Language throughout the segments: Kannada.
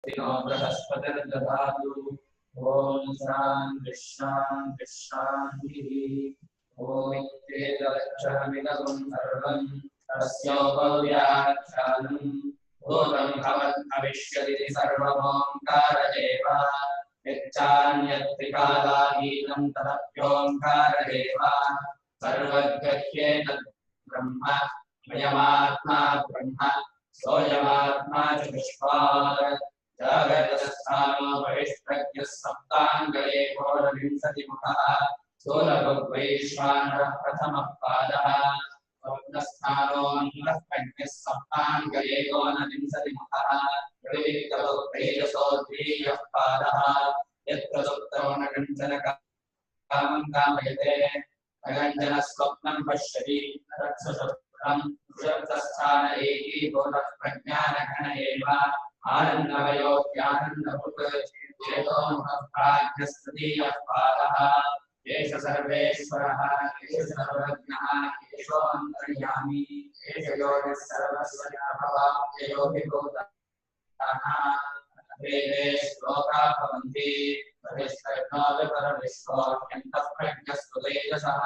नो बृहस्पतिर्दधातु। ओम शांति शांति शांतिः। ओम इत्येतदक्षरमिदं सर्वं तस्योपव्याख्यानं भूतं भवद्भविष्यति सर्वमोङ्कार एव। यच्चान्यत्रिकालाहीनं तदप्योङ्कार एव। सर्वगह्येन ब्रह्म अयमात्मा ब्रह्म सोऽयमात्मा चतुष्पात् जागतस्थानो बहिष्प्रज्ञः सप्ताङ्गये एकोनविंशतिमुखः स्थूलभुग्वैश्वानरः प्रथमः पादः स्वप्नस्थानो अन्तःप्रज्ञः सप्ताङ्गये एकोनविंशतिमुखः प्रविविक्तभुक्तैजसो द्वितीयः पादः यत्र सुप्तो न कञ्चन कामं कामयते अगञ्जनः स्वप्नं पश्यति तत्सुषुप्तं सुषुप्तस्थान एकीभूतः प्रज्ञानघन एव आनन्दमयोऽप्यानन्दभुक् चेतोमुखः प्राज्ञस्तृतीयः पादः एष सर्वेश्वरः एष सर्वज्ञः एषोऽन्तर्यामी एष योनिः सर्वस्य प्रभवाप्ययोऽभिभूतः वेदे श्लोका भवन्ति बहिष्प्रज्ञो विपरविश्वोऽत्यन्तः प्रज्ञस्तु तेजसः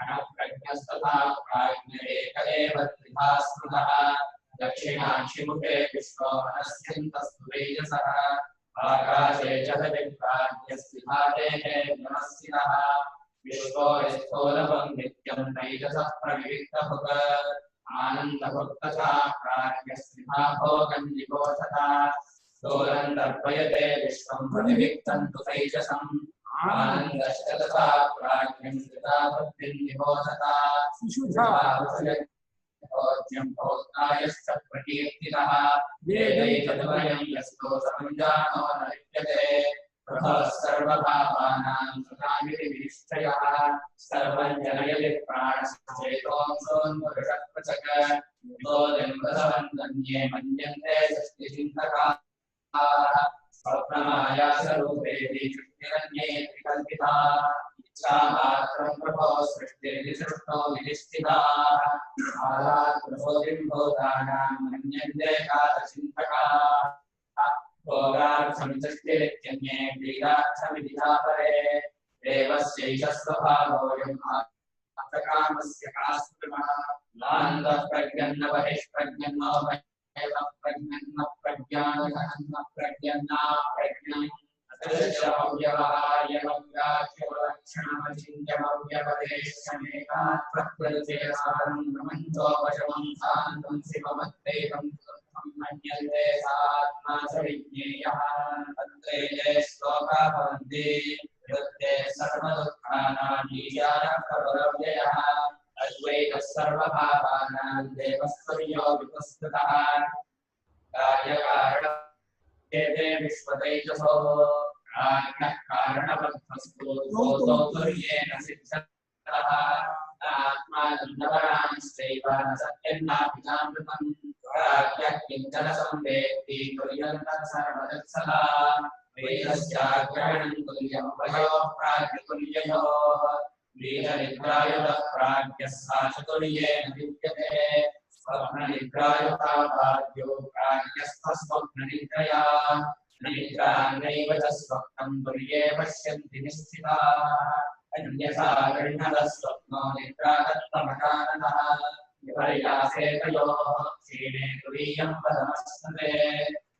अणप्रज्ञस्तथा प्राज्ञ एक एव त्रिधा स्मृतः दक्षिणाक्षिमुखे विश्वो मनस्यन्तस्तु तेजसः आकाशे च विप्राज्ञस्थिता देहे नमस्थितः विश्वो स्थूलभं नित्यं तैजसः प्रविविक्तभुक् आनन्दभुक्तथा प्राज्ञस्थिता भोगं निबोधता स्थूलं दर्पयते विश्वं प्रतिविक्तं तु तैजसम् आनन्दश्च तथा प्राज्ञं स्थिता भक्तिं निबोधता भोज्यं भोक्तायश्च प्रकीर्तितः वेदैकद्वयं यस्तो समञ्जानो न लिप्यते प्रभवः सर्वभावानां सदामिति विनिश्चयः सर्वं जनयति प्राणश्चेतोऽंशोऽन्वृषत्प्रचक् योऽदिम्बसवन्दन्ये मन्यन्ते षष्टिचिन्तकाः स्वप्नमायासरूपेति सृष्टिरन्ये त्रिकल्पिताः इच्छामात्रं प्रभो सृष्टिरिति सृष्टो विनिश्चिताः कालात् प्रभोतिं भूतानां मन्यन्ते कालचिन्तकाः भोगार्थं सृष्टिरित्यन्ये क्रीडार्थमिति चापरे देवस्यैष स्वभावोऽयम् आत्मकामस्य कास्पृमः नान्तः प्रज्ञन्न बहिष्प्रज्ञन्नो प्रज्ञन्न प्रज्ञानघन्न प्रज्ञन्ना प्रज्ञम् अदृश्यमव्यवहार्यमव्याख्यवलक्षणमचिन्त्यमव्यपदेशमेकात् प्रकृतेसारं ब्रह्मञ्चोपशमं शान्तं शिवमद्वैतं सुखं मन्यन्ते सात्मा च विज्ञेयः तत्रैते श्लोका भवन्ति वृत्ते सर्वदुःखानां ईशानप्रभवव्ययः अद्वैतः सर्वभावानां देवस्तुल्यो विपस्तुतः कार्यकारण एते विश्वतैजसो प्राज्ञः कारणबद्धस्तु तुर्येण सिद्धः आत्मानन्दवरांश्चैव न सत्यन्नाभिजामृतं प्राज्ञः किञ्चन संवेत्ति तुर्यन्तः सर्वदत्सदा वेदस्याग्रहणं तुल्यं वयोः प्राज्ञतुल्ययोः वीरनिद्रायुतः प्राज्ञः सा चतुर्येण विद्यते स्वप्ननिद्रायुता भाग्यो प्राज्ञस्तस्वप्ननिद्रया निद्रा नैव च स्वप्नं तुर्ये पश्यन्ति निश्चिताः अन्यथा गृह्णतः स्वप्नो निद्रा तत्त्वमकारणतः विपर्यासे तयोः क्षीणे तुरीयं पदमश्नुते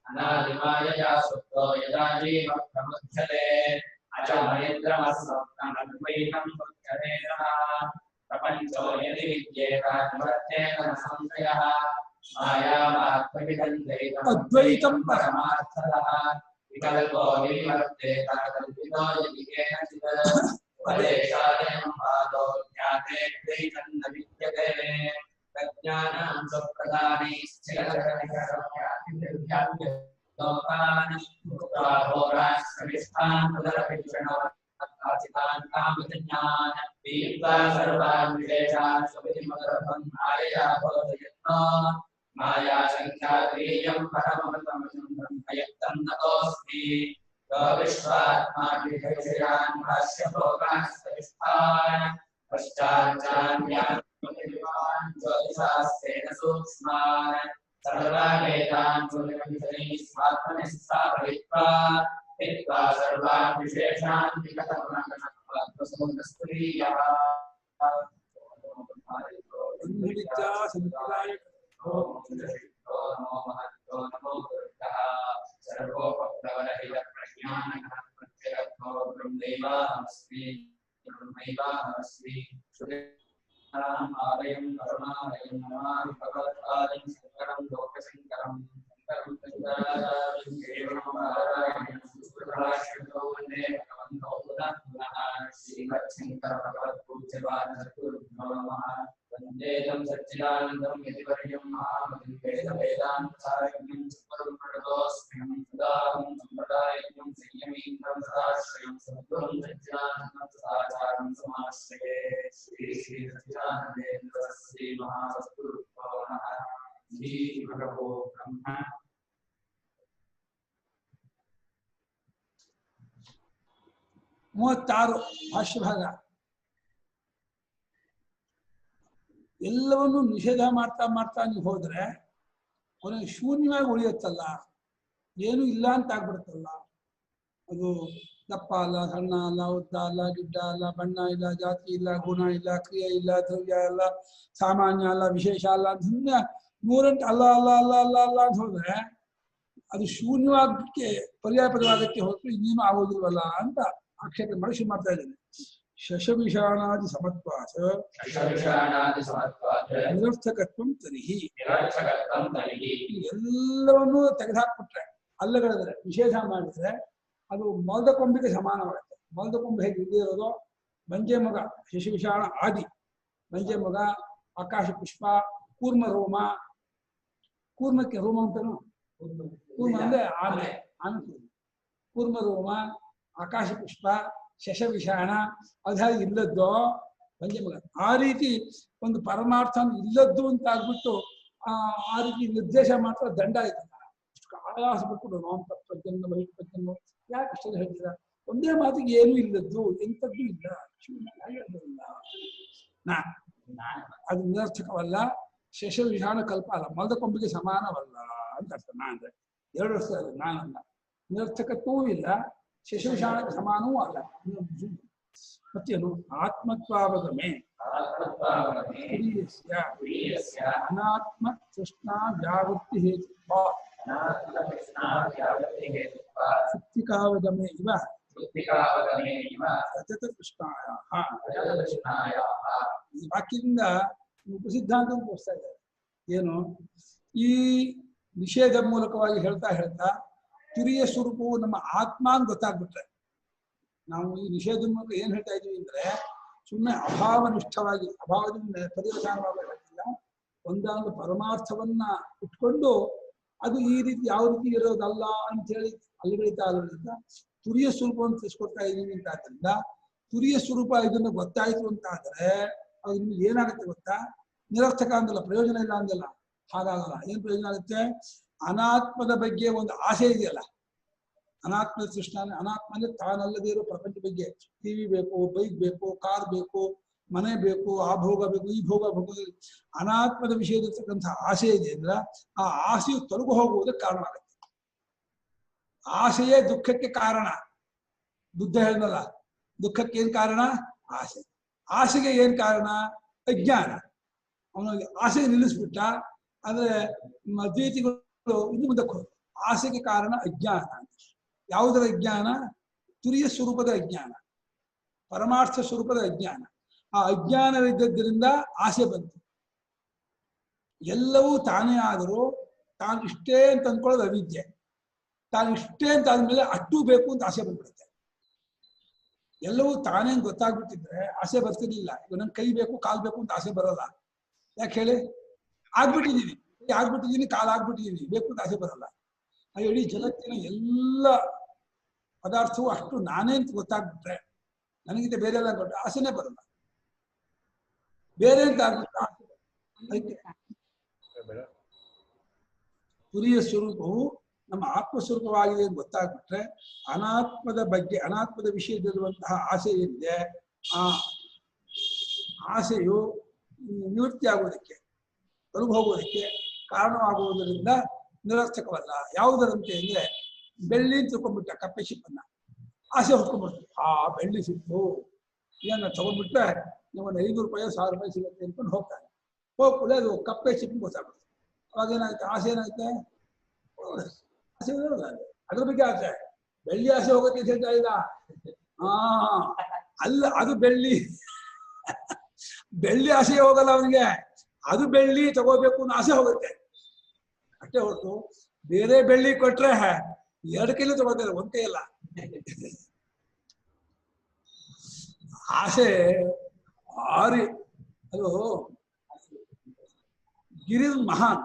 अनादिमायया सुप्तो यदा जीवः प्रमुच्यते अचमनिद्रमस्वप्नमद्वैतं मुच्यते नः प्रपञ्चो यदि विद्येत निवर्तेत न संशयः मायामात्मविदन्दैतमद्वैतं परमार्थतः विकल्पो विवर्तेत कल्पितो यदि केनचित् उपदेशादेवं पादो ज्ञाते द्वैतं न विद्यते प्रज्ञानां स्वप्रदानैश्चिरकरणिकरव्याप्तिर्व्याप्य लोकान् भूत्वा होराश्रविष्ठान् पुनरभिषणो आचितान् कामज्ञान दीप्ता सर्वान् विशेषान् स्वविधिमगर्भं मायया बोधयत्नो माया संख्यात्रीयं परममृतमजं ब्रह्मयत्तं नतोऽस्मि यो विश्वात्मा विषयान् भाष्यभोगान् सविष्ठान् पश्चाच्चान्यान् ज्योतिषास्तेन सूक्ष्मान् सर्ववेदान् स्वात्मनिस्सारयित्वा हित्वा सर्वान् विशेषान् विगतगुणगणत्वात्मसमुदस्तुरीयः नमो महत्तो नमो गुरुभ्यः सर्वोपप्लवरहितप्रज्ञानघः प्रत्यगतो ब्रह्मैवाहमस्मि आलयं करुणालयं नमामि भगवत्पादं शङ्करं लोकशङ्करं वन्दे भगवन्तो पुनः पुनः श्रीमच्छङ्करभगवत्पूज्यपादसद्गुरुभ्यो नमः वन्दे तं सच्चिदानन्दं यतिवर्यं महामतिं वेदवेदान्तसारज्ञं सुपरं प्रणतोऽस्म्यहं सदाहं सम्प्रदायज्ञं संयमीन्द्रं सदाश्रयं सद्गुरुं सच्चिदानन्दं सदाचारं समाश्रये श्री सच्चिदानन्देन्द्र श्री महासद्गुरुभ्यो नमः श्री भगवो ब्रह्म 36 ಭಾಷ್ಯ ಭಾಗ ಎಲ್ಲವನ್ನು ನಿಷೇಧ ಮಾಡ್ತಾ ಮಾಡ್ತಾ ನೀವು ಹೋದ್ರೆ ಕೊನೆಗೆ ಶೂನ್ಯವಾಗಿ ಉಳಿಯುತ್ತಲ್ಲ, ಏನು ಇಲ್ಲ ಅಂತ ಆಗ್ಬಿಡುತ್ತಲ್ಲ. ಅದು ದಪ್ಪ ಅಲ್ಲ, ಸಣ್ಣ ಅಲ್ಲ, ಉದ್ದ ಅಲ್ಲ, ಗಿಡ್ಡ ಅಲ್ಲ, ಬಣ್ಣ ಇಲ್ಲ, ಜಾತಿ ಇಲ್ಲ, ಗುಣ ಇಲ್ಲ, ಕ್ರಿಯೆ ಇಲ್ಲ, ದ್ರವ್ಯ ಅಲ್ಲ, ಸಾಮಾನ್ಯ ಅಲ್ಲ, ವಿಶೇಷ ಅಲ್ಲ ಅಂತ ಸುಮ್ಮನೆ 108 ಅಲ್ಲ ಅಲ್ಲ ಅಲ್ಲ ಅಲ್ಲ ಅಲ್ಲ ಅಂತ ಹೋದ್ರೆ ಅದು ಶೂನ್ಯವಾಗಕ್ಕೆ ಪರ್ಯಾಯ ಪದವಾಗಕ್ಕೆ ಹೊರತು ಇನ್ನೇನು ಆಗೋದಿಲ್ವಲ್ಲ ಅಂತ ಆಕ್ಷೇಪ ಮಾಡಿ ಶುರು ಮಾಡ್ತಾ ಇದ್ದೇನೆ. ಶಶವಿಷಾಣಾದಿ ಸಮತ್ವಾಚ ನಿರರ್ಥಕತ್ವಂ ತರಿಹಿ. ಎಲ್ಲವನ್ನೂ ತೆಗೆದುಹಾಕ್ಬಿಟ್ರೆ, ಅಲ್ಲಗಳಿದ್ರೆ ನಿಷೇಧ ಮಾಡಿದ್ರೆ ಅದು ಮೊಲದ ಕೊಂಬಿಗೆ ಸಮಾನವಾಗುತ್ತೆ. ಮೊಲದ ಕೊಂಬು ಹೇಗೆ ಇರೋದು, ಬಂಜೆ ಮಗ ಶಶವಿಷಾಣ ಆದಿ, ಬಂಜೆ ಮಗ, ಆಕಾಶ ಪುಷ್ಪ, ಕೂರ್ಮ ರೋಮ, ಕೂರ್ಮಕ್ಕೆ ರೋಮ ಅಂತನು, ಕೂರ್ಮ ಅಂದ್ರೆ ಆನೆ, ಕೂರ್ಮ ರೋಮ, ಆಕಾಶ ಪುಷ್ಪ, ಶಶವಿಷಾಣ, ಅದ ಇಲ್ಲದ್ದು ಬಂಜೆ ಮಗ. ಆ ರೀತಿ ಒಂದು ಪರಮಾರ್ಥ ಇಲ್ಲದ್ದು ಅಂತ ಆಗ್ಬಿಟ್ಟು ಆ ರೀತಿ ನಿರ್ದೇಶ ಮಾತ್ರ ದಂಡ ಆಯ್ತಲ್ಲ. ಆಯಾಸ ಬಿಟ್ಬಿಟ್ಟು ನಾನ್ ತತ್ವಜ್ಞ ಬಹಿಷ್ಪಜ್ಞ ಯಾಕೆ ಅಷ್ಟೊಂದು ಹೇಳ್ತೀರ? ಒಂದೇ ಮಾತಿಗೆ ಏನೂ ಇಲ್ಲದ್ದು, ಎಂಥದ್ದು ಇಲ್ಲ, ಅದು ನಿರರ್ಥಕವಲ್ಲ, ಶಶವಿಷಾಣ ಕಲ್ಪ ಅಲ್ಲ, ಮೊಲದ ಕೊಂಬಿಗೆ ಸಮಾನವಲ್ಲ ಅಂತ ಅರ್ಥ. ಅಂದ್ರೆ 2 ವರ್ಷ ಅದು ನಾನಲ್ಲ, ನಿರರ್ಥಕತ್ವವೂ ಇಲ್ಲ, ಶಶವಿಷಾಣಕ್ಕೆ ಸಮಾನವೂ ಅಲ್ಲ. ಮತ್ತೇನು? ಆತ್ಮತ್ವಾವಗಮೆ ಅನಾತ್ಮ ತೃಷ್ಣಾ ವ್ಯಾವೃತ್ತಿ ಹೇತುತ್ವ ಸುಪ್ತಿಕಾವಗಮೆ ಇವ ರಜತ ತೃಷ್ಣಾಯಾಃ. ಈ ವಾಕ್ಯದಿಂದ ಉಪಸಿದ್ಧಾಂತ ತೋರಿಸ್ತಾ ಇದ್ದಾರೆ. ಏನು? ಈ ನಿಷೇಧ ಮೂಲಕವಾಗಿ ಹೇಳ್ತಾ ತುರಿಯ ಸ್ವರೂಪವು ನಮ್ಮ ಆತ್ಮ ಅಂತ ಗೊತ್ತಾಗ್ಬಿಟ್ರೆ, ನಾವು ಈ ನಿಷೇಧದ ಮೂಲಕ ಏನ್ ಹೇಳ್ತಾ ಇದೀವಿ ಅಂದ್ರೆ ಸುಮ್ಮನೆ ಅಭಾವನಿಷ್ಠವಾಗಿ, ಅಭಾವದಿಂದ ಪರ್ಯವಸಾನವಾಗಿಲ್ಲ, ಒಂದಾದ ಪರಮಾರ್ಥವನ್ನ ಇಟ್ಕೊಂಡು ಅದು ಈ ರೀತಿ ಯಾವ ರೀತಿ ಇರೋದಲ್ಲ ಅಂತೇಳಿ ಅಲ್ಲಿಗಳಿತಾ ತುರಿಯ ಸ್ವರೂಪವನ್ನು ತಿಳಿಸ್ಕೊಡ್ತಾ ಇದೀವಿ ಅಂತ ಆದ್ರಿಂದ, ತುರಿಯ ಸ್ವರೂಪ ಇದನ್ನ ಗೊತ್ತಾಯ್ತು ಅಂತ ಆದ್ರೆ ಅದು ನಿಮ್ಗೆ ಏನಾಗುತ್ತೆ ಗೊತ್ತಾ? ನಿರರ್ಥಕ ಅಂದಲ್ಲ, ಪ್ರಯೋಜನ ಇಲ್ಲ ಅಂದಲ್ಲ, ಹಾಗಾಗಲ್ಲ. ಏನ್ ಪ್ರಯೋಜನ ಆಗುತ್ತೆ? ಅನಾತ್ಮದ ಬಗ್ಗೆ ಒಂದು ಆಸೆ ಇದೆಯಲ್ಲ, ಅನಾತ್ಮದ ತೃಷ್ಣ, ಅನಾತ್ಮ ಅಂದ್ರೆ ತಾನಲ್ಲದೇ ಇರೋ ಪ್ರಪಂಚ ಬಗ್ಗೆ, ಟಿವಿ ಬೇಕು, ಬೈಕ್ ಬೇಕು, ಕಾರ್ ಬೇಕು, ಮನೆ ಬೇಕು, ಆ ಭೋಗ ಬೇಕು, ಈ ಭೋಗ ಬೇಕು, ಅನಾತ್ಮದ ವಿಷಯದಲ್ಲಿರ್ತಕ್ಕಂಥ ಆಸೆ ಇದೆ ಅಂದ್ರೆ ಆ ಆಸೆಯು ತೊಲಗು ಹೋಗುವುದಕ್ಕೆ ಕಾರಣ ಆಗುತ್ತೆ. ಆಸೆಯೇ ದುಃಖಕ್ಕೆ ಕಾರಣ. ಬುದ್ಧ ಹೇಳಿದಲ್ಲ, ದುಃಖಕ್ಕೆ ಏನ್ ಕಾರಣ? ಆಸೆ. ಆಸೆಗೆ ಏನ್ ಕಾರಣ? ಅಜ್ಞಾನ. ಅವನಿಗೆ ಆಸೆ ನಿಲ್ಲಿಸ್ಬಿಟ್ಟ ಅಂದ್ರೆ ಅದ್ವೈತಿಗಳು ಇನ್ನು ಮುಂದಕ್ಕೆ ಹೋದ್ರು. ಆಸೆಗೆ ಕಾರಣ ಅಜ್ಞಾನ. ಯಾವುದರ ಅಜ್ಞಾನ? ತುರಿಯ ಸ್ವರೂಪದ ಅಜ್ಞಾನ, ಪರಮಾರ್ಥ ಸ್ವರೂಪದ ಅಜ್ಞಾನ. ಆ ಅಜ್ಞಾನವಿದ್ದರಿಂದ ಆಸೆ ಬಂತು. ಎಲ್ಲವೂ ತಾನೇ ಆದರೂ ತಾನು ಇಷ್ಟೇ ಅಂತ ಅಂದ್ಕೊಳ್ಳೋದು ಅವಿದ್ಯೆ. ತಾನು ಇಷ್ಟೇ ಅಂತ ಆದ್ಮೇಲೆ ಅಷ್ಟು ಬೇಕು ಅಂತ ಆಸೆ ಬಂದ್ಬಿಡುತ್ತೆ. ಎಲ್ಲವೂ ತಾನೇ ಗೊತ್ತಾಗ್ಬಿಟ್ಟಿದ್ರೆ ಆಸೆ ಬರ್ತಿರ್ಲಿಲ್ಲ. ಈಗ ನಂಗೆ ಕೈ ಬೇಕು, ಕಾಲು ಬೇಕು ಅಂತ ಆಸೆ ಬರೋಲ್ಲ. ಯಾಕೆ ಹೇಳಿ? ಆಗ್ಬಿಟ್ಟಿದೀನಿ, ಕಾಲು ಆಗ್ಬಿಟ್ಟಿದೀನಿ, ಬೇಕು ಅಂತ ಆಸೆ ಬರಲ್ಲ. ಆ ಇಡೀ ಜಗತ್ತಿನ ಎಲ್ಲ ಪದಾರ್ಥವು ಅಷ್ಟು ನಾನೇ ಅಂತ ಗೊತ್ತಾಗ್ಬಿಟ್ರೆ ನನಗಿಂತ ಬೇರೆ ಎಲ್ಲ ಕೊಟ್ಟ ಆಸೆನೇ ಬರಲ್ಲ. ಬೇರೆ ಅಂತ ಆಗ್ಬಿಟ್ರೆ ಅದಕ್ಕೆ ತುರಿಯ ಸ್ವರೂಪವು ನಮ್ಮ ಆತ್ಮಸ್ವರೂಪವಾಗಿದೆ ಅಂತ ಗೊತ್ತಾಗ್ಬಿಟ್ರೆ ಅನಾತ್ಮದ ಬಗ್ಗೆ, ಅನಾತ್ಮದ ವಿಷಯದಲ್ಲಿರುವಂತಹ ಆಸೆ ಏನಿದೆ ಆ ಆಸೆಯು ನಿವೃತ್ತಿ ಆಗೋದಕ್ಕೆ, ತೊಲಗು ಹೋಗೋದಕ್ಕೆ ಕಾರಣವಾಗುವುದರಿಂದ ನಿರರ್ಥಕವಲ್ಲ. ಯಾವುದರಂತೆ ಅಂದ್ರೆ ಬೆಳ್ಳಿ ತಿಳ್ಕೊಂಡ್ಬಿಟ್ಟ ಕಪ್ಪೆ ಚಿಪ್ಪನ್ನ, ಆಸೆ ಹೊತ್ಕೊಂಡ್ಬಿಡ್ತು, ಆ ಬೆಳ್ಳಿ ಸಿಕ್ತು, ಇದನ್ನ ತಗೊಂಡ್ಬಿಟ್ರೆ ನಮ್ಮನ್ನು 500 ರೂಪಾಯಿ 1000 ರೂಪಾಯಿ ಸಿಗುತ್ತೆ ಅನ್ಕೊಂಡು ಹೋಗ್ತಾನೆ. ಹೋಗ್ಬಿಟ್ಟು ಅದು ಕಪ್ಪೆ ಚಿಪ್ಪು ಗೊತ್ತಾಗ್ಬಿಡುತ್ತೆ. ಅವಾಗ ಏನಾಗುತ್ತೆ, ಆಸೆ ಏನಾಗುತ್ತೆ, ಆಸೆ ಅದ್ರ ಬಗ್ಗೆ ಆಸೆ, ಬೆಳ್ಳಿ ಆಸೆ ಹೋಗುತ್ತೆ ಅಂತ ಹೇಳ್ತಾ ಇಲ್ಲ. ಅಲ್ಲ, ಅದು ಬೆಳ್ಳಿ ಬೆಳ್ಳಿ ಆಸೆ ಹೋಗಲ್ಲ ಅವನಿಗೆ, ಅದು ಬೆಳ್ಳಿ ತಗೋಬೇಕು ಅನ್ನೋ ಆಸೆ ಹೋಗುತ್ತೆ ಅಷ್ಟೇ ಹೊರತು ಬೇರೆ ಬೆಳ್ಳಿ ಕೊಟ್ರೆ 2 ಕೈಲಿ ತಗೋತಾರೆ, 1 ಕೈ ಅಲ್ಲ. ಆಸೆ ಆರಿ ಅದು ಗಿರಿ ಮಹಾನ್,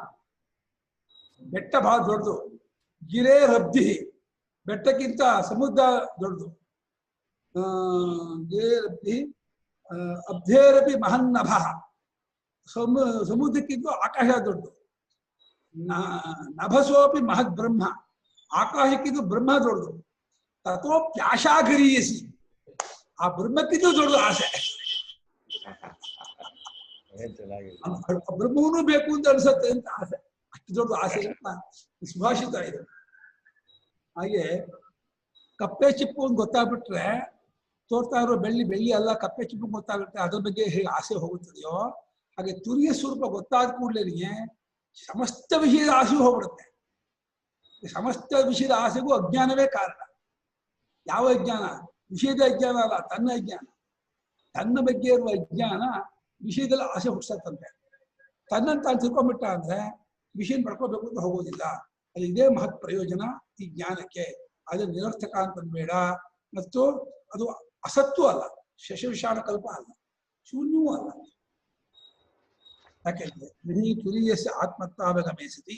ಬೆಟ್ಟ ಬಹಳ ದೊಡ್ಡದು. ಗಿರೇ ರಬ್ಧಿ, ಬೆಟ್ಟಕ್ಕಿಂತ ಸಮುದ್ರ ದೊಡ್ಡದು. ಗಿರೇ ರಬ್ಧಿ ಅಬ್ಧೇರಪಿ ಮಹನ್ನಭ, ಸಮುದ್ರಕ್ಕಿಂತ ಆಕಾಶ ದೊಡ್ಡದು. ನಭಸೋಪಿ ಮಹದ್ ಬ್ರಹ್ಮ, ಆಕಾಶಕ್ಕಿಂತ ಬ್ರಹ್ಮ ದೊಡ್ಡದು. ತಥೋಪ್ಯಾಶಾಗರೀಯಸಿ, ಆ ಬ್ರಹ್ಮಕ್ಕಿಂತ ದೊಡ್ಡದು ಆಸೆ. ಬ್ರಹ್ಮವೂ ಬೇಕು ಅಂತ ಅನ್ಸತ್ತೆ ಅಂತ ಆಸೆ, ಅಷ್ಟು ದೊಡ್ಡ ಆಸೆ ಅಂತ ಸುಭಾಷಿತ ಇದೆ. ಹಾಗೆ ಕಪ್ಪೆ ಚಿಪ್ಪು ಅಂತ ಗೊತ್ತಾಗ್ಬಿಟ್ರೆ, ತೋರ್ತಾ ಇರೋ ಬೆಳ್ಳಿ ಬೆಳ್ಳಿ ಅಲ್ಲ ಕಪ್ಪೆ ಚಿಪ್ಪು ಗೊತ್ತಾಗುತ್ತೆ, ಅದ್ರ ಬಗ್ಗೆ ಹೇಗೆ ಆಸೆ ಹೋಗುತ್ತದೆಯೋ ಹಾಗೆ ತುರಿಯ ಸ್ವರೂಪ ಗೊತ್ತಾದ ಕೂಡಲೇ ಸಮಸ್ತ ವಿಷಯದ ಆಸೆಗೂ ಹೋಗ್ಬಿಡುತ್ತೆ. ಸಮಸ್ತ ವಿಷಯದ ಆಸೆಗೂ ಅಜ್ಞಾನವೇ ಕಾರಣ. ಯಾವ ಅಜ್ಞಾನ? ವಿಷಯದ ಅಜ್ಞಾನ ಅಲ್ಲ, ತನ್ನ ಅಜ್ಞಾನ. ತನ್ನ ಬಗ್ಗೆ ಇರುವ ಅಜ್ಞಾನ ವಿಷಯದಲ್ಲಿ ಆಸೆ ಹುಡ್ಸತ್ತಂತೆ. ತನ್ನನ್ನು ತಾನು ತಿಳ್ಕೊಂಡ್ಬಿಟ್ಟ ಅಂದ್ರೆ ವಿಷಯ ಪಡ್ಕೋಬೇಕು ಅಂತ ಹೋಗೋದಿಲ್ಲ. ಅಲ್ಲಿ ಇದೇ ಮಹತ್ ಪ್ರಯೋಜನ ಈ ಜ್ಞಾನಕ್ಕೆ. ಅದು ನಿರರ್ಥಕ ಅಂತಂದ್ಬೇಡ, ಮತ್ತು ಅದು ಅಸತ್ತು ಅಲ್ಲ, ಶಶವಿಷಾಣ ಕಲ್ಪ ಅಲ್ಲ, ಶೂನ್ಯವೂ ಅಲ್ಲ. ಯಾಕೆಂದ್ರೆ ವಿಧಿ ತುರೀಯಸ್ಯ ಆತ್ಮತ್ವಾವಗಮೇ ಸತಿ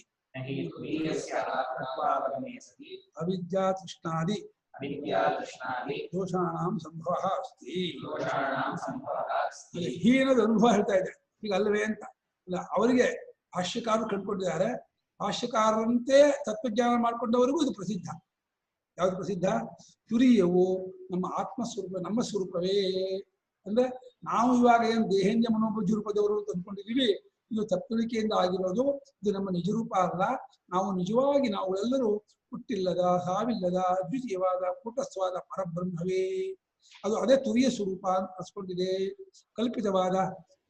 ಅವಿದ್ಯಾ ತೃಷ್ಣಾದಿ ದೋಷಾಣಾಂ ಸಂಭವ ಅಸ್ತಿ. ಹೀನದ ಅನುಭವ ಹೇಳ್ತಾ ಇದೆ, ಈಗ ಅಲ್ಲವೇ ಅಂತ ಇಲ್ಲ. ಅವರಿಗೆ ಭಾಷ್ಯಕಾರರು ಕಂಡುಕೊಂಡಿದ್ದಾರೆ, ಭಾಷ್ಯಕಾರರಂತೆ ತತ್ವಜ್ಞಾನ ಮಾಡಿಕೊಂಡವರಿಗೂ ಇದು ಪ್ರಸಿದ್ಧ. ಯಾವ್ದು ಪ್ರಸಿದ್ಧ? ತುರಿಯವು ನಮ್ಮ ಆತ್ಮಸ್ವರೂಪ, ನಮ್ಮ ಸ್ವರೂಪವೇ. ಅಂದ್ರೆ ನಾವು ಇವಾಗ ಏನು ದೇಹೇಂದ್ರಿಯ ಮನೋಬುದ್ಧಿ ರೂಪದವರು ಅಂತ ಅಂದ್ಕೊಂಡಿದೀವಿ, ಇದು ತಪ್ಪುಳಿಕೆಯಿಂದ ಆಗಿರೋದು. ಇದು ನಮ್ಮ ನಿಜರೂಪ ಅಲ್ಲ. ನಾವು ನಿಜವಾಗಿ ನಾವುಗಳೆಲ್ಲರೂ ಹುಟ್ಟಿಲ್ಲದ, ಸಾವಿಲ್ಲದ, ಅದ್ವಿತೀಯವಾದ, ಕೂಟಸ್ಥವಾದ ಪರಬ್ರಹ್ಮವೇ. ಅದು ಅದೇ ತುರಿಯ ಸ್ವರೂಪ ಅಂತ ಅನ್ಸ್ಕೊಂಡಿದೆ. ಕಲ್ಪಿತವಾದ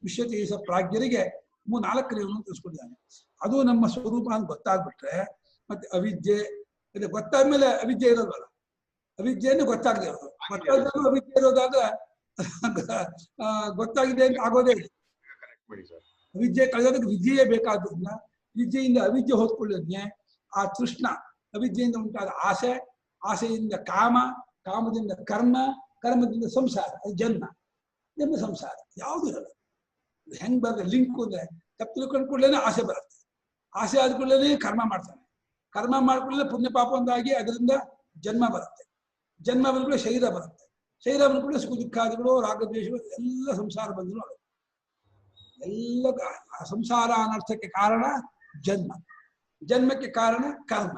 ವಿಶ್ವತೇಜ ಪ್ರಾಜ್ಞರಿಗೆ 4 ರೇವನು ತಿಳಿಸ್ಕೊಂಡಿದ್ದಾನೆ. ಅದು ನಮ್ಮ ಸ್ವರೂಪ ಅಂತ ಗೊತ್ತಾಗ್ಬಿಟ್ರೆ ಮತ್ತೆ ಅವಿದ್ಯೆ ಇದು ಗೊತ್ತಾದ್ಮೇಲೆ ಅವಿದ್ಯೆ ಇರೋದಲ್ಲ, ಅವಿದ್ಯೆಯನ್ನು ಗೊತ್ತಾಗದೆ ಇರೋದು. ಗೊತ್ತಾದ್ಮೇಲೆ ಅವಿದ್ಯೆ ಇರೋದಾದ್ರೆ ಗೊತ್ತಾಗಿದೆ ಅಂತ ಆಗೋದೇ ಇಲ್ಲ. ಅವಿದ್ಯೆ ಕಳೆಯೋದಕ್ಕೆ ವಿದ್ಯೆಯೇ ಬೇಕಾದ್ರಿಂದ ವಿದ್ಯೆಯಿಂದ ಅವಿದ್ಯೆ ಹೊತ್ಕೊಳ್ಳೋದ್ನೆ ಆ ತೃಷ್ಣ, ಅವಿದ್ಯೆಯಿಂದ ಉಂಟಾದ ಆಸೆ, ಆಸೆಯಿಂದ ಕಾಮ, ಕಾಮದಿಂದ ಕರ್ಮ, ಕರ್ಮದಿಂದ ಸಂಸಾರ, ಅದು ಜನ್ಮ, ಜನ್ಮ ಸಂಸಾರ ಯಾವುದು ಇರಲ್ಲ. ಹೆಂಗ್ ಬರ್ತದೆ ಲಿಂಕ್ ಅಂದ್ರೆ ತಪ್ಪು ತಿಳ್ಕೊಂಡ್ಕೊಳ್ಳೇನೆ ಆಸೆ ಬರುತ್ತೆ, ಆಸೆ ಆದ ಕೂಡಲೇ ಕರ್ಮ ಮಾಡ್ತಾನೆ, ಕರ್ಮ ಮಾಡ್ಕೊಳ್ಳೆ ಪುಣ್ಯ ಪಾಪ ಒಂದಾಗಿ ಅದರಿಂದ ಜನ್ಮ ಬರುತ್ತೆ, ಜನ್ಮ ಬಂದ್ಕೊಳ್ಳೆ ಶರೀರ ಬರುತ್ತೆ, ಶರೀರ ಬಂದ್ಕೊಳ್ಳೆ ಸುಖ ದುಃಖಾದಿಗಳು, ರಾಗದ್ವೇಷಗಳು ಎಲ್ಲ ಸಂಸಾರ ಬಂದ್ರು. ಎಲ್ಲ ಸಂಸಾರ ಅನರ್ಥಕ್ಕೆ ಕಾರಣ ಜನ್ಮ, ಜನ್ಮಕ್ಕೆ ಕಾರಣ ಕರ್ಮ,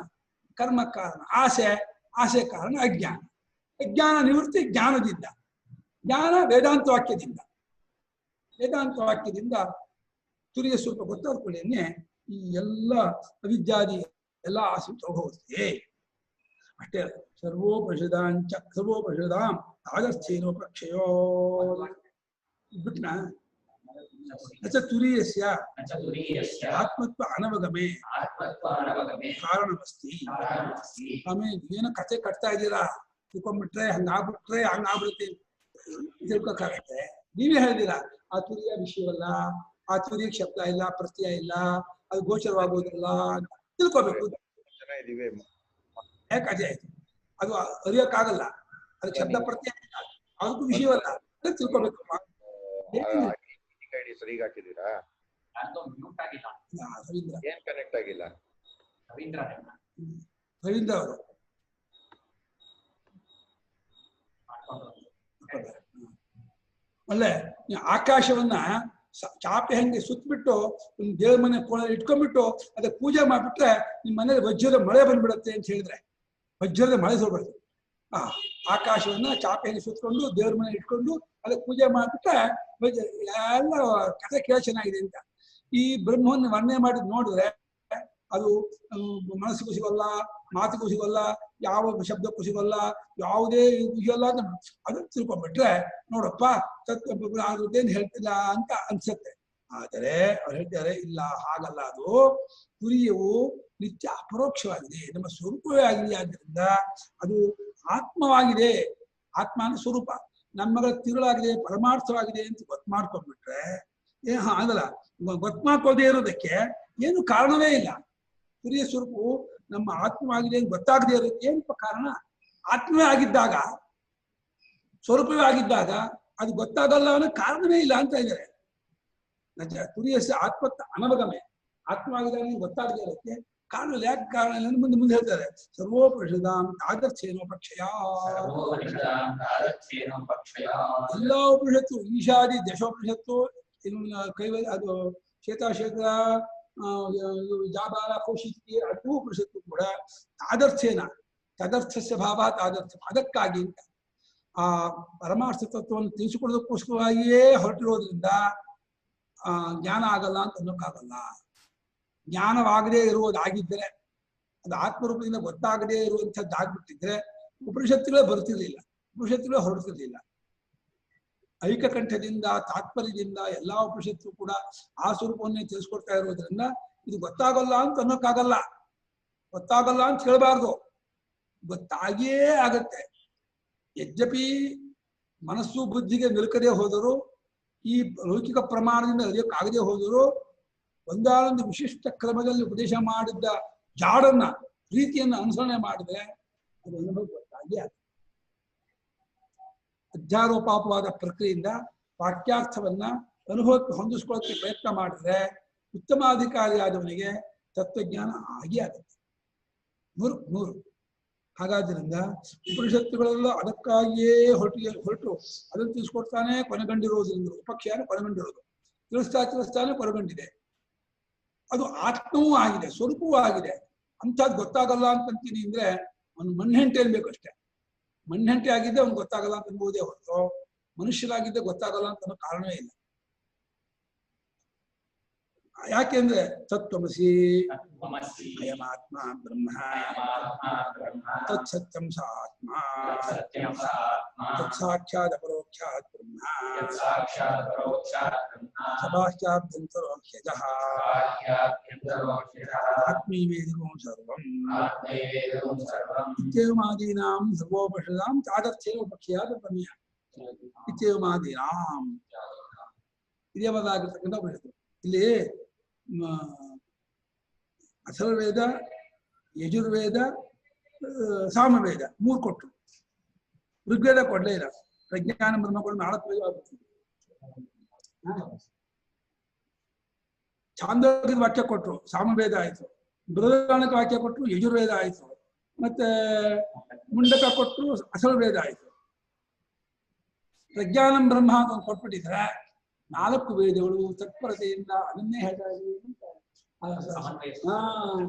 ಕರ್ಮ ಕಾರಣ ಆಸೆ, ಆಸೆ ಕಾರಣ ಅಜ್ಞಾನ, ಅಜ್ಞಾನ ನಿವೃತ್ತಿ ಜ್ಞಾನದಿಂದ, ಜ್ಞಾನ ವೇದಾಂತ ವಾಕ್ಯದಿಂದ, ವೇದಾಂತ ವಾಕ್ಯದಿಂದ ತುರಿಯ ಸ್ವಲ್ಪ ಗೊತ್ತಾದ್ಕೊಳ್ಳೇನೆ ಈ ಎಲ್ಲ ಅವಿದ್ಯಾದಿ ಎಲ್ಲ ಆಸೆ ಹೋಗುತ್ತೆ ಅಷ್ಟೇ. ಸರ್ವೋಪನಿಷದಾಂಚ ಸರ್ವೋಪನಿಷದಾಂ ತಾದರ್ಥೇನೋಪಕ್ಷಯೋ ಬಿಟ್ನ ತುರೀಯಸ್ಯ ಆತ್ಮತ್ವ ಅನವಗಮೆ ಕಾರಣಮಸ್ತಿ. ಆಮೇಲೆ ಏನೋ ಕಥೆ ಕಟ್ತಾ ಇದ್ದೀರಾ, ತಿಳ್ಕೊಂಡ್ಬಿಟ್ರೆ ಹಂಗಾಗ್ಬಿಟ್ರೆ ಹಂಗಾಗ್ಬಿಡುತ್ತೆ ತಿಳ್ಕೊಕಾಗತ್ತೆ. ನೀವೇ ಹೇಳಿದಿರಾ ಆ ತುರಿಯ ವಿಷಯವಲ್ಲ, ಆ ತುರಿಯ ಶಬ್ದ ಇಲ್ಲ, ಪ್ರತ್ಯಯ ಇಲ್ಲ, ಅದು ಗೋಚರವಾಗುವುದಿಲ್ಲ ಅಂತ ತಿಳ್ಕೊಬೇಕು. ಯಾಕೆ ಅದೇ ಆಯ್ತು, ಅದು ಅರಿಯಕ್ಕಾಗಲ್ಲ, ಅದು ಶಬ್ದ ಪ್ರತ್ಯಯ ಅದಕ್ಕೂ ವಿಷಯವಲ್ಲ, ಅದಕ್ಕೆ ತಿಳ್ಕೊಬೇಕು. ಸರಿಗ ಹಾಕಿದೀರಾ? ಏನ್ ಕನೆಕ್ಟ್ ಆಗಿಲ್ಲ? ರವೀಂದ್ರ ಅವರು ಅಲ್ಲೇ ಆಕಾಶವನ್ನ ಚಾಪೆ ಹಂಗೆ ಸುತ್ತಬಿಟ್ಟು ಒಂದು ದೇವ್ರ ಮನೆ ಕೋಣ ಇಟ್ಕೊಂಡ್ಬಿಟ್ಟು ಅದಕ್ಕೆ ಪೂಜೆ ಮಾಡ್ಬಿಟ್ರೆ ನಿಮ್ ಮನೇಲಿ ವಜ್ರದ ಮಳೆ ಬಂದ್ಬಿಡತ್ತೆ ಅಂತ ಹೇಳಿದ್ರೆ, ವಜ್ರದ ಮಳೆ ಸೋಬಾರ್ದು. ಆಕಾಶವನ್ನ ಚಾಪೆ ಹಂಗೆ ಸುತ್ತಕೊಂಡು ದೇವ್ರ ಮನೆ ಇಟ್ಕೊಂಡು ಅದಕ್ಕೆ ಪೂಜೆ ಮಾಡ್ಬಿಟ್ರೆ ಎಲ್ಲ ಕಥೆ ಕೇಳ ಚೆನ್ನಾಗಿದೆ ಅಂತ. ಈ ಬ್ರಹ್ಮವನ್ನು ವರ್ಣನೆ ಮಾಡಿದ್ ನೋಡಿದ್ರೆ ಅದು ಮನಸ್ಸಿಗೂ ಸಿಗೋಲ್ಲ, ಮಾತಿಗೂ ಸಿಗೋಲ್ಲ, ಯಾವ ಶಬ್ದಕ್ಕೂ ಸಿಗೋಲ್ಲ, ಯಾವುದೇ ಸಿಗೋಲ್ಲ ಅಂತ ಅದನ್ನು ತಿಳ್ಕೊಂಡ್ಬಿಟ್ರೆ ನೋಡಪ್ಪ ಅದೇನು ಹೇಳ್ತಿಲ್ಲ ಅಂತ ಅನ್ಸುತ್ತೆ. ಆದರೆ ಅವ್ರು ಹೇಳ್ತಾರೆ ಇಲ್ಲ, ಹಾಗಲ್ಲ. ಅದು ತುರಿಯವು ನಿತ್ಯ ಅಪರೋಕ್ಷವಾಗಿದೆ, ನಮ್ಮ ಸ್ವರೂಪವೇ ಆಗಿದೆ. ಆದ್ದರಿಂದ ಅದು ಆತ್ಮವಾಗಿದೆ. ಆತ್ಮ ಅಂದ್ರೆ ಸ್ವರೂಪ, ನಮ್ಮಗಳ ತಿರುಳಾಗಿದೆ, ಪರಮಾರ್ಥವಾಗಿದೆ ಅಂತ ಗೊತ್ತು ಮಾಡ್ಕೊಂಡ್ಬಿಟ್ರೆ ಆಗಲ್ಲ. ಗೊತ್ತು ಮಾಡ್ಕೋದೇ ಇರೋದಕ್ಕೆ ಏನು ಕಾರಣವೇ ಇಲ್ಲ. ತುರಿಯ ಸ್ವರೂಪವು ನಮ್ಮ ಆತ್ಮವಾಗಿದೆ ಅಂತ ಗೊತ್ತಾಗದೇ ಇರೋದಕ್ಕೆ ಏನಪ್ಪ ಕಾರಣ? ಆತ್ಮವೇ ಆಗಿದ್ದಾಗ, ಸ್ವರೂಪವೇ ಆಗಿದ್ದಾಗ ಅದು ಗೊತ್ತಾಗಲ್ಲ ಅನ್ನೋ ಕಾರಣವೇ ಇಲ್ಲ ಅಂತ ಇದ್ದಾರೆ. ತುರಿಯ ಆತ್ಮ ಅನವಗಮೆ, ಆತ್ಮವಾಗಿದ್ದಾಗ ಗೊತ್ತಾಗದೇ ಇರೋದಕ್ಕೆ ಕಾರಣ ಯಾಕೆ ಕಾರಣ ಇಲ್ಲ ಮುಂದೆ ಮುಂದೆ ಹೇಳ್ತಾರೆ. ಸರ್ವೋಪನಿಷದಾಂ ತಾದರ್ಥ್ಯೇನೋ ಪಕ್ಷಯ, ಎಲ್ಲ ಉಪನಿಷತ್ತು, ಈಶಾದಿ ದಶೋಪನಿಷತ್ತು, ಕೈವಲ್ಯ ಅದು ಶ್ವೇತಾಶ್ವೇತ ಜಾಬಾಲ ಕೌಶಿಕಿ ಅದು ಉಪನಿಷತ್ತು ಕೂಡ ತಾದರ್ಥ್ಯೇನ, ತದರ್ಥಸ್ಯ ಭಾವ ತಾದರ್ಥ್ಯ, ಅದಕ್ಕಾಗಿ ಅಂತ ಆ ಪರಮಾರ್ಥ ತತ್ವವನ್ನು ತಿಳಿಸಿಕೊಡೋದಕ್ಕೋಸ್ಕರವಾಗಿಯೇ ಹೊರಟಿರೋದ್ರಿಂದ ಜ್ಞಾನ ಆಗಲ್ಲ ಅಂತ ಅನ್ನೋಕ್ಕಾಗಲ್ಲ. ಜ್ಞಾನವಾಗದೇ ಇರುವುದಾಗಿದ್ದರೆ, ಅದು ಆತ್ಮರೂಪದಿಂದ ಗೊತ್ತಾಗದೇ ಇರುವಂಥದ್ದಾಗ್ಬಿಟ್ಟಿದ್ರೆ ಉಪನಿಷತ್ತುಗಳೇ ಬರ್ತಿರ್ಲಿಲ್ಲ, ಉಪನಿಷತ್ತುಗಳೇ ಹೊರಡ್ತಿರ್ಲಿಲ್ಲ. ಐಕಕಂಠದಿಂದ ತಾತ್ಪರ್ಯದಿಂದ ಎಲ್ಲಾ ಉಪನಿಷತ್ತು ಕೂಡ ಆ ಸ್ವರೂಪವನ್ನೇ ತಿಳಿಸ್ಕೊಡ್ತಾ ಇರೋದ್ರಿಂದ ಇದು ಗೊತ್ತಾಗಲ್ಲ ಅಂತ ಅನ್ನೋಕ್ಕಾಗಲ್ಲ. ಗೊತ್ತಾಗಲ್ಲ ಅಂತ ಹೇಳ್ಬಾರ್ದು, ಗೊತ್ತಾಗಿಯೇ ಆಗತ್ತೆ. ಯದ್ಯಪಿ ಮನಸ್ಸು ಬುದ್ಧಿಗೆ ನಿಲುಕದೇ ಹೋದರೂ, ಈ ಲೌಕಿಕ ಪ್ರಮಾಣದಿಂದ ಅರಿಯೋಕ್ಕಾಗದೇ ಹೋದರೂ, ಒಂದಾನೊಂದು ವಿಶಿಷ್ಟ ಕ್ರಮದಲ್ಲಿ ಉಪದೇಶ ಮಾಡಿದ್ದ ಜಾಡನ್ನ, ಪ್ರೀತಿಯನ್ನು ಅನುಸರಣೆ ಮಾಡಿದ್ರೆ ಅದು ಅನುಭವ ಗೊತ್ತಾಗಿ ಆಗುತ್ತೆ. ಅಧ್ಯಾರೋಪಾಪವಾದ ಪ್ರಕ್ರಿಯೆಯಿಂದ ವಾಕ್ಯಾರ್ಥವನ್ನ ಅನುಭವಕ್ಕೆ ಹೊಂದಿಸ್ಕೊಳ್ಳೋಕೆ ಪ್ರಯತ್ನ ಮಾಡಿದ್ರೆ ಉತ್ತಮಾಧಿಕಾರಿಯಾದವನಿಗೆ ತತ್ವಜ್ಞಾನ ಆಗಿ ಆಗುತ್ತೆ. 100 ಹಾಗಾದ್ರಿಂದ ಉಪನಿಷತ್ತುಗಳೆಲ್ಲ ಅದಕ್ಕಾಗಿಯೇ ಹೊರಟು ಅದನ್ನು ತಿಳಿಸ್ಕೊಡ್ತಾನೆ ಕೊನೆಗಂಡಿರೋದ್ರಿಂದ, ಉಪಖ್ಯಾನ ಕೊನೆಗಂಡಿರೋದು, ತಿಳಿಸ್ತಾನೆ ಕೊನೆಗಂಡಿದೆ. ಅದು ಆತ್ಮವೂ ಆಗಿದೆ, ಸ್ವರೂಪವೂ ಆಗಿದೆ. ಅಂಥದ್ದು ಗೊತ್ತಾಗಲ್ಲ ಅಂತಂತೀನಿ ಅಂದ್ರೆ ಅವನು ಮಣ್ಣೆಂಟೆ ಅನ್ಬೇಕಷ್ಟೇ. ಮಣ್ಣೆಂಟೆ ಆಗಿದ್ದೆ ಅವ್ನು ಗೊತ್ತಾಗಲ್ಲ ಅಂತ ಅನ್ಬೋದೇ ಹೊರತು ಮನುಷ್ಯರಾಗಿದ್ದೆ ಗೊತ್ತಾಗಲ್ಲ ಅಂತ ಅನ್ನೋ ಕಾರಣವೇ ಇಲ್ಲ. ಯಾಕೆಂದ್ರೆ ತತ್ವಮಸಿ ಅಯಮಾತ್ಮ ಬ್ರಹ್ಮ ತತ್ಸತ್ಯಂ ಸ ಆತ್ಮ ತತ್ಸಾಕ್ಷಾತ್ ಅಪರೋಕ್ಷಾತ್ ಬ್ರಹ್ಮ ಸಭಾಶ್ಚಾಭ್ಯಂತರೋ ಹ್ಯಜಃ ಆತ್ಮೀವೇದಿಕಂ ಸರ್ವಂ ಇತ್ಯೇವಮಾದೀನಾಂ ಸರ್ವೋಪನಿಷದಾಂ ತಾದರ್ಥ್ಯೇನ ಉಪಖ್ಯಾತ ಪ್ರಮೇಯ ಇತ್ಯೇವಮಾದೀನಾಂ ಇದೇ ಮೊದಲಾಗಿರ್ತಕ್ಕಂಥ ಉಪನಿಷತ್ತು. ಇಲ್ಲಿ ಅಥರ್ವವೇದ, ಯಜುರ್ವೇದ, ಸಾಮವೇದ 3 ಕೊಟ್ಟರು. ಋಗ್ವೇದ ಕೊಡ್ಲೇ ಇಲ್ಲ. ಪ್ರಜ್ಞಾನ ಬ್ರಹ್ಮಗಳು 4 ವೇದ ಆಗ್ಬಿಡ್ತದೆ. ಛಾಂದೋಗ್ಯದ ವಾಕ್ಯ ಕೊಟ್ಟರು, ಸಾಮವೇದ ಆಯ್ತು. ಬೃಹದಾರಣ್ಯಕ ವಾಕ್ಯ ಕೊಟ್ಟರು, ಯಜುರ್ವೇದ ಆಯ್ತು. ಮತ್ತೆ ಮುಂಡಕ ಕೊಟ್ಟರು, ಅಥರ್ವವೇದ ಆಯ್ತು. ಪ್ರಜ್ಞಾನಂ ಬ್ರಹ್ಮ ಅಂತ ಕೊಟ್ಬಿಟ್ಟಿದ್ರೆ 4 ವೇದಗಳು ತತ್ಪರತೆಯಿಂದ ಅದನ್ನೇ ಹೇಳ್ತಾರೆ.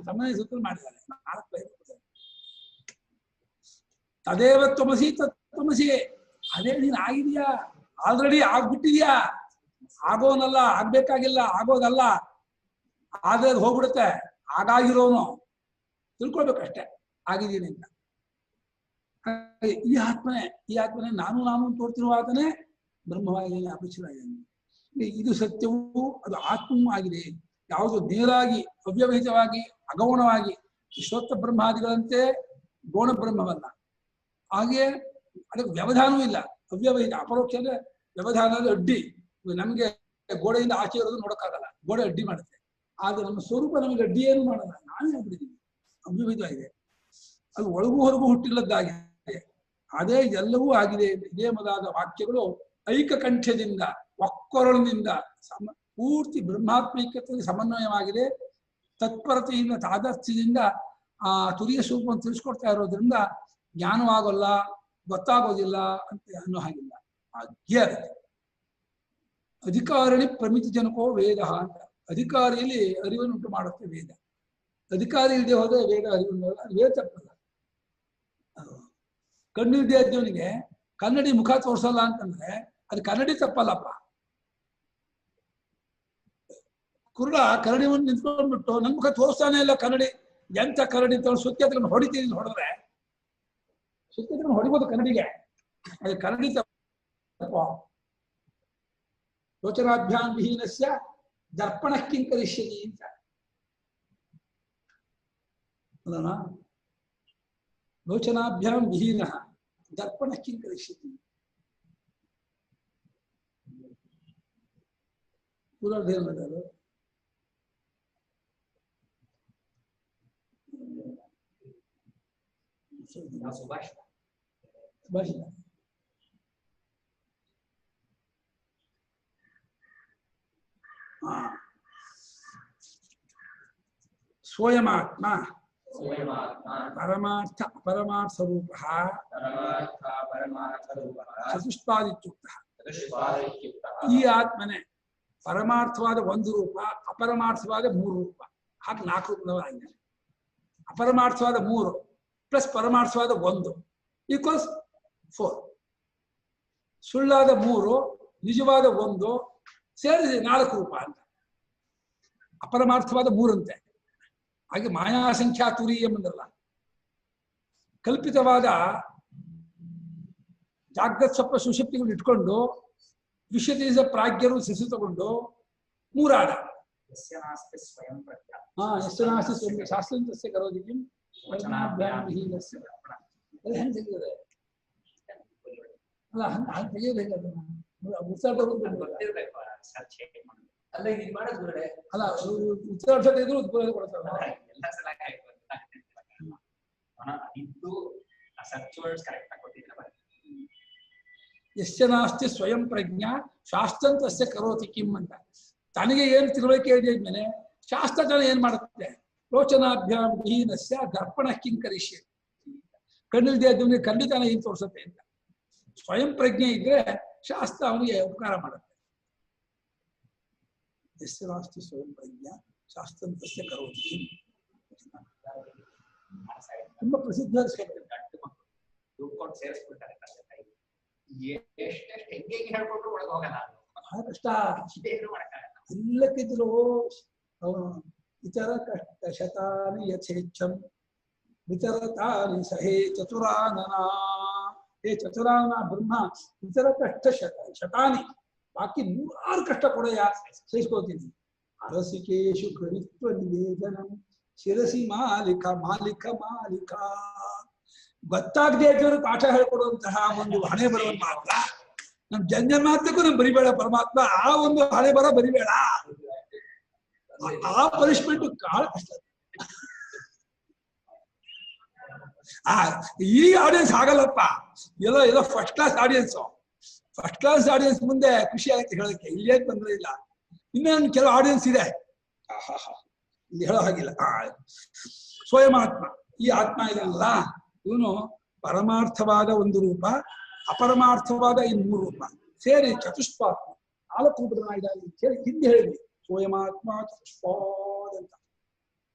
ಸಮನ್ವಯ ಸೂತ್ರ ಮಾಡಿದ್ದಾರೆ. 4 ವೇದ ತದೇವ ತ್ವಮಸಿ ತತ್ವಮಸಿ. ಅದೇ ನೀನ್ ಆಗಿದೆಯಾ, ಆಲ್ರೆಡಿ ಆಗ್ಬಿಟ್ಟಿದ್ಯಾ. ಆಗೋನಲ್ಲ, ಆಗ್ಬೇಕಾಗಿಲ್ಲ, ಆಗೋದಲ್ಲ. ಆದ್ರೆ ಅದು ಹೋಗ್ಬಿಡುತ್ತೆ. ಆಗಾಗಿರೋನು ತಿಳ್ಕೊಳ್ಬೇಕಷ್ಟೆ ಆಗಿದ್ದೀನಿ ಅಂತ. ಈ ಆತ್ಮನೇ ನಾನು ತೋರ್ತಿರುವ ಆತನೇ ಬ್ರಹ್ಮವಾಗಿದ್ದೇನೆ, ಅಪರಿಚಿತವಾಗಿದ್ದೇನೆ. ಇದು ಸತ್ಯವೂ ಅದು ಆತ್ಮವೂ ಆಗಿದೆ. ಯಾವುದು ನೇರಾಗಿ ಅವ್ಯವಹಿತವಾಗಿ ಅಗೌಣವಾಗಿ ಶ್ರೋತ್ರ ಬ್ರಹ್ಮಾದಿಗಳಂತೆ ಗೌಣ ಬ್ರಹ್ಮವಲ್ಲ. ಹಾಗೆ ಅದಕ್ಕೆ ವ್ಯವಧಾನವೂ ಇಲ್ಲ. ಅವ್ಯವಹಿತ ಅಪರೋಕ್ಷ ಅಂದ್ರೆ ವ್ಯವಧಾನ ಅಡ್ಡಿ. ನಮ್ಗೆ ಗೋಡೆಯಿಂದ ಆಚೆ ಇರೋದು ನೋಡಕ್ಕಾಗಲ್ಲ, ಗೋಡೆ ಅಡ್ಡಿ ಮಾಡುತ್ತೆ. ಆದ್ರೆ ನಮ್ಮ ಸ್ವರೂಪ ನಮಗೆ ಅಡ್ಡಿ ಏನು ಮಾಡಲ್ಲ, ನಾನೇ ಆಗ್ಬಿಟ್ಟಿದ್ದೀನಿ. ಅವ್ಯವಹಿತವಾಗಿದೆ, ಅದು ಒಳಗೂ ಹೊರಗೂ ಹುಟ್ಟಿಲ್ಲದ್ದಾಗಿದೆ. ಅದೇ ಎಲ್ಲವೂ ಆಗಿದೆ. ಇದೇ ಮೊದಲಾದ ವಾಕ್ಯಗಳು ಐಕಕಂಠ್ಯದಿಂದ ಒಕ್ಕೊರಳಿನಿಂದ ಪೂರ್ತಿ ಬ್ರಹ್ಮಾತ್ಮೈಕ್ಯತೆಗೆ ಸಮನ್ವಯವಾಗಿದೆ. ತತ್ಪರತೆಯಿಂದ ತಾದರ್ಥ್ಯದಿಂದ ಆ ತುರಿಯ ಸ್ವರೂಪವನ್ನು ತಿಳಿಸ್ಕೊಡ್ತಾ ಇರೋದ್ರಿಂದ ಜ್ಞಾನವಾಗೋಲ್ಲ, ಗೊತ್ತಾಗೋದಿಲ್ಲ ಅಂತ ಅನ್ನೋ ಹಾಗಿಲ್ಲ. ಹಾಗೆ ಆಗುತ್ತೆ. ಅಧಿಕಾರಿಣಿ ಪ್ರಮಿತಿ ಜನಕೋ ವೇದ ಅಂತ. ಅಧಿಕಾರಿಯಲ್ಲಿ ಅರಿವನ್ನು ಉಂಟು ಮಾಡುತ್ತೆ ವೇದ. ಅಧಿಕಾರಿ ಇಲ್ಲದೆ ಹೋದ್ರೆ ವೇದ ಅರಿವು ವೇದ ತಪ್ಪಲ್ಲ. ಕಣ್ಣಿಲ್ದೇ ಇದ್ದವನಿಗೆ ಕನ್ನಡಿ ಮುಖ ತೋರಿಸಲ್ಲ ಅಂತಂದ್ರೆ ಅದು ಕನ್ನಡಿ ತಪ್ಪಲ್ಲಪ್ಪ. ಕುರುಡ ಕರಡಿ ಮುಂದೆ ನಿಂತ್ಕೊಂಡ್ಬಿಟ್ಟು ನನ್ ಮುಖ ತೋರಿಸ್ತಾನೆ ಇಲ್ಲ ಕನ್ನಡಿ, ಎಂತ ಕರಡಿ ಅಂತ ಸುತ್ತಿ ಅದನ್ನು ಹೊಡಿತೀನಿ ಹೊಡೆದ್ರೆ ಸುತ್ತಿ ಅದನ್ನು ಹೊಡಿಬೋದು ಕನ್ನಡಿಗೆ, ಅದು ಕನ್ನಡಿ ತಪ್ಪ. ಲೋಚನಾಭ್ಯಾಂ ವಿಹೀನಸ್ಯ ದರ್ಪಣ ಕಿಂಕರಿಷ್ಯತಿ ಅಂತ ಅಲ್ಲ, ಲೋಚನಾಭ್ಯಾಂ ವಿಹೀನ ದರ್ಪಣ ಕಿಂಕರಿಷ್ಯತಿ. ಪೂರ್ವಾರ್ಧೇನದು ಸುಭಾಷಿತ. ಭಾಷಿತ. ಸ್ವಯಮಾತ್ಮ ಪರಮಾರ್ಥ ಅಪರಮಾರ್ಥ ರೂಪ ಚತುಷ್ಪಾದಿತ್ಯುಕ್ತ. ಈ ಆತ್ಮನೆ ಪರಮಾರ್ಥವಾದ ಒಂದು ರೂಪ, ಅಪರಮಾರ್ಥವಾದ ಮೂರು ರೂಪ, ಹಾಗೆ 4 ರೂಪದವರಾಗಿದೆ. ಅಪರಮಾರ್ಥವಾದ 3 ಪ್ಲಸ್ ಪರಮಾರ್ಥವಾದ 1 ಈಕ್ವಲ್ಸ್ 4. ಸುಳ್ಳಾದ 3 ನಿಜವಾದ 1 ಸೇರಿಸಿ 4 ರೂಪ ಅಂತ. ಅಪರಮಾರ್ಥವಾದ 3 ಅಂತೆ. ಹಾಗೆ ಮಾಯಾ ಸಂಖ್ಯಾ ತುರೀಯಂ ಅಂದ್ರಲ್ಲ, ಕಲ್ಪಿತವಾದ ಜಾಗ್ರತ್ ಸ್ವಪ್ನ ಸುಷುಪ್ತಿಗಳು ಇಟ್ಕೊಂಡು ವಿಶ್ವದೇಶ ಪ್ರಾಜ್ಞರು ಸಿಸು ತಗೊಂಡು 3 ಆದ. ಯಸ್ನಾಸ್ತಿ ಸ್ವಯಂ ಶಾಸ್ತ್ರಂತಸ್ಯ ಕರೋದಿಕಿಂ ವಚನಾಭ್ಯಾಂ ವಿಹೀನಸ್ಯ. ಅದು ಹೆಂಗೆ ತೆಗೆಯೋದೆ ಅಲ್ಲ, ಹಂಗೆ ತೆಗೆಯೋದು ಹೇಗೆ ಅದನ್ನ ಉತ್ಸಾಹ ಅಲ್ಲ ಇದು ಮಾಡೋದು ಗುರುಡೆ ಅಲ್ಲ, ಉತ್ಸಾಹ ತೆಗೆದ್ರು ಕೊಡ್ತಾರೆ. ಇದು ಸರ್ಚ್ ವರ್ಡ್ಸ್ ಕರೆಕ್ಟ್ ಆಗಿ ಕೊಟ್ಟಿದ್ರೆ ಯಸ್ಯ ನಾಸ್ತಿ ಸ್ವಯಂ ಪ್ರಜ್ಞಾ ಶಾಸ್ತ್ರಂತಸ್ಯ ಕರೋತಿ ಕಿಂ ಅಂತ. ತನಗೆ ಏನು ತಿಳುವಳಿಕೆ ಇದೆ ಇದ್ಮೇಲೆ ಶಾಸ್ತ್ರ ಜನ ಏನ್ ಮಾಡುತ್ತೆ? ಲೋಚನಾಭ್ಯಾಂ ವಿಹೀನಸ್ಯ ದರ್ಪಣ ಕಿಂಕರಿಷ್ಯ. ಕಣ್ಣಿಲ್ದೇ ಇದ್ದವನಿಗೆ ಖಂಡಿತನ ಏನ್ ತೋರಿಸುತ್ತೆ ಅಂತ. ಸ್ವಯಂ ಪ್ರಜ್ಞೆ ಇದ್ರೆ ಶಾಸ್ತ್ರ ಅವನಿಗೆ ಉಪಕಾರ ಮಾಡುತ್ತೆ. ಯಸ್ಯ ನಾಸ್ತಿ ಸ್ವಯಂ ಪ್ರಜ್ಞಾ ಶಾಸ್ತ್ರಂತಸ್ಯ ಕರೋತಿ ಕಿಂ. ತುಂಬಾ ಪ್ರಸಿದ್ಧ ಸೇರಿಸ್ಬಿಡ್ತಾರೆ. ಎಷ್ಟೆಷ್ಟು ಹೆಂಗೆ ಹೇಳ್ಕೊಟ್ರು ಒಳಗೆ ಹೋಗಲ್ಲ, ಕಷ್ಟ. ಏನು ಮಾಡಕ್ಕಾಗಲ್ಲ. ಎಲ್ಲಕ್ಕಿದ್ರು ಇತರ ಕಷ್ಟ ಶತಾನಿ ಯಥೇಚ್ಛಂ ವಿತರತಾನಿ ಸಹೇ ಚತುರಾನನ. ಹೇ ಚತುರಾನನ ಬ್ರಹ್ಮ, ಇತರ ಕಷ್ಟ ಶತಾನಿ, ಬಾಕಿ 100 ಕಷ್ಟ ಕೊಡಯ್ಯ, ಸಹಿಸ್ಕೋತೀನಿ. ಅರಸಿಕೇಶು ಕವಿತ್ವ ನಿವೇದನಂ ಶಿರಸಿ ಮಾಲಿಕ ಮಾಲಿಕ ಮಾಲಿಕ. ಗೊತ್ತಾಗದೆ ಇದ್ದವರು ಪಾಠ ಹೇಳ್ಕೊಡುವಂತಹ ಒಂದು ಹಣೆ ಬರವನ್ನು ಮಾತ್ರ ನಮ್ ಜನ್ಮಾತ್ರಕ್ಕೂ ನಮ್ ಬರಿಬೇಡ ಪರಮಾತ್ಮ. ಆ ಒಂದು ಹಣೆ ಬರ ಬರಿಬೇಡ, ಆ ಪನಿಷ್ಮೆಂಟ್ ಕಾಳ ಕಷ್ಟ. ಈ ಆಡಿಯನ್ಸ್ ಆಗಲ್ಲಪ್ಪ, ಎಲ್ಲ first class audience. First class audience ಮುಂದೆ ಖುಷಿ ಆಗುತ್ತೆ ಹೇಳಕ್ಕೆ, ಇಲ್ಲೇನ್ ತೊಂದರೆ ಇಲ್ಲ. ಇನ್ನೊಂದು ಕೆಲವು ಆಡಿಯನ್ಸ್ ಇದೆ, ಇಲ್ಲಿ ಹೇಳೋ ಹಾಗಿಲ್ಲ. ಸ್ವಯಮಾತ್ಮ, ಈ ಆತ್ಮ ಇದಲ್ಲ, ಇವನು ಪರಮಾರ್ಥವಾದ ಒಂದು ರೂಪ, ಅಪರಮಾರ್ಥವಾದ ಈ 3 ರೂಪ ಸೇರಿ ಚತುಷ್ಪಾತ್ಮ 4 ರೂಪದನಾಗಿದ್ದಾನೆ ಅಂತ ಹೇಳಿ ಹಿಂದೆ ಹೇಳಿದ್ವಿ. ಸ್ವಯಮಾತ್ಮ ಚತುಷ್ಪಾದ್ ಅಂತ.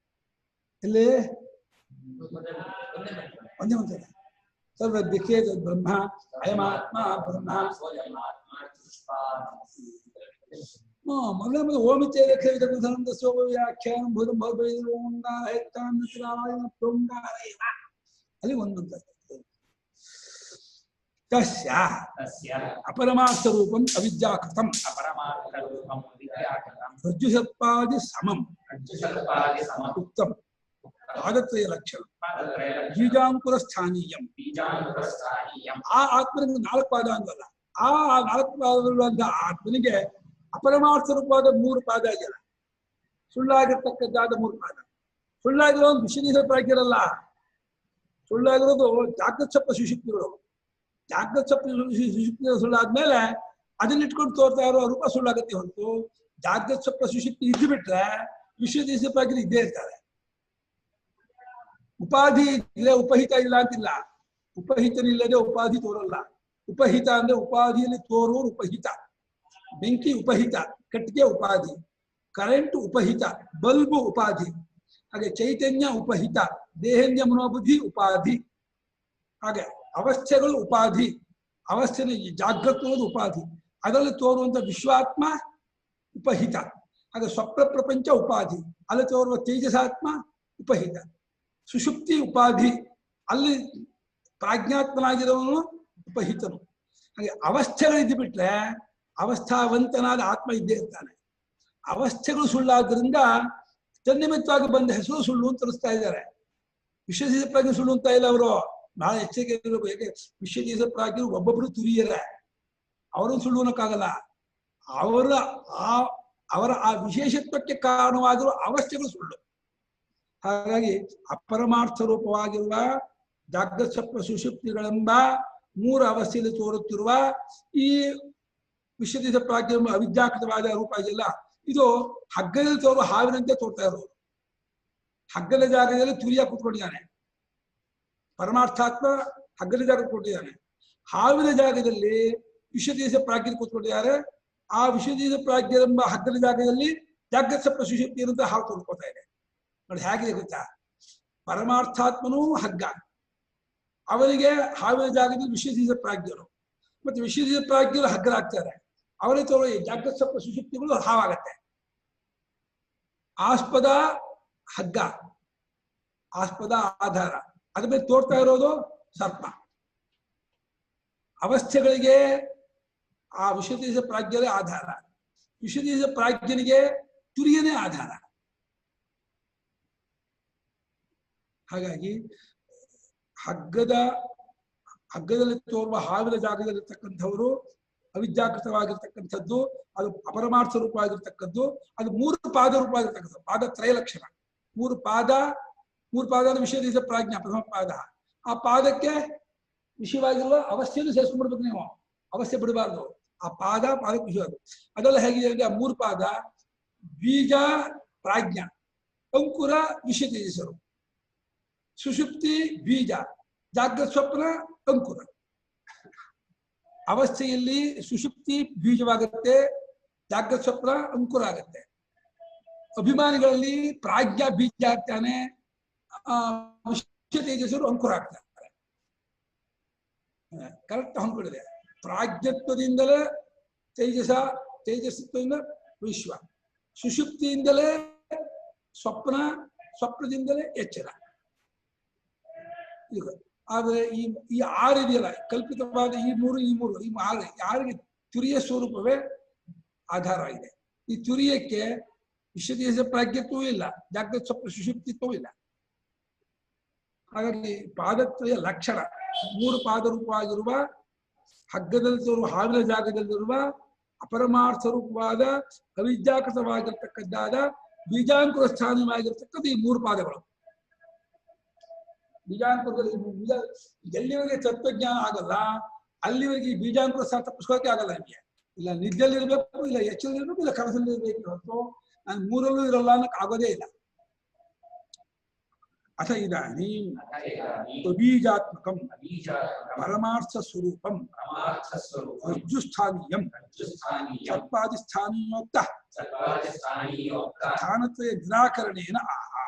ಇಲ್ಲಿ ಒಂದೇ ಒಂದೇ ಸರ್ವದಿಕ್ಕೇ ಬ್ರಹ್ಮ ಅಯಮಾತ್ಮ ಬ್ರಹ್ಮ. ಮೊದಲ ಓಮಿತ್ಯೇದ ಸ್ವಭ ವ್ಯಾಖ್ಯಾನ ಭೂತಂ ಅಲ್ಲಿ ಒಂದಂತ ತಸ್ಯ ಅಪರಮಾರ್ಥ ರೂಪಂ ಅವಿದ್ಯಾಕೃತಂ ರಜ್ಜುಸರ್ಪಾದಿ ಸಮಂ ಉಕ್ತಂ ಪಾದತ್ರಯ ಲಕ್ಷಣ ಬೀಜಾಂಕುರ ಸ್ಥಾನೀಯಂ. ಆ ಆತ್ಮನಿಗೆ 4 ಪಾದ ಅಂದಲ್ಲ, ಆ 4 ಪಾದಗಳಿರುವಂತಹ ಆತ್ಮನಿಗೆ ಅಪರಮಾರ್ಥ ರೂಪವಾದ 3 ಪಾದ ಇದೆಯಲ್ಲ, ಸುಳ್ಳಾಗಿರ್ತಕ್ಕದ್ದಾದ 3 ಪಾದ. ಸುಳ್ಳಾಗಿರೋ ಒಂದು ವಿಷಯ ಪ್ರಾಗಿರಲ್ಲ, ಸುಳ್ಳಾಗಿರೋದು ಜಾಗ್ರತ್ ಸ್ವಪ್ನ ಸುಷುಪ್ತಿಗಳು. ಜಾಗ್ರತ್ ಸ್ವಪ್ನ ಸುಷುಪ್ತಿ ಸುಳ್ಳಾದ್ಮೇಲೆ ಅದನ್ನಿಟ್ಕೊಂಡು ತೋರ್ತಾ ಇರೋ ರೂಪ ಸುಳ್ಳಾಗತ್ತೆ ಹೊರತು ಜಾಗ್ರತ್ ಸ್ವಪ್ನ ಸುಷುಪ್ತಿ ಇದ್ದು ಬಿಟ್ರೆ ವಿಶ್ವದೇಶ ಪ್ರಾಗಿರು ಇದ್ದೇ ಇರ್ತಾರೆ. ಉಪಾಧಿ ಇದ್ರೆ ಉಪಹಿತ ಇಲ್ಲ ಅಂತಿಲ್ಲ, ಉಪಹಿತನಿಲ್ಲದೆ ಉಪಾಧಿ ತೋರಲ್ಲ. ಉಪಹಿತ ಅಂದ್ರೆ ಉಪಾಧಿಯಲ್ಲಿ ತೋರೋರು ಉಪಹಿತ. ಬೆಂಕಿ ಉಪಹಿತ, ಕಟ್ಟಿಗೆ ಉಪಾಧಿ, ಕರೆಂಟ್ ಉಪಹಿತ, ಬಲ್ಬು ಉಪಾಧಿ. ಹಾಗೆ ಚೈತನ್ಯ ಉಪಹಿತ, ದೇಹೇಂದ್ರಿಯ ಮನೋಬುದ್ಧಿ ಉಪಾಧಿ. ಹಾಗೆ ಅವಸ್ಥೆಗಳು ಉಪಾಧಿ, ಅವಸ್ಥೆ ಜಾಗೃತ ಉಪಾಧಿ. ಅದರಲ್ಲಿ ತೋರುವಂತ ವಿಶ್ವಾತ್ಮ ಉಪಹಿತ. ಹಾಗೆ ಸ್ವಪ್ನ ಪ್ರಪಂಚ ಉಪಾಧಿ, ಅಲ್ಲಿ ತೋರುವ ತೇಜಸಾತ್ಮ ಉಪಹಿತ. ಸುಷುಪ್ತಿ ಉಪಾಧಿ, ಅಲ್ಲಿ ಪ್ರಾಜ್ಞಾತ್ಮನಾಗಿರೋನು ಉಪಹಿತನು. ಹಾಗೆ ಅವಸ್ಥೆಗಳಿದ್ದು ಬಿಟ್ರೆ ಅವಸ್ಥಾವಂತನಾದ ಆತ್ಮ ಇದ್ದೇ ಇರ್ತಾನೆ. ಅವಸ್ಥೆಗಳು ಸುಳ್ಳಾದ್ರಿಂದ ತನ್ನಿಮಿತ್ತವಾಗಿ ಬಂದ ಹೆಸರು ಸುಳ್ಳು ಅಂತ ತರಿಸ್ತಾ ಇದ್ದಾರೆ. ವಿಶ್ವದೀಶ ಪ್ರಾಜ್ಞೆ ಸುಳ್ಳು ಅಂತ ಇಲ್ಲ ಅವರು. ಬಹಳ ಎಚ್ಚರಿಕೆ ಇರಬೇಕು. ಯಾಕೆ ವಿಶ್ವದೀಶ ಪ್ರಾಜ್ಞರು ಒಬ್ಬೊಬ್ರು ತುರಿಯರೆ, ಅವರನ್ನು ಸುಳ್ಳು ಅನ್ನೋಕ್ಕಾಗಲ್ಲ. ಅವರ ಆ ವಿಶೇಷತ್ವಕ್ಕೆ ಕಾರಣವಾಗಿರುವ ಅವಸ್ಥೆಗಳು ಸುಳ್ಳು. ಹಾಗಾಗಿ ಅಪರಮಾರ್ಥ ರೂಪವಾಗಿರುವ ಜಾಗ್ರತ್ ಸ್ವಪ್ನ ಸುಷುಪ್ತಿಗಳೆಂಬ ಮೂರು ಅವಸ್ಥೆಯಲ್ಲಿ ತೋರುತ್ತಿರುವ ಈ ವಿಶ್ವದೀಶ ಪ್ರಾಜ್ಞೆ ಎಂಬ ಅವಿದ್ಯಾಕೃತವಾದ ರೂಪ ಇದೆಯಲ್ಲ, ಇದು ಹಗ್ಗದಲ್ಲಿ ತೋರುವ ಹಾವಿನಂತೆ ತೋರ್ತಾ ಇರೋದು. ಹಗ್ಗದ ಜಾಗದಲ್ಲಿ ತುರಿಯ ಕೂತ್ಕೊಂಡಿದ್ದಾನೆ, ಪರಮಾರ್ಥಾತ್ಮ ಹಗ್ಗದ ಜಾಗ ಕೂತ್ಕೊಂಡಿದ್ದಾನೆ. ಹಾವಿನ ಜಾಗದಲ್ಲಿ ವಿಶ್ವದೀಶ ಪ್ರಾಜ್ಞೆ ಕೂತ್ಕೊಂಡಿದ್ದಾರೆ. ಆ ವಿಶ್ವದೀಶ ಪ್ರಾಜ್ಞೆ ಎಂಬ ಹಗ್ಗದ ಜಾಗದಲ್ಲಿ ಜಾಗ್ರತ್ ಸ್ವಪ್ನ ಸುಷುಪ್ತಿ ಅಂತ ಹಾವು ತೋರ್ಕೊತಾ ಇದೆ. ನೋಡಿ ಹೇಗಿದೆ ಗೊತ್ತಾ? ಪರಮಾರ್ಥಾತ್ಮನೂ ಹಗ್ಗ, ಅವರಿಗೆ ಹಾವಿನ ಜಾಗದಲ್ಲಿ ವಿಶ್ವದೀಶ ಪ್ರಾಜ್ಞರು, ಮತ್ತೆ ವಿಶ್ವದೀಶ ಪ್ರಾಜ್ಞರು ಹಗ್ಗರಾಗ್ತಾರೆ. ಅವರೇ ತೋರುವ ಜಾಗ್ರತ್ ಸ್ವಪ್ನ ಸುಷುಪ್ತಿಗಳು ಹಾವಾಗತ್ತೆ. ಆಸ್ಪದ ಹಗ್ಗ, ಆಸ್ಪದ ಆಧಾರ, ಅದ್ರ ಮೇಲೆ ತೋರ್ತಾ ಇರೋದು ಸರ್ಪ. ಅವಸ್ಥೆಗಳಿಗೆ ಆ ವಿಶ್ವದೀಶ ಪ್ರಾಜ್ಞರೇ ಆಧಾರ, ವಿಶ್ವದೀಶ ಪ್ರಾಜ್ಞನಿಗೆ ತುರಿಯನೇ ಆಧಾರ. ಹಾಗಾಗಿ ಹಗ್ಗದಲ್ಲಿ ತೋರುವ ಹಾವಿನ ಜಾಗದಲ್ಲಿರ್ತಕ್ಕಂಥವರು ಅವಿದ್ಯಾಕೃತವಾಗಿರ್ತಕ್ಕಂಥದ್ದು, ಅದು ಅಪರಮಾರ್ಥ ರೂಪವಾಗಿರ್ತಕ್ಕದ್ದು, ಅದು ಮೂರು ಪಾದ ರೂಪವಾಗಿರ್ತಕ್ಕಂಥದ್ದು. ಪಾದ ತ್ರಯಲಕ್ಷಣ, ಮೂರು ಪಾದ ವಿಷಯದೀಶ ಪ್ರಾಜ್ಞ ಪ್ರಥಮ ಪಾದ. ಆ ಪಾದಕ್ಕೆ ವಿಷಯವಾಗಿರುವ ಅವಸ್ಥೆಯನ್ನು ಸೇರಿಸ್ಕೊಂಡ್ಬಿಡ್ಬೇಕು ನೀವು, ಅವಸ್ಥೆ ಬಿಡಬಾರ್ದು. ಆ ಪಾದಕ್ಕೆ ವಿಷಯವಾಗುತ್ತೆ. ಅದೆಲ್ಲ ಹೇಗಿದೆ ಅಂದ್ರೆ ಆ ಮೂರು ಪಾದ ಬೀಜ ಪ್ರಾಜ್ಞ, ಅಂಕುರ ವಿಷಯದೀಶರು, ಸುಷುಪ್ತಿ ಬೀಜ, ಜಾಗ್ರತ್ ಸ್ವಪ್ನ ಅಂಕುರ. ಅವಸ್ಥೆಯಲ್ಲಿ ಸುಷುಪ್ತಿ ಬೀಜವಾಗುತ್ತೆ, ಜಾಗ್ರತ್ ಸ್ವಪ್ನ ಅಂಕುರ ಆಗುತ್ತೆ. ಅಭಿಮಾನಿಗಳಲ್ಲಿ ಪ್ರಾಜ್ಞ ಬೀಜ ಆಗ್ತಾನೆ, ವಿಶ್ವ ತೇಜಸ್ಸರು ಅಂಕುರ ಆಗ್ತಾರೆ. ಕರೆಕ್ಟ್ ಹೊಂದ್ಕೊಂಡಿದೆ. ಪ್ರಾಜ್ಞತ್ವದಿಂದಲೇ ತೇಜಸ್ಸತ್ವದಿಂದ ವಿಶ್ವ, ಸುಷುಪ್ತಿಯಿಂದಲೇ ಸ್ವಪ್ನದಿಂದಲೇ ಎಚ್ಚರ. ಆದ್ರೆ ಈ ಆರು ಇದೆಯಲ್ಲ, ಕಲ್ಪಿತವಾದ ಈ ಮೂರು ಯಾರಿಗೆ ತುರಿಯ ಸ್ವರೂಪವೇ ಆಧಾರ ಇದೆ. ಈ ತುರಿಯಕ್ಕೆ ವಿಶ್ವದೀಶ ಪ್ರಾಜ್ಞತ್ವವೂ ಇಲ್ಲ, ಜಾಗ್ರತ್ ಸ್ವಪ್ನ ಸುಷುಪ್ತಿತ್ವವೂ ಇಲ್ಲ. ಹಾಗಾಗಿ ಪಾದತ್ರಯ ಲಕ್ಷಣ, ಮೂರು ಪಾದ ರೂಪವಾಗಿರುವ ಹಗ್ಗದಲ್ಲಿ ತೋರುವ ಹಾವಿನ ಜಾಗದಲ್ಲಿರುವ ಅಪರಮಾರ್ಥ ರೂಪವಾದ ಅವಿದ್ಯಾಕೃತವಾಗಿರ್ತಕ್ಕದ್ದಾದ ಬೀಜಾಂಕುರ ಸ್ಥಾನವಾಗಿರ್ತಕ್ಕಂಥ ಈ ಮೂರು ಪಾದಗಳು. ಬೀಜಾಂಕುರದಲ್ಲಿ ಎಲ್ಲಿವರೆಗೆ ತತ್ವಜ್ಞಾನ ಆಗಲ್ಲ ಅಲ್ಲಿವರೆಗೆ ಈ ಬೀಜಾಂಕುರ ಸ್ಥಾನ ತಪ್ಪಿಸ್ಕೋಕೆ ಆಗಲ್ಲ. ನಿಮಗೆ ಇಲ್ಲ ನಿದ್ದೆಯಲ್ಲಿರ್ಬೇಕು, ಇಲ್ಲ ಎಚ್ಚರದಲ್ಲಿರ್ಬೇಕು, ಇಲ್ಲ ಕನಸಲ್ಲಿರ್ಬೇಕು. ಹೊರತು ನಾನು ಮೂರಲ್ಲೂ ಇರಲ್ಲ ಅನ್ನಕ್ಕೆ ಆಗೋದೇ ಇಲ್ಲ. ಅಥ ಇದಾನೀಂ ಬೀಜಾತ್ಮಕಂ ಪರಮಾರ್ಥ ಸ್ವರೂಪಂ ರಜ್ಜುಸ್ಥಾನೀಯಂ ಸರ್ಪಾದಿಸ್ಥಾನೀಯೋಕ್ತ ಸ್ಥಾನತ್ರಯ ನಿರಾಕರಣೇನ ಆಹಾ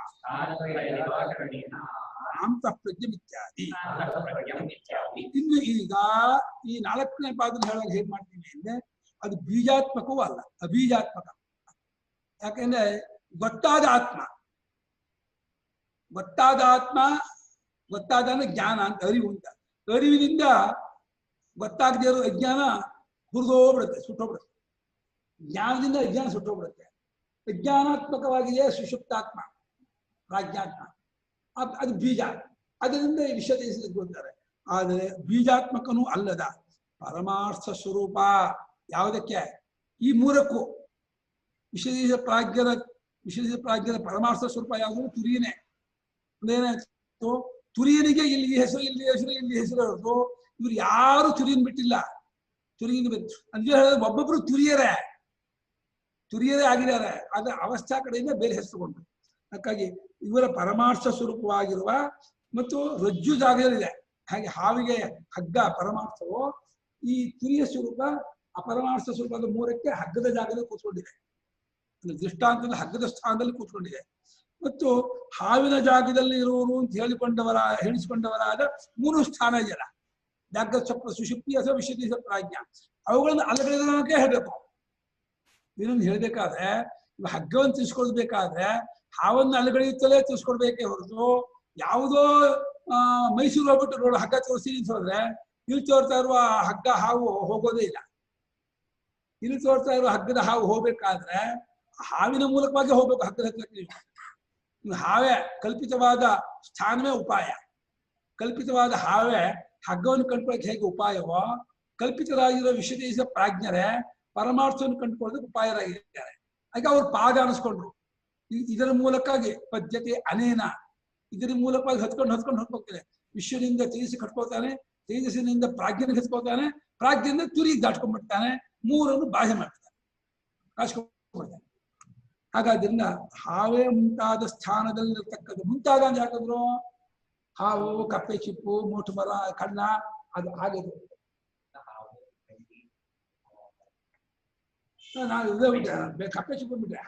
ಅಂತಃಪ್ರಜ್ಞಮಿತ್ಯಾದಿ. ಇನ್ನು ಈಗ ಈ ನಾಲ್ಕನೇ ಪಾದನ ಹೇಳೋದು ಹೇಗ್ ಮಾಡ್ತೀವಿ ಅಂದ್ರೆ ಅದು ಬೀಜಾತ್ಮಕವೂ ಅಲ್ಲ, ಅಬೀಜಾತ್ಮಕ. ಯಾಕೆಂದ್ರೆ ಗೊತ್ತಾದ ಆತ್ಮ ಜ್ಞಾನ ಅಂತ, ಅರಿವು ಅಂತ. ಅರಿವಿನಿಂದ ಗೊತ್ತಾಗದೇ ಇರೋ ಅಜ್ಞಾನ ಹುರಿದೋಗ್ಬಿಡುತ್ತೆ, ಸುಟ್ಟೋಗ್ಬಿಡುತ್ತೆ. ಜ್ಞಾನದಿಂದ ಅಜ್ಞಾನ ಸುಟ್ಟೋಗ್ಬಿಡುತ್ತೆ. ಅಜ್ಞಾನಾತ್ಮಕವಾಗಿಯೇ ಸುಷುಪ್ತಾತ್ಮ ಪ್ರಾಜ್ಞಾತ್ಮ, ಅದು ಬೀಜ. ಅದರಿಂದ ವಿಶ್ವದೇಶದಲ್ಲಿ ಬಂತಾರೆ. ಆದರೆ ಬೀಜಾತ್ಮಕನೂ ಅಲ್ಲದ ಪರಮಾರ್ಥ ಸ್ವರೂಪ ಯಾವುದಕ್ಕೆ? ಈ ಮೂರಕ್ಕೂ ವಿಶ್ವದೇಶ ಪ್ರಾಜ್ಞರ ಪರಮಾರ್ಥ ಸ್ವರೂಪ ಯಾವುದು? ತುರಿಯನೇ. ಅಂದೇನಾಯ್ತು? ತುರಿಯನಿಗೆ ಇಲ್ಲಿ ಹೆಸರು, ಇಲ್ಲಿ ಹೆಸರು, ಇಲ್ಲಿ ಹೆಸರು ಹೊರತು ಇವ್ರು ಯಾರು ತುರಿಯನ್ ಬಿಟ್ಟಿಲ್ಲ. ತುರಿಯನ್ ಬಿಟ್ಟು ಅಂದ್ರೆ ಒಬ್ಬೊಬ್ರು ತುರಿಯರೇ ಆಗಿದ್ದಾರೆ. ಆದ್ರೆ ಅವಸ್ಥಾ ಕಡೆಯಿಂದ ಬೇರೆ ಹೆಸರುಗೊಂಡು. ಹಾಗಾಗಿ ಇವರ ಪರಮಾರ್ಥ ಸ್ವರೂಪವಾಗಿರುವ ಮತ್ತು ರಜ್ಜು ಜಾಗದಲ್ಲಿದೆ. ಹಾಗೆ ಹಾವಿಗೆ ಹಗ್ಗ ಪರಮಾರ್ಥವು, ಈ ತುರಿಯ ಸ್ವರೂಪ ಅಪರಮಾರ್ಥ ಸ್ವರೂಪದ ಮೂರಕ್ಕೆ ಹಗ್ಗದ ಜಾಗದಲ್ಲಿ ಕೂತ್ಕೊಂಡಿದೆ. ದೃಷ್ಟಾಂತದ ಹಗ್ಗದ ಸ್ಥಾನದಲ್ಲಿ ಕೂತ್ಕೊಂಡಿದೆ. ಮತ್ತು ಹಾವಿನ ಜಾಗದಲ್ಲಿ ಇರುವರು ಅಂತ ಹೇಳಿಸಿಕೊಂಡವರಾದ ಮೂರು ಸ್ಥಾನ ಇದೆಯಲ್ಲ, ಜಾಗ್ರತ್ ಸ್ವಪ್ನ ಸುಷುಪ್ತಿ ಅಥವಾ ವಿಶ್ವದೀಶ ಪ್ರಾಜ್ಞ, ಅವುಗಳನ್ನು ಅಲ್ಲಗಡೆ ಹೇಳಬೇಕು. ಇದನ್ನು ಹೇಳಬೇಕಾದ್ರೆ ಹಗ್ಗವನ್ನು ತಿಳಿಸ್ಕೊಳ್ಬೇಕಾದ್ರೆ ಹಾವನ್ನು ಅಲುಗಳೆಯುತ್ತಲೇ ತಿಳಿಸ್ಕೊಡ್ಬೇಕೇ ಹೊರತು ಯಾವುದೋ ಮೈಸೂರು ಹೋಗ್ಬಿಟ್ಟು ರೋಡ್ ಹಗ್ಗ ತೋರಿಸಿ ಹೋದ್ರೆ ಇಲ್ಲಿ ತೋರ್ತಾ ಇರುವ ಹಗ್ಗ ಹಾವು ಹೋಗೋದೇ ಇಲ್ಲ. ಇಲ್ಲಿ ತೋರ್ತಾ ಇರುವ ಹಗ್ಗದ ಹಾವು ಹೋಗ್ಬೇಕಾದ್ರೆ ಹಾವಿನ ಮೂಲಕವಾಗಿ ಹೋಗ್ಬೇಕು. ಹಗ್ಗದ ಹತ್ತಿರಕ್ಕೆ ಹಾವೇ ಕಲ್ಪಿತವಾದ ಸ್ಥಾನವೇ ಉಪಾಯ. ಕಲ್ಪಿತವಾದ ಹಾವೇ ಹಗ್ಗವನ್ನು ಕಂಡುಕೊಳ್ಳಕ್ಕೆ ಹೇಗೆ ಉಪಾಯವೋ, ಕಲ್ಪಿತರಾಗಿರೋ ವಿಶ್ವದೇಶ ಪ್ರಾಜ್ಞರೇ ಪರಮಾರ್ಥವನ್ನು ಕಂಡುಕೊಳ್ಳೋದಕ್ಕೆ ಉಪಾಯರಾಗಿದ್ದಾರೆ. ಹಾಗೆ ಅವ್ರು ಪಾದ ಅನಿಸ್ಕೊಂಡ್ರು. ಇದರ ಮೂಲಕವಾಗಿ ಪದ್ಯತೆ ಅನೇನ, ಇದರ ಮೂಲಕವಾಗಿ ಹತ್ಕೊಂಡು ಹೋಗ್ತಾರೆ. ವಿಶ್ವನಿಂದ ತೇಜಸ್ಸಿ ಕಟ್ಕೋತಾನೆ, ತೇಜಸ್ಸಿನಿಂದ ಪ್ರಾಜ್ಞನ ಹತ್ಕೋತಾನೆ, ಪ್ರಾಜ್ಞೆಯಿಂದ ತುರಿಗೆ ದಾಟ್ಕೊಂಡ್ಬಿಡ್ತಾನೆ, ಮೂರನ್ನು ಬಾಹ್ಯ ಮಾಡ್ತಾನೆ, ಕಾಸ್ಕೊಂಡ್ಬಿಡ್ತಾನೆ. ಹಾಗಾದ್ರಿಂದ ಹಾವೇ ಮುಂತಾದ ಸ್ಥಾನದಲ್ಲಿರ್ತಕ್ಕದ್ದು ಮುಂತಾದ ಅಂತ ಯಾಕಂದ್ರು ಹಾವು, ಕಪ್ಪೆ ಚಿಪ್ಪು, ಮೋಟು ಮರ, ಕಣ್ಣ, ಅದು ಹಾಗೆ ನಾವು ಇದೇ ಬಿಟ್ಟೆ. ಕಪ್ಪೆ ಚಿಪ್ಪು ಬಿಟ್ರೆ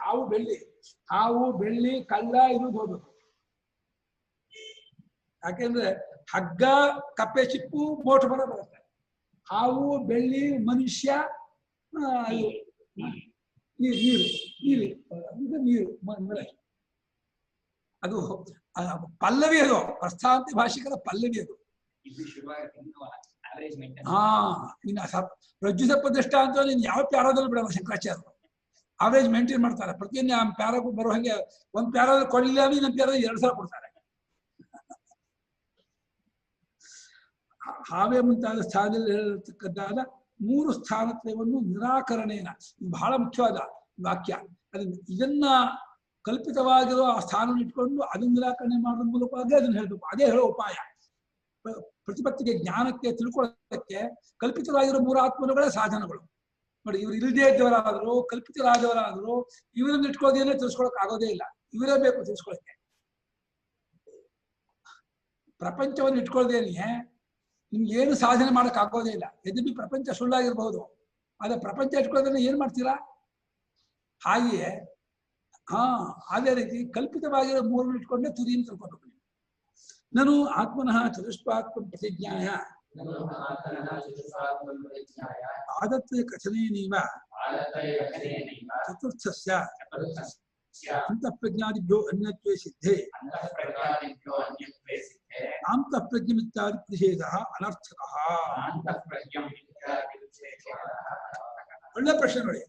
ಹಾವು ಬೆಳ್ಳಿ ಕಳ್ಳ ಇರೋದು ಹೋಗ್ಬೇಕು. ಯಾಕೆಂದ್ರೆ ಹಗ್ಗ, ಕಪ್ಪೆ ಚಿಪ್ಪು, ಮೋಟು ಮರ ಬರುತ್ತೆ. ಹಾವು, ಬೆಳ್ಳಿ, ಮನುಷ್ಯ, ನೀರು ಅದು ಪಲ್ಲವಿ. ಅದು ಪ್ರಸ್ಥಾಂತಿ ಭಾಷಿಕರ ಪಲ್ಲವಿ ಅದು. ಇನ್ನು ರಜ್ಜು ಸರ್ಪ ದೃಷ್ಟ ಅಂತ ನೀನು ಯಾವ ಪ್ಯಾರಾದಲ್ಲಿ ಬಿಡಲ್ಲ ಶಂಕರಾಚಾರ್ಯರು. ಅವರೇಜ್ ಮೇಂಟೈನ್ ಮಾಡ್ತಾರೆ. ಪ್ರತಿಯೊಂದು ಪ್ಯಾರಾಗೂ ಬರೋ ಹಾಗೆ ಒಂದ್ ಪ್ಯಾರಾದಲ್ಲಿ ಕೊಡಲಿಲ್ಲ ಅಂದ್ರೆ ಇನ್ನೊಂದು ಪ್ಯಾರಾದಲ್ಲಿ 2 ಸಲ ಕೊಡ್ತಾರೆ. ಹಾವೇ ಮುಂತಾದ ಸ್ಥಾನದಲ್ಲಿ ಹೇಳಿರ್ತಕ್ಕದ್ದಾದ 3 ಸ್ಥಾನತ್ವವನ್ನು ನಿರಾಕರಣೆನ, ಇದು ಬಹಳ ಮುಖ್ಯವಾದ ವಾಕ್ಯ. ಅದನ್ನ ಇದನ್ನ ಕಲ್ಪಿತವಾಗಿರೋ ಆ ಸ್ಥಾನವನ್ನು ಇಟ್ಕೊಂಡು ಅದನ್ನ ನಿರಾಕರಣೆ ಮಾಡೋದ್ರ ಮೂಲಕವಾಗಿ ಅದನ್ನ ಹೇಳ್ಬೇಕು. ಅದೇ ಹೇಳೋ ಉಪಾಯ. ಪ್ರತಿಪತ್ತಿಗೆ, ಜ್ಞಾನಕ್ಕೆ, ತಿಳ್ಕೊಳ್ಳೋದಕ್ಕೆ ಕಲ್ಪಿತವಾಗಿರೋ 3 ಆತ್ಮಗಳೇ ಸಾಧನಗಳು. ನೋಡಿ, ಇವ್ರು ಇಲ್ಲದೇ ಇದ್ದವರಾದ್ರು, ಕಲ್ಪಿತರಾದವರಾದ್ರು ಇವರನ್ನು ಇಟ್ಕೊಳ್ಳೋದೇನೆ ತಿಳಿಸ್ಕೊಳಕ್ ಆಗೋದೇ ಇಲ್ಲ. ಇವರೇ ಬೇಕು ತಿಳಿಸ್ಕೊಳಕ್ಕೆ. ಪ್ರಪಂಚವನ್ನು ಇಟ್ಕೊಳ್ಳೋದೇನೆ ನಿಮ್ಗೆ ಏನು ಸಾಧನೆ ಮಾಡಕ್ ಆಗೋದೇ ಇಲ್ಲ. ಯದ್ಯಪಿ ಪ್ರಪಂಚ ಸುಳ್ಳಾಗಿರ್ಬಹುದು, ಆದ್ರೆ ಪ್ರಪಂಚ ಇಟ್ಕೊಳ್ಳೋದನ್ನ ಏನ್ ಮಾಡ್ತೀರಾ? ಹಾಗೆಯೇ ಅದೇ ರೀತಿ ಕಲ್ಪಿತವಾಗಿರೋ 3 ಇಟ್ಕೊಂಡೆ ತುರಿಯನ್ನು ತಿಳ್ಕೊಂಡು ನಾನು ಆತ್ಮನಃ ಚತುಷ್ಪಾತ್ಮ ಪ್ರತಿಜ್ಞಾಯ ಆದತ್ಯ ಕಥನೇನೀವ ಚತುರ್ಥಸ್ಯ ಅಂತಃಪ್ರಜ್ಞಾದಿಭ್ಯೋ ಅನ್ಯತ್ವೇ ಸಿದ್ಧೇ ಅಂತಃಪ್ರಜ್ಞಮಿತ್ಯಾದಿ ಪ್ರತಿಷೇಧಃ ಅನರ್ಥಕಃ. ಒಳ್ಳೆ ಪ್ರಶ್ನೆ ನೋಡಿ.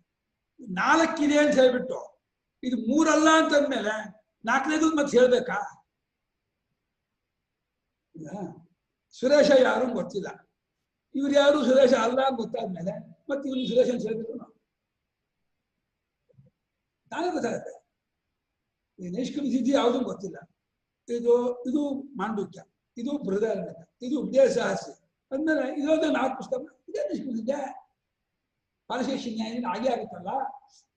4 ಇದೆ ಅಂತ ಹೇಳ್ಬಿಟ್ಟು ಇದು 3 ಅಲ್ಲ ಅಂತಂದ್ಮೇಲೆ 4ನೇದು ಮತ್ತೆ ಹೇಳ್ಬೇಕಾ? ಸುರೇಶ ಯಾರು ಗೊತ್ತಿಲ್ಲ, ಇವ್ರು ಯಾರು ಸುರೇಶ ಅಲ್ಲ ಅಂತ ಗೊತ್ತಾದ್ಮೇಲೆ ಮತ್ತೆ ಇವ್ರು ಸುರೇಶ ಅಂತ ಹೇಳ್ಬೇಕು ನಾವು. ನಾನೇ ಗೊತ್ತಾಗುತ್ತೆ. ಈ ನೈಷ್ಕರ್ಮ್ಯ ಸಿದ್ಧಿ ಯಾವುದೂ ಗೊತ್ತಿಲ್ಲ. ಇದು ಮಾಂಡುಕ್ಯ, ಇದು ಬೃಹದಾರಣ್ಯಕ, ಇದು ಉಪದೇಶಾಸ್ಯ ಅಂದ್ಮೇಲೆ ಇದೊಂದು 4 ಪುಸ್ತಕ. ಇದೇ ನೈಷ್ಕರ್ಮ್ಯ ಸಿದ್ಧ. ಪಾರಶೇಷ ನ್ಯಾಯದಿಂದ ಹಾಗೆ ಆಗುತ್ತಲ್ಲ.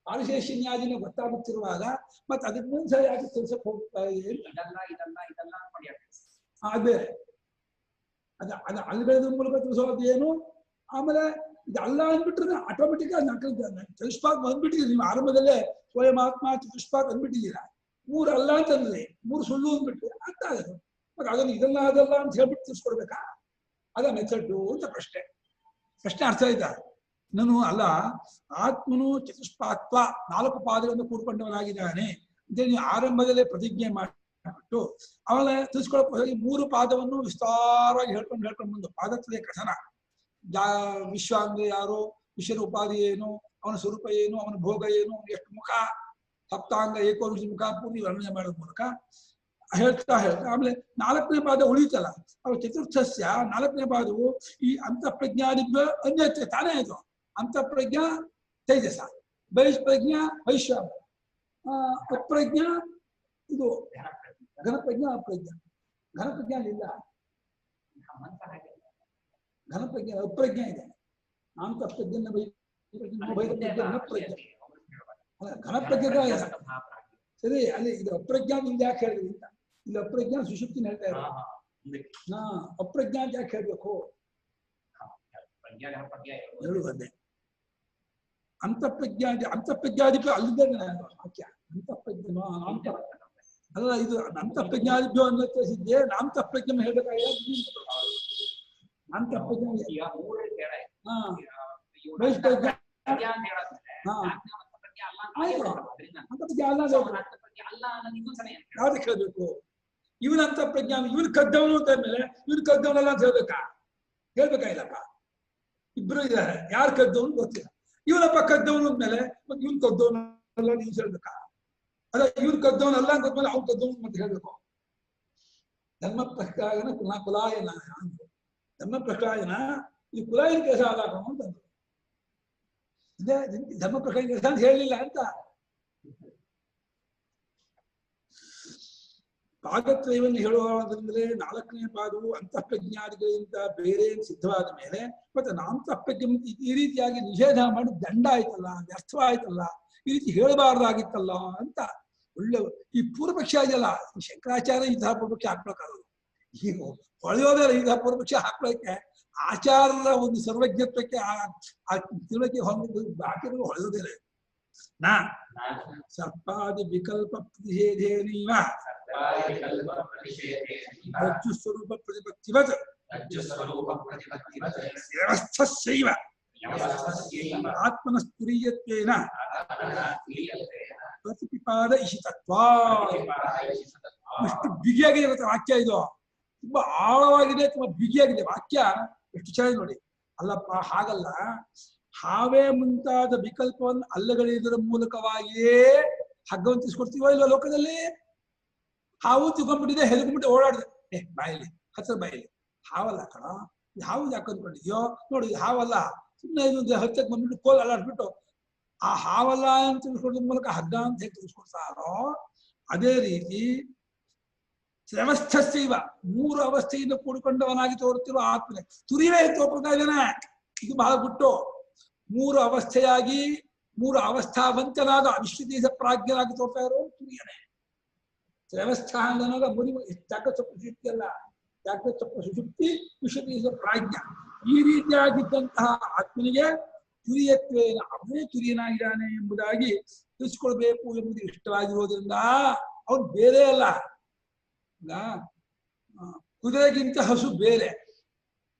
ಪಾರಶೇಷ ನ್ಯಾಯದಿಂದ ಗೊತ್ತಾಗುತ್ತಿರುವಾಗ ಮತ್ತೆ ಅದಕ್ಕೆ ಮುಂದೆ ಯಾಕೆ ತಿಳ್ಸಕ್ ಹೋಗ್ತಾ ಇದೆ? ಬೇರೆ ಅದ ಅಲ್ಲಿಗಳ ಮೂಲಕ ತಿಳಿಸೋದು ಏನು. ಆಮೇಲೆ ಇದು ಅಲ್ಲ ಅಂದ್ಬಿಟ್ರೆ ಆಟೋಮೆಟಿಕ್ ಚತುಷ್ಪಾತ್ ಬಂದ್ಬಿಟ್ಟಿದ್ದೀರಿ. ನೀವು ಆರಂಭದಲ್ಲೇ ಸ್ವಯಮಾತ್ಮ ಚತುಷ್ಪಾತ್ ಅಂದ್ಬಿಟ್ಟಿದ್ದೀರಾ. 3 ಅಲ್ಲ ಅಂತಂದ್ರೆ 3 ಸುಳ್ಳು ಅಂದ್ಬಿಟ್ರೆ ಅರ್ಥ ಆಗೋದು. ಮತ್ತೆ ಅದನ್ನು ಇದಲ್ಲ ಅದಲ್ಲ ಅಂತ ಹೇಳ್ಬಿಟ್ಟು ತಿಳಿಸ್ಕೊಡ್ಬೇಕಾ? ಅದ ಮೆಥಡ್ಡು ಅಂತ ಪ್ರಶ್ನೆ ಅರ್ಥ ಆಯ್ತಾ? ನಾನು ಅಲ್ಲ, ಆತ್ಮನು ಚತುಷ್ಪಾತ್ವ 4 ಪಾದಗಳನ್ನು ಕೂಡ್ಕೊಂಡವನಾಗಿದ್ದಾನೆ ಅಂತೇಳಿ ನೀವು ಆರಂಭದಲ್ಲೇ ಪ್ರತಿಜ್ಞೆ ಮಾಡಿಬಿಟ್ಟು ಆಮೇಲೆ ತಿಳಿಸ್ಕೊಳಕ್ ಹೋಗಿ 3 ಪಾದವನ್ನು ವಿಸ್ತಾರವಾಗಿ ಹೇಳ್ಕೊಂಡು ಬಂದು ಪಾದತ್ವೇ ಕಥನ. ವಿಶ್ವ ಅಂದ್ರೆ ಯಾರು, ವಿಶ್ವನ ಉಪಾಧಿ ಏನು, ಅವನ ಸ್ವರೂಪ ಏನು, ಅವನ ಭೋಗ ಏನು, ಎಷ್ಟು ಮುಖ, ಸಪ್ತಾಂಗ, ಏಕೋವಿಂಶ ಮುಖ ಪೂರ್ತಿ ವರ್ಣನೆ ಮಾಡೋದ್ ಮೂಲಕ ಹೇಳ್ತಾ ಆಮೇಲೆ 4ನೇ ಪಾದ ಉಳಿತಲ್ಲ, ಅವ ಚತುರ್ಥಸ್ಯ 4ನೇ ಪಾದವು ಈ ಅಂತಃಪ್ರಜ್ಞಾದಿಭ್ಯ ಅನ್ಯತೆ ತಾನೇ ಇದು. ಅಂತಃಪ್ರಜ್ಞಾ ತೇಜಸ, ಬಹಿಷ್ಪ್ರಜ್ಞಾ ವೈಶ್ವಾನ, ಅಪ್ರಜ್ಞಾ ಇದು ಘನಪ್ರಜ್ಞಾ, ಅಪ್ರಜ್ಞಾ. ಘನಪ್ರಜ್ಞಾ ಇಲ್ಲ, ಘನಪ್ರಜ್ಞೆ ಅಪ್ರಜ್ಞೆ ಇದೆ. ಅಂತಃಪ್ರಜ್ಞೆ ಘನಪ್ರಜ್ಞೆ ಸರಿ. ಅಲ್ಲಿ ಇದು ಅಪ್ರಜ್ಞಾ ಇಲ್ಲಿ ಯಾಕೆ ಹೇಳಿದ್ರಿ ಅಂತ. ಇಲ್ಲಿ ಅಪ್ರಜ್ಞಾ ಸುಷುಪ್ತಿನ ಹೇಳ್ತಾ ಇದ್ದಾರೆ. ಅಪ್ರಜ್ಞಾ ಅಂತ ಯಾಕೆ ಹೇಳ್ಬೇಕು? ಎರಡು ಒಂದೇ. ಅಂತಃಪ್ರಜ್ಞಾದಿಭ್ಯೋ ಅಲ್ಲಿದ್ದ ವಾಕ್ಯ. ಅಂತಃಪ್ರಜ್ಞ ಅಲ್ಲ, ಇದು ಅಂತಃಪ್ರಜ್ಞಾದಿಭ್ಯೋ ಅನ್ನೋ ಸಿದ್ಧೆ. ಅಂತಃಪ್ರಜ್ಞೆ ಹೇಳ್ಬೇಕಾಗಿಲ್ಲ. ಅಂತಃಪ್ರಜ್ಞೆ ಆಯ್ತು ಅದರಿಂದ ಅಂತ ಪ್ರಜ್ಞೆ ಅಲ್ಲ ಸೊ ಅದು. ಅವನ ಅಂತಃಪ್ರಜ್ಞೆ ಅಲ್ಲ ಅನ್ನೋದು ಇನ್ನೊಂದ್ಸಲ ಏನು? ಯಾವ್ದಕ್ಕೆ ಹೇಳ್ಬೇಕು? ಇವನಂತ ಪ್ರಜ್ಞಾನ ಇವನು ಕದ್ದವನು ಅಂತ ಮೇಲೆ ಇವನು ಕದ್ದವನಲ್ಲ ಅಂತ ಹೇಳ್ಬೇಕಾ? ಹೇಳ್ಬೇಕಾಗಿಲ್ಲಪ್ಪ. ಇಬ್ರು ಇದ್ದಾರೆ, ಯಾರು ಕದ್ದವನು ಗೊತ್ತಿಲ್ಲ. ಇವನಪ್ಪ ಕದ್ದವನು ಅಂದ್ಮೇಲೆ ಮತ್ತೆ ಇವನ್ ಕದ್ದವನಲ್ಲ ನೀವು ಹೇಳ್ಬೇಕಾ? ಅದ ಇವನ್ ಕದ್ದವನಲ್ಲ ಅಂತ ಗೊತ್ತಮೇಲೆ ಅವ್ನು ಕದ್ದವನು ಮತ್ತೆ ಹೇಳ್ಬೇಕು. ಧರ್ಮ ಪ್ರಕಾಯನ ಕುಲಾಯನ ಅಂದ್ರು. ಧರ್ಮ ಪ್ರಕಾಯನ ಈ ಕುಲಾಯನ ಕೆಲಸ ಆದಾಕನು ಅಂತಂದ್ರು. ಇದೇ ಧರ್ಮ ಪ್ರಕಾಯನ ಕೆಲಸ ಅಂತ ಹೇಳಲಿಲ್ಲ ಅಂತ. ಪಾದತ್ರಯವನ್ನು ಹೇಳುವುದಂದ್ರೆ 4ನೇ ಪಾದವು ಅಂತಃಪ್ರಜ್ಞಾದಿಗಳಿಂದ ಬೇರೆ ಸಿದ್ಧವಾದ ಮೇಲೆ ಮತ್ತೆ ಅಂತಃಪ್ರಜ್ಞೆ ಈ ರೀತಿಯಾಗಿ ನಿಷೇಧ ಮಾಡಿ ದಂಡ ಆಯ್ತಲ್ಲ, ವ್ಯರ್ಥವಾಯ್ತಲ್ಲ, ಈ ರೀತಿ ಹೇಳಬಾರ್ದಾಗಿತ್ತಲ್ಲ ಅಂತ ಒಳ್ಳೆ ಈ ಪೂರ್ವಪಕ್ಷ ಇದೆಯಲ್ಲ, ಶಂಕರಾಚಾರ್ಯ ಇಂತಹ ಪೂರ್ವಪಕ್ಷ ಹಾಕ್ಬೇಕಾದ್ರು. ಈಗ ಹೊಳೆಯೋದೇ ಇಂತಹ ಪೂರ್ವಪಕ್ಷ ಹಾಕ್ಲಿಕ್ಕೆ ಆಚಾರ್ಯರ ಒಂದು ಸರ್ವಜ್ಞತ್ವಕ್ಕೆ ಆ ತಿಳುವಳಿಕೆ ಹೊಂದಿದ್ದು ಬಾಕಿಗಳು ಹೊಳೆಯೋದಿಲ್ಲ. ನಾ ಸರ್ಪಾದಿ ವಿಕಲ್ಪ ಪ್ರತಿಷೇಧೇನೀವ ರಜ್ಜು ಸ್ವರೂಪ ಪ್ರತಿಪತ್ತಿವತ್ ವ್ಯವಸ್ಥಸ್ಯೈವ ಆತ್ಮನಸ್ತುರೀಯತ್ವೇನ ಪ್ರತಿಪಿಪಾದ ಇಷಿತತ್ವಾ. ಎಷ್ಟು ಬಿಗಿಯಾಗಿದೆ ಇವತ್ತು ವಾಕ್ಯ. ಇದು ತುಂಬಾ ಆಳವಾಗಿದೆ, ತುಂಬಾ ಬಿಗಿಯಾಗಿದೆ ವಾಕ್ಯ. ಎಷ್ಟು ಚೆನ್ನಾಗಿ ನೋಡಿ. ಅಲ್ಲಪ್ಪ ಹಾಗಲ್ಲ, ಹಾವೇ ಮುಂತಾದ ವಿಕಲ್ಪವನ್ನು ಅಲ್ಲಗಳೆಯುವುದರ ಮೂಲಕವಾಗಿಯೇ ಹಗ್ಗವನ್ನು ತಿಳಿಸ್ಕೊಡ್ತೀವೋ ಇಲ್ವ ಲೋಕದಲ್ಲಿ? ಹಾವು ತಿಳ್ಕೊಂಡ್ಬಿಟ್ಟಿದೆ, ಹೆದರ್ಕೊಂಡ್ಬಿಟ್ಟು ಓಡಾಡಿದೆ. ಬಾಯಲ್ಲಿ ಹತ್ರ ಬಾಯಲ್ಲಿ ಹಾವಲ್ಲ ಕಣ, ಹಾವು ಯಾಕೆ ಅಂದ್ಕೊಂಡಿದ್ಯೋ ನೋಡಿ, ಹಾವಲ್ಲ. ಸುಮ್ಮನೆ ಇದೊಂದು ಹತ್ತಕ್ಕೆ ಬಂದ್ಬಿಟ್ಟು ಕೋಲ್ ಅಲ್ಲಾಡ್ಬಿಟ್ಟು ಆ ಹಾವಲ್ಲ ಅಂತ ತಿಳಿಸ್ಕೊಡೋದ್ರ ಮೂಲಕ ಹಗ್ಗ ಅಂತ ಹೇಗೆ ತಿಳಿಸ್ಕೊಡ್ತಾರೋ ಅದೇ ರೀತಿ ವ್ಯವಸ್ಥಸ್ಯೈವ 3 ಅವಸ್ಥೆಯಿಂದ ಕೂಡಿಕೊಂಡವನಾಗಿ ತೋರುತ್ತಿರುವ ಆತ್ಮನೆ ತುರಿವೇ ತೋರ್ಕೊಳ್ತಾ ಇದ್ದಾನೆ. ಇದು ಬಹಳ ಗುಟ್ಟು. 3 ಅವಸ್ಥೆಯಾಗಿ 3 ಅವಸ್ಥಾವಂತನಾದ ವಿಶ್ವದೇಶ ಪ್ರಾಜ್ಞನಾಗಿ ತೋರ್ತಾ ಇರೋ ತುರಿಯನೇ. ವ್ಯವಸ್ಥಾ ಅನ್ನೋದ ಮುರಿವು ಜಾಗೃತ ಸುಶುಕ್ತಿ ಅಲ್ಲ, ಜಾಗೃತ ಸುಶುಕ್ತಿ ವಿಶ್ವದೇಶ ಪ್ರಾಜ್ಞ. ಈ ರೀತಿಯಾಗಿದ್ದಂತಹ ಆತ್ಮನಿಗೆ ತುರಿಯತ್ವೇನ ಅವನೇ ತುರಿಯನಾಗಿದ್ದಾನೆ ಎಂಬುದಾಗಿ ತಿಳಿಸ್ಕೊಳ್ಬೇಕು ಎಂಬುದು ಇಷ್ಟವಾಗಿರೋದ್ರಿಂದ ಅವನು ಬೇರೆ ಅಲ್ಲ. ಕುದುರೆಗಿಂತ ಹಸು ಬೇರೆ.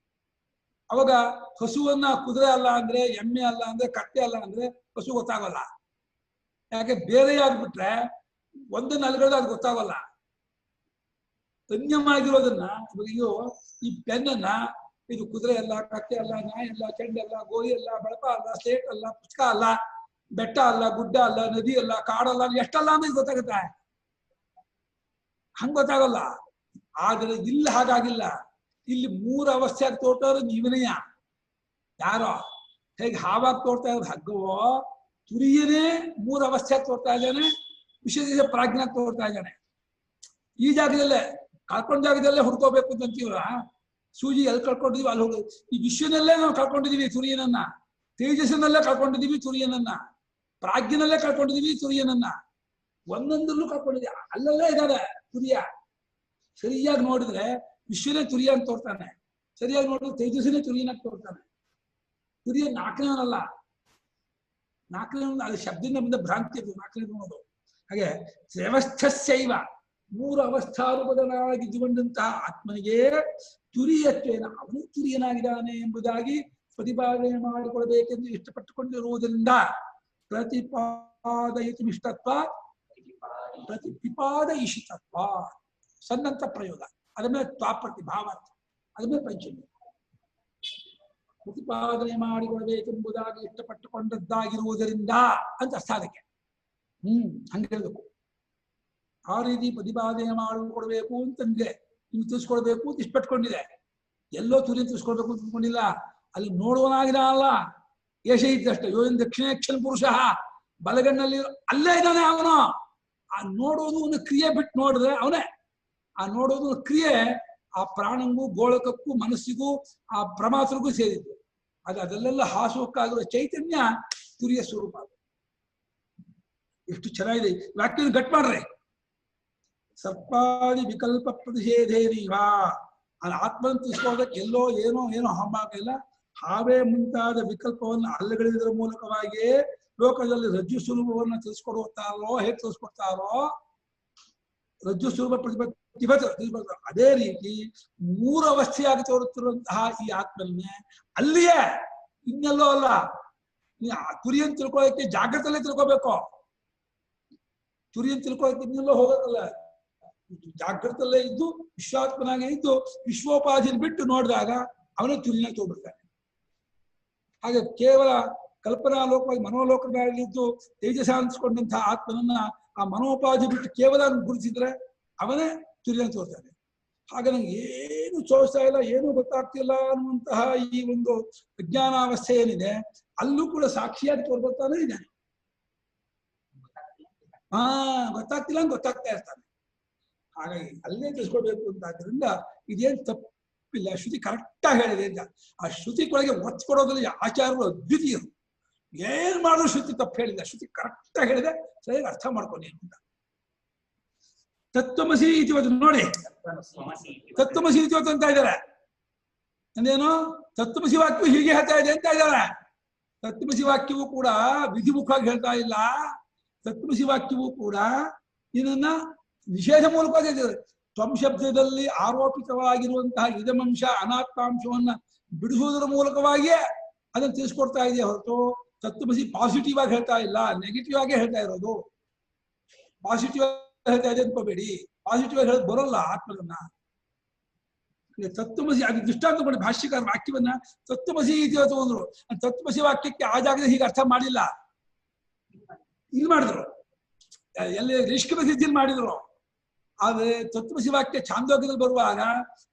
ಅವಾಗ ಹಸುವನ್ನ ಕುದುರೆ ಅಲ್ಲ ಅಂದ್ರೆ, ಎಮ್ಮೆ ಅಲ್ಲ ಅಂದ್ರೆ, ಕತ್ತೆ ಅಲ್ಲ ಅಂದ್ರೆ ಹಸು ಗೊತ್ತಾಗಲ್ಲ. ಯಾಕೆ ಬೇರೆ ಆಗ್ಬಿಟ್ರೆ ಒಂದನ್ನ ಅಲ್ಗಡೆ ಅದು ಗೊತ್ತಾಗಲ್ಲ. ಅನ್ಯವಾಗಿರೋದನ್ನ ಇವಾಗ ಈ ಪೆನ್ನನ್ನ ಇದು ಕುದುರೆ ಅಲ್ಲ, ಕತ್ತೆ ಅಲ್ಲ, ನಾಯಿ ಅಲ್ಲ, ಚೆಂಡೆ ಅಲ್ಲ, ಗೋರಿ ಅಲ್ಲ, ಬಳಪ ಅಲ್ಲ, ಸ್ಲೇಟ್ ಅಲ್ಲ, ಪುಸ್ತಕ ಅಲ್ಲ, ಬೆಟ್ಟ ಅಲ್ಲ, ಗುಡ್ಡ ಅಲ್ಲ, ನದಿ ಅಲ್ಲ, ಕಾಡಲ್ಲ, ಎಷ್ಟಲ್ಲ ಅಂದ್ರೆ ಗೊತ್ತಾಗುತ್ತೆ. ಹಂಗ ಗೊತ್ತಾಗಲ್ಲ. ಆದ್ರೆ ಇಲ್ಲಿ ಹಾಗಾಗಿಲ್ಲ. ಇಲ್ಲಿ 3 ಅವಸ್ಥೆಯಾಗಿ ತೋರ್ತಾರೋ ನೀವನೆಯ ಯಾರೋ ಹೇಗೆ ಹಾವಾಗಿ ತೋರ್ತಾ ಇರೋದು ಹಗ್ಗವೋ, ತುರಿಯನೇ 3 ಅವಸ್ಥೆಯಾಗಿ ತೋರ್ತಾ ಇದ್ದಾನೆ, ವಿಶೇಷ ಪ್ರಾಜ್ಞಾಗಿ ತೋರ್ತಾ ಇದ್ದಾನೆ. ಈ ಜಾಗದಲ್ಲೇ ಕಳ್ಕೊಂಡ ಜಾಗದಲ್ಲೇ ಹುಡ್ಕೋಬೇಕು ಅಂತೀವಲ್ಲ, ಸೂಜಿ ಎಲ್ಲಿ ಕಳ್ಕೊಂಡಿದೀವಿ ಅಲ್ಲಿ ಹೋಗಿ. ಈ ವಿಶ್ವನಲ್ಲೇ ನಾವು ಕಳ್ಕೊಂಡಿದೀವಿ ತುರಿಯನನ್ನ, ತೇಜಸ್ಸಿನಲ್ಲೇ ಕಳ್ಕೊಂಡಿದೀವಿ ತುರಿಯನನ್ನ, ಪ್ರಾಜ್ಞನಲ್ಲೇ ಕಳ್ಕೊಂಡಿದೀವಿ ತುರಿಯನನ್ನ, ಒಂದೊಂದಲ್ಲೂ ಕಳ್ಕೊಂಡಿದೀವಿ. ಅಲ್ಲಲ್ಲೇ ಇದ್ದಾನೆ ತುರಿಯ. ಸರಿಯಾಗಿ ನೋಡಿದ್ರೆ ವಿಶ್ವನೇ ತುರಿಯಾಗಿ ತೋರ್ತಾನೆ, ಸರಿಯಾಗಿ ನೋಡಿದ್ರೆ ತೇಜಸ್ಸಿನೇ ತುರಿಯನಾಗಿ ತೋರ್ತಾನೆ. ತುರಿಯ 4ನೇವನಲ್ಲ. 4ನೇ ಅದು ಶಬ್ದದಿಂದ ಬಂದ ಭ್ರಾಂತಿ. 4ನೇ ನೋಡೋದು ಹಾಗೆ ವ್ಯವಸ್ಥಸ್ಯೈವ 3 ಅವಸ್ಥಾರೂಪದನಾಗಿದ್ದುಕೊಂಡಂತಹ ಆತ್ಮನಿಗೆ ತುರಿಯತ್ವೇನ ಅವನು ತುರಿಯನಾಗಿದ್ದಾನೆ ಎಂಬುದಾಗಿ ಪ್ರತಿಪಾದನೆ ಮಾಡಿಕೊಡಬೇಕೆಂದು ಇಷ್ಟಪಟ್ಟುಕೊಂಡಿರುವುದರಿಂದ ಪ್ರತಿಪಾದಯಿತು ಇಷ್ಟತ್ವ ಪ್ರತಿಪಿಪಾದ ಇಷಿತತ್ವ ಸನ್ನಂತ ಪ್ರಯೋಗ. ಅದ ಮೇಲೆ ತ್ವಾಪ್ರತಿಭಾವ, ಅದ ಮೇಲೆ ಪಂಚಮಿ. ಪ್ರತಿಪಾದನೆ ಮಾಡಿಕೊಡಬೇಕೆಂಬುದಾಗಿ ಇಷ್ಟಪಟ್ಟುಕೊಂಡದ್ದಾಗಿರುವುದರಿಂದ ಅಂತ ಅರ್ಥ ಅದಕ್ಕೆ. ಹಂಗೆ ಹೇಳ್ಬೇಕು. ಆ ರೀತಿ ಪ್ರತಿಪಾದನೆ ಮಾಡಿಕೊಡ್ಬೇಕು ಅಂತಂದ್ರೆ ಹಿಂಗ್ ತಿಳಿಸ್ಕೊಡ್ಬೇಕು ಅಂತ ಇಷ್ಟಪಟ್ಕೊಂಡಿದೆ. ಎಲ್ಲೋ ತುರಿ ತಿಳಿಸ್ಕೊಡ್ಬೇಕು ಅಂತ ತಿಳ್ಕೊಂಡಿಲ್ಲ. ಅಲ್ಲಿ ನೋಡುವನಾಗಿದ ಅಲ್ಲ. ಯಶ ಇದ್ದಷ್ಟೇ ಯೋನ್ ದಕ್ಷಿಣೇಕ್ಷಣ ಪುರುಷ ಬಲಗಣ್ಣಲ್ಲಿ ಅಲ್ಲೇ ಇದ್ದಾನೆ ಅವನು. ಆ ನೋಡೋದು ಒಂದು ಕ್ರಿಯೆ ಬಿಟ್ಟು ನೋಡಿದ್ರೆ ಅವನೇ. ಆ ನೋಡೋದು ಕ್ರಿಯೆ ಆ ಪ್ರಾಣಂಗೂ ಗೋಳಕಕ್ಕೂ ಮನಸ್ಸಿಗೂ ಆ ಪ್ರಮಾತ್ರಗೂ ಸೇರಿದ್ದು. ಅದಲ್ಲೆಲ್ಲ ಹಾಸುವಕ್ಕಾಗಿರೋ ಚೈತನ್ಯ ತುರಿಯ ಸ್ವರೂಪ. ಎಷ್ಟು ಚೆನ್ನಾಗಿದೆ ವಾಕ್ಯ. ಗಟ್ ಮಾಡ್ರೆ. ಸರ್ಪಾದಿ ವಿಕಲ್ಪ ಪ್ರತಿಷೇಧೇನೀವಾ. ಅಲ್ಲಿ ಆತ್ಮನ ತಿಳಿಸ್ಕೊಳ್ಳೋದಕ್ಕೆ ಎಲ್ಲೋ ಏನೋ ಹಾಮಾಗಿಲ್ಲ. ಹಾವೇ ಮುಂತಾದ ವಿಕಲ್ಪವನ್ನು ಅಲ್ಲಗಳೆಯುವುದರ ಮೂಲಕವಾಗಿಯೇ ಲೋಕದಲ್ಲಿ ರಜ್ಜು ಸ್ವರೂಪವನ್ನು ತಿಳಿಸ್ಕೊಡುತ್ತಾರೋ, ಹೇಗೆ ತಿಳಿಸ್ಕೊಡ್ತಾರೋ ರಜ್ಜು ಸ್ವರೂಪ ಪ್ರತಿಪತ್ತ ಅದೇ ರೀತಿ 3 ಅವಸ್ಥೆಯಾಗಿ ತೋರುತ್ತಿರುವಂತಹ ಈ ಆತ್ಮನ್ನೇ ಅಲ್ಲಿಯೇ, ಇನ್ನೆಲ್ಲೋ ಅಲ್ಲ. ನೀ ಕುರಿಯನ್ನು ತಿಳ್ಕೊಳ್ಳೋಕೆ ಜಾಗೃತಲ್ಲೇ ತಿಳ್ಕೋಬೇಕು. ತುರಿಯನ್ನು ತಿಳ್ಕೊಳ್ಳೋಕೆ ಇನ್ನೆಲ್ಲೋ ಹೋಗೋದಲ್ಲ, ಜಾಗೃತಲ್ಲೇ ಇದ್ದು ವಿಶ್ವಾತ್ಮನಾಗೆ ಇದ್ದು ವಿಶ್ವೋಪಾಧಿನ ಬಿಟ್ಟು ನೋಡಿದಾಗ ಅವನೇ ತುರಿನ ತೋಡ್ಬಿಡ್ತಾನೆ. ಹಾಗೆ ಕೇವಲ ಕಲ್ಪನಾ ಲೋಕವಾಗಿ ಮನೋಲೋಕದಲ್ಲಿದ್ದು ತೇಜಸ ಅನ್ಸ್ಕೊಂಡಂತಹ ಆತ್ಮನನ್ನ ಆ ಮನೋಪಾಧಿ ಬಿಟ್ಟು ಕೇವಲ ಗುರುತಿಸಿದ್ರೆ ಅವನೇ ತುರಿನ ತೋರ್ತಾನೆ. ಹಾಗೆ ನಂಗೆ ಏನು ತೋರಿಸ್ತಾ ಇಲ್ಲ, ಏನೂ ಗೊತ್ತಾಗ್ತಿಲ್ಲ ಅನ್ನುವಂತಹ ಈ ಒಂದು ಅಜ್ಞಾನಾವಸ್ಥೆ ಏನಿದೆ ಅಲ್ಲೂ ಕೂಡ ಸಾಕ್ಷಿಯಾಗಿ ತೋರ್ಬರ್ತಾನೆ ಇದ್ದಾನೆ. ಗೊತ್ತಾಗ್ತಿಲ್ಲ ಅಂತ ಗೊತ್ತಾಗ್ತಾ ಇರ್ತಾನೆ. ಹಾಗಾಗಿ ಅಲ್ಲೇ ತಿಳಿಸ್ಕೊಳ್ಬೇಕು ಅಂತಾದ್ರಿಂದ ಇದೇನು ತಪ್ಪಿಲ್ಲ, ಶ್ರುತಿ ಕರೆಕ್ಟಾಗಿ ಹೇಳಿದೆ ಅಂತ. ಆ ಶ್ರುತಿಗೊಳಗೆ ಒತ್ತು ಕೊಡೋದ್ರಲ್ಲಿ ಆಚಾರ್ಯರು ಅದ್ವಿತೀಯರು. ಏನ್ ಮಾಡಿದ್ರು ಶ್ರುತಿ ತಪ್ಪು ಹೇಳಿಲ್ಲ, ಶ್ರುತಿ ಕರೆಕ್ಟಾಗಿ ಹೇಳಿದೆ, ಸರಿಯಾಗಿ ಅರ್ಥ ಮಾಡ್ಕೊಂಡು ಅಂತ. ತತ್ವಮಸಿ ಇತಿವತ್ತು ನೋಡಿ, ತತ್ವಮಸಿ ಇತಿವತ್ತು ಅಂತ ಇದ್ದಾರೆ. ಅಂದೇನು ತತ್ವಮಸಿ ವಾಕ್ಯವು ಹೀಗೆ ಹೇಳ್ತಾ ಇದೆ ಅಂತ ಇದ್ದಾರೆ. ತತ್ವಮಸಿ ವಾಕ್ಯವು ಕೂಡ ವಿಧಿಮುಖವಾಗಿ ಹೇಳ್ತಾ ಇಲ್ಲ. ತತ್ವಮಸಿ ವಾಕ್ಯವು ಕೂಡ ಇದನ್ನ ನಿಷೇಧ ಮೂಲಕವಾಗಿ ಹೇಳ್ತಿದ್ದಾರೆ. ತ್ವಂ ಶಬ್ದದಲ್ಲಿ ಆರೋಪಿತವಾಗಿರುವಂತಹ ಇದಮಂಶ ಅನಾತ್ಮಾಂಶವನ್ನ ಬಿಡಿಸುವುದರ ಮೂಲಕವಾಗಿಯೇ ಅದನ್ನು ತಿಳಿಸ್ಕೊಡ್ತಾ ಇದೆಯೇ ಹೊರತು ತತ್ವಮಸಿ ಪಾಸಿಟಿವ್ ಆಗಿ ಹೇಳ್ತಾ ಇಲ್ಲ, ನೆಗೆಟಿವ್ ಆಗೇ ಹೇಳ್ತಾ ಇರೋದು. ಪಾಸಿಟಿವ್ ಹೇಳ್ತಾ ಇದೆ ಅನ್ಕೋಬೇಡಿ, ಪಾಸಿಟಿವ್ ಆಗಿ ಹೇಳೋದು ಬರೋಲ್ಲ ಆತ್ಮವನ್ನ. ತತ್ವಮಸಿ ಅದು ದೃಷ್ಟಾಂತ ಮಾಡಿ ಭಾಷ್ಯಕಾರ ವಾಕ್ಯವನ್ನ ತತ್ವಮಸಿ ಇತಿವತ್ತು ಅಂದ್ರು. ತತ್ವಮಸಿ ವಾಕ್ಯಕ್ಕೆ ಆ ಜಾಗದಲ್ಲಿ ಹೀಗೆ ಅರ್ಥ ಮಾಡಿಲ್ಲ, ಇಲ್ಲಿ ಮಾಡಿದ್ರು. ಎಲ್ಲಿ ನಿಷ್ಕ್ರಮಸಿದ್ಧಿಯಲ್ಲಿ ಮಾಡಿದ್ರು. ಆದ್ರೆ ತತ್ವಮಸಿ ವಾಕ್ಯ ಛಾಂದೋಗ್ಯದಲ್ಲಿ ಬರುವಾಗ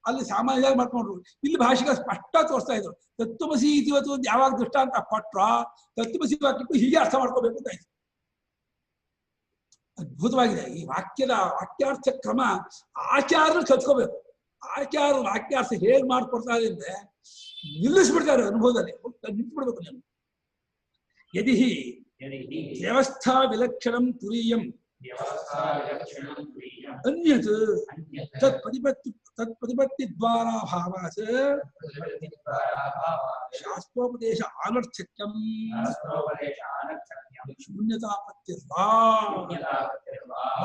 ಅಲ್ಲಿ ಸಾಮಾನ್ಯವಾಗಿ ಮಾಡ್ಕೊಂಡ್ರು. ಇಲ್ಲಿ ಭಾಷೆಗೆ ಸ್ಪಷ್ಟ ತೋರಿಸ್ತಾ ಇದ್ರು. ತತ್ವಮಸಿ ಇತಿವತ್ತು ಒಂದು ಯಾವಾಗ ದೃಷ್ಟಾಂತ ಕೊಟ್ರ ತತ್ವಮಸಿ ವಾಕ್ಯಕ್ಕೂ ಹೀಗೆ ಅರ್ಥ ಮಾಡ್ಕೋಬೇಕು ಅಂತ ಆಯ್ತು. ಅದ್ಭುತವಾಗಿದೆ ಈ ವಾಕ್ಯದ ವಾಕ್ಯಾರ್ಥ ಕ್ರಮ. ಆಚಾರ್ಯರು ಕಲ್ತ್ಕೋಬೇಕು. ಆಚಾರ್ಯರು ವಾಕ್ಯಾರ್ಥ ಹೇಗ್ ಮಾಡ್ಕೊಡ್ತಾರೆ ಅಂದ್ರೆ ನಿಲ್ಲಿಸ್ಬಿಡ್ತಾರೆ ಅನುಭವದಲ್ಲಿ, ನಿಂತ್ಬಿಡ್ಬೇಕು ನೀವು. ಯದಿ ವ್ಯವಸ್ಥಾ ವಿಲಕ್ಷಣಂ ತುರೀಯಂ ಅನ್ಯತ್ ತತ್ಪ್ರತಿಪತ್ತಿ ದ್ವಾರಾ ಭಾವಾತ್ ಶಾಸ್ತ್ರೋಪದೇಶ ಅನರ್ಥಕ್ಯಂ ಶೂನ್ಯತಾಪತ್ಯರ್ವಾ.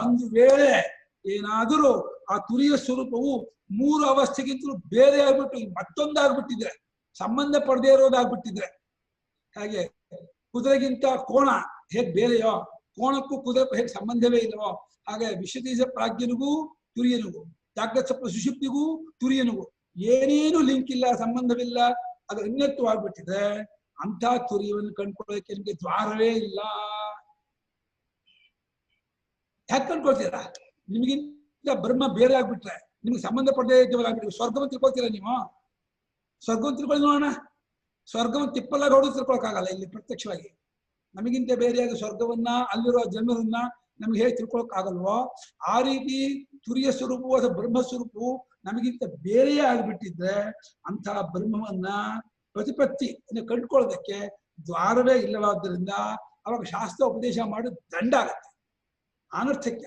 ಒಂದು ವೇಳೆ ಏನಾದರೂ ಆ ತುರಿಯ ಸ್ವರೂಪವು ಮೂರು ಅವಸ್ಥೆಗಿಂತಲೂ ಬೇರೆ ಆಗ್ಬಿಟ್ಟು ಮತ್ತೊಂದಾಗ್ಬಿಟ್ಟಿದ್ರೆ, ಸಂಬಂಧ ಪಡೆದೇ ಇರೋದಾಗ್ಬಿಟ್ಟಿದ್ರೆ, ಹಾಗೆ ಕುದುರೆಗಿಂತ ಕೋಣ ಹೇಗ್ ಬೇರೆಯೋ, ಕೋಣಕ್ಕೂ ಕುದುರೆಗೂ ಹೇಗೆ ಸಂಬಂಧವೇ ಇಲ್ಲವೋ, ಹಾಗೆ ವಿಶ್ವತೀಶ ಪ್ರಾಜ್ಞನಿಗೂ ತುರಿಯನಿಗೂ, ಜಾಗ್ರತ ಸ್ವಪ್ನ ಸುಷುಪ್ತಿಗೂ ತುರಿಯನಿಗೂ ಏನೇನು ಲಿಂಕ್ ಇಲ್ಲ, ಸಂಬಂಧವಿಲ್ಲ, ಅದು ಅನ್ಯತ್ವವಾಗ್ಬಿಟ್ಟಿದ್ರೆ ಅಂಥ ತುರಿಯವನ್ನು ಕಂಡ್ಕೊಳ್ಳೋಕೆ ನಿಮಗೆ ದ್ವಾರವೇ ಇಲ್ಲ. ಯಾಕೆ ಕಂಡ್ಕೊಳ್ತೀರಾ? ನಿಮಗಿಂತ ಬ್ರಹ್ಮ ಬೇರೆ ಆಗ್ಬಿಟ್ರೆ, ನಿಮ್ಗೆ ಸಂಬಂಧ ಪಡದೇ ಇದ್ದವರಾಗ್ಬಿಟ್ರೆ ಸ್ವರ್ಗವನ್ನು ತಿಳ್ಕೊಳ್ತೀರಾ ನೀವು? ಸ್ವರ್ಗವನ್ನು ತಿಳ್ಕೊಳ್ಳಿ ನೋಡೋಣ. ಸ್ವರ್ಗವನ್ನು ತಿಪ್ಪಲಾಗ ಹೊಡೆದು ತಿಳ್ಕೊಳಕ್ಕಾಗಲ್ಲ ಇಲ್ಲಿ ಪ್ರತ್ಯಕ್ಷವಾಗಿ. ನಮಗಿಂತ ಬೇರೆಯಾಗಿ ಸ್ವರ್ಗವನ್ನ ಅಲ್ಲಿರೋ ಜನರನ್ನ ನಮ್ಗೆ ಹೇಗೆ ತಿಳ್ಕೊಳಕ್ ಆಗಲ್ವೋ ಆ ರೀತಿ ತುರಿಯ ಸ್ವರೂಪವು ಅಥವಾ ಬ್ರಹ್ಮ ಸ್ವರೂಪವು ನಮಗಿಂತ ಬೇರೆಯೇ ಆಗ್ಬಿಟ್ಟಿದ್ರೆ ಅಂತಹ ಬ್ರಹ್ಮವನ್ನ ಪ್ರತಿಪತ್ತಿ ಕಂಡುಕೊಳ್ಳೋದಕ್ಕೆ ದ್ವಾರವೇ ಇಲ್ಲವಾದ್ದರಿಂದ ಅವಾಗ ಶಾಸ್ತ್ರ ಉಪದೇಶ ಮಾಡೋದು ದಂಡ ಆಗತ್ತೆ, ಅನರ್ಥಕ್ಯ.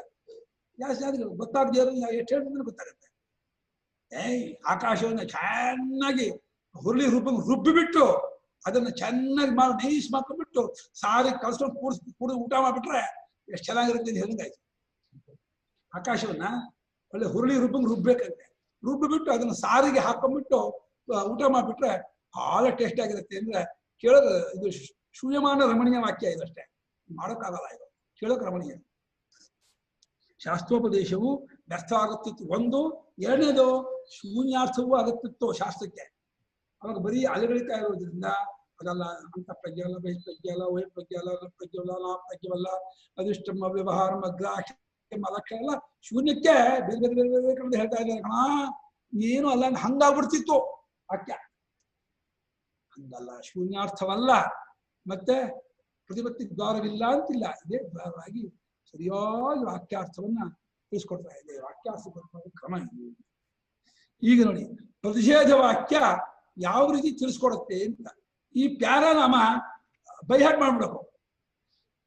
ಜಾಸ್ತಿ ಗೊತ್ತಾಗದೇ ಇರೋದು ಎಷ್ಟು ಹೇಳಿದ್ರೆ ಗೊತ್ತಾಗತ್ತೆ. ಆಕಾಶವನ್ನ ಚೆನ್ನಾಗಿ ಹುರುಳಿ ರುಬ್ಬಿಬಿಟ್ಟು ಅದನ್ನ ಚೆನ್ನಾಗಿ ಮಾಡಿ ನೈಸ್ ಮಾಡ್ಕೊಂಡ್ಬಿಟ್ಟು ಸಾರಿ ಕಲ್ಸ್ಕೊಂಡು ಕೂಡಿಸ್ ಊಟ ಮಾಡ್ಬಿಟ್ರೆ ಎಷ್ಟು ಚೆನ್ನಾಗಿರುತ್ತೆ ಅಂತ ಹೇಳಿದಾಯ್ತು. ಆಕಾಶವನ್ನ ಒಳ್ಳೆ ಹುರುಳಿ ರುಬ್ಬೇಕಂತೆ, ರುಬ್ಬಿಬಿಟ್ಟು ಅದನ್ನ ಸಾರಿಗೆ ಹಾಕೊಂಡ್ಬಿಟ್ಟು ಊಟ ಮಾಡ್ಬಿಟ್ರೆ ಬಹಳ ಟೇಸ್ಟ್ ಆಗಿರುತ್ತೆ ಅಂದ್ರೆ ಕೇಳೋದು. ಇದು ಶೂನ್ಯಮಾನ ರಮಣೀಯ ವಾಕ್ಯ ಇದಷ್ಟೇ, ಮಾಡೋಕ್ಕಾಗಲ್ಲ. ಇದು ಕೇಳೋಕೆ ರಮಣೀಯ. ಶಾಸ್ತ್ರೋಪದೇಶವು ವ್ಯರ್ಥ ಆಗುತ್ತಿತ್ತು ಒಂದು. ಎರಡನೇದು ಶೂನ್ಯಾರ್ಥವೂ ಆಗುತ್ತಿತ್ತು ಶಾಸ್ತ್ರಕ್ಕೆ. ಅವಾಗ ಬರೀ ಅಲೆಗಳಿತಾ ಇರೋದ್ರಿಂದ ಅದಲ್ಲ ಅಂತ ಪ್ರಜ್ಞಲ್ಲ, ಬಹಿಷ್ಪ್ರಜ್ಞಲ್ಲ, ವೈಪ್ರಜ್ಞಲ್ಲ, ಪ್ರಜ್ಞಲ್ಲ, ಪ್ರಜ್ಞವಲ್ಲ, ಅದಿಷ್ಟಮ ವ್ಯವಹಾರ ಅಗ್ರಾಹ್ಯ ಅಲಕ್ಷಣ ಎಲ್ಲ ಶೂನ್ಯಕ್ಕೆ ಬೇರೆ ಬೇರೆ ಬೇರೆ ಬೇರೆ ಕಡೆ ಹೇಳ್ತಾ ಇದ್ದಾರೆ. ಕಣ ಏನು ಅಲ್ಲ ಹಂಗಾಗ್ಬಿಡ್ತಿತ್ತು ವಾಕ್ಯ. ಹಂಗಲ್ಲ, ಶೂನ್ಯಾರ್ಥವಲ್ಲ, ಮತ್ತೆ ಪ್ರತಿಪತ್ತಿ ದ್ವಾರವಿಲ್ಲ ಅಂತಿಲ್ಲ. ಇದೇ ದ್ವಾರವಾಗಿ ಸರಿಯಾಗಿ ವಾಕ್ಯಾರ್ಥವನ್ನ ತಿಳಿಸ್ಕೊಡ್ತಾ ಇದೆ. ವಾಕ್ಯಾರ್ಥ ಕ್ರಮ ಇದು. ಈಗ ನೋಡಿ, ಪ್ರತಿಷೇಧ ವಾಕ್ಯ ಯಾವ ರೀತಿ ತಿಳಿಸ್ಕೊಡುತ್ತೆ ಅಂತ ಈ ಪ್ಯಾರಾನಾಮ ಬೈಹಾಟ್ ಮಾಡ್ಬಿಡಬೇಕು.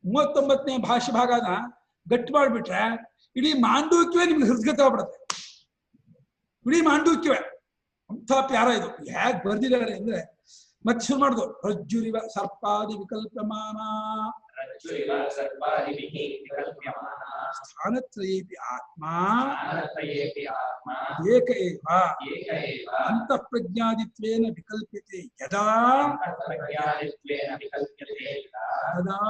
39ನೇ ಭಾಷ್ಯ ಭಾಗನ ಗಟ್ಟಿ ಮಾಡ್ಬಿಟ್ರೆ ಇಡೀ ಮಾಂಡೂಕ್ಯವೇ ನಿಮ್ಗೆ ಹೃದ್ಗತ ಆಗ್ಬಿಡುತ್ತೆ. ಇಡೀ ಮಾಂಡೂಕ್ಯವೇ ಅಂಥ ಪ್ಯಾರ ಇದು. ಹೇಗೆ ಬರ್ದಿದ್ದಾರೆ ಅಂದ್ರೆ ಮತ್ತೆ ಶುರು ಮಾಡುದು. ರಜ್ಜುರಿವ ಸರ್ಪಾದಿ ವಿಕಲ್ಪಮಾನ रज्जुरिव सर्वादिभिः विकल्प्यमानः स्थानत्रयेऽपि आत्मा स्थानत्रयेऽपि आत्मा एक एव एक एव ಅಂತಃಪ್ರಜ್ಞಾದಿತ್ವೇನ ವಿಕಲ್ಪ್ಯತೆ ಯದಾ ಅಂತಃಪ್ರಜ್ಞादित्वेन विकल्प्यते तदा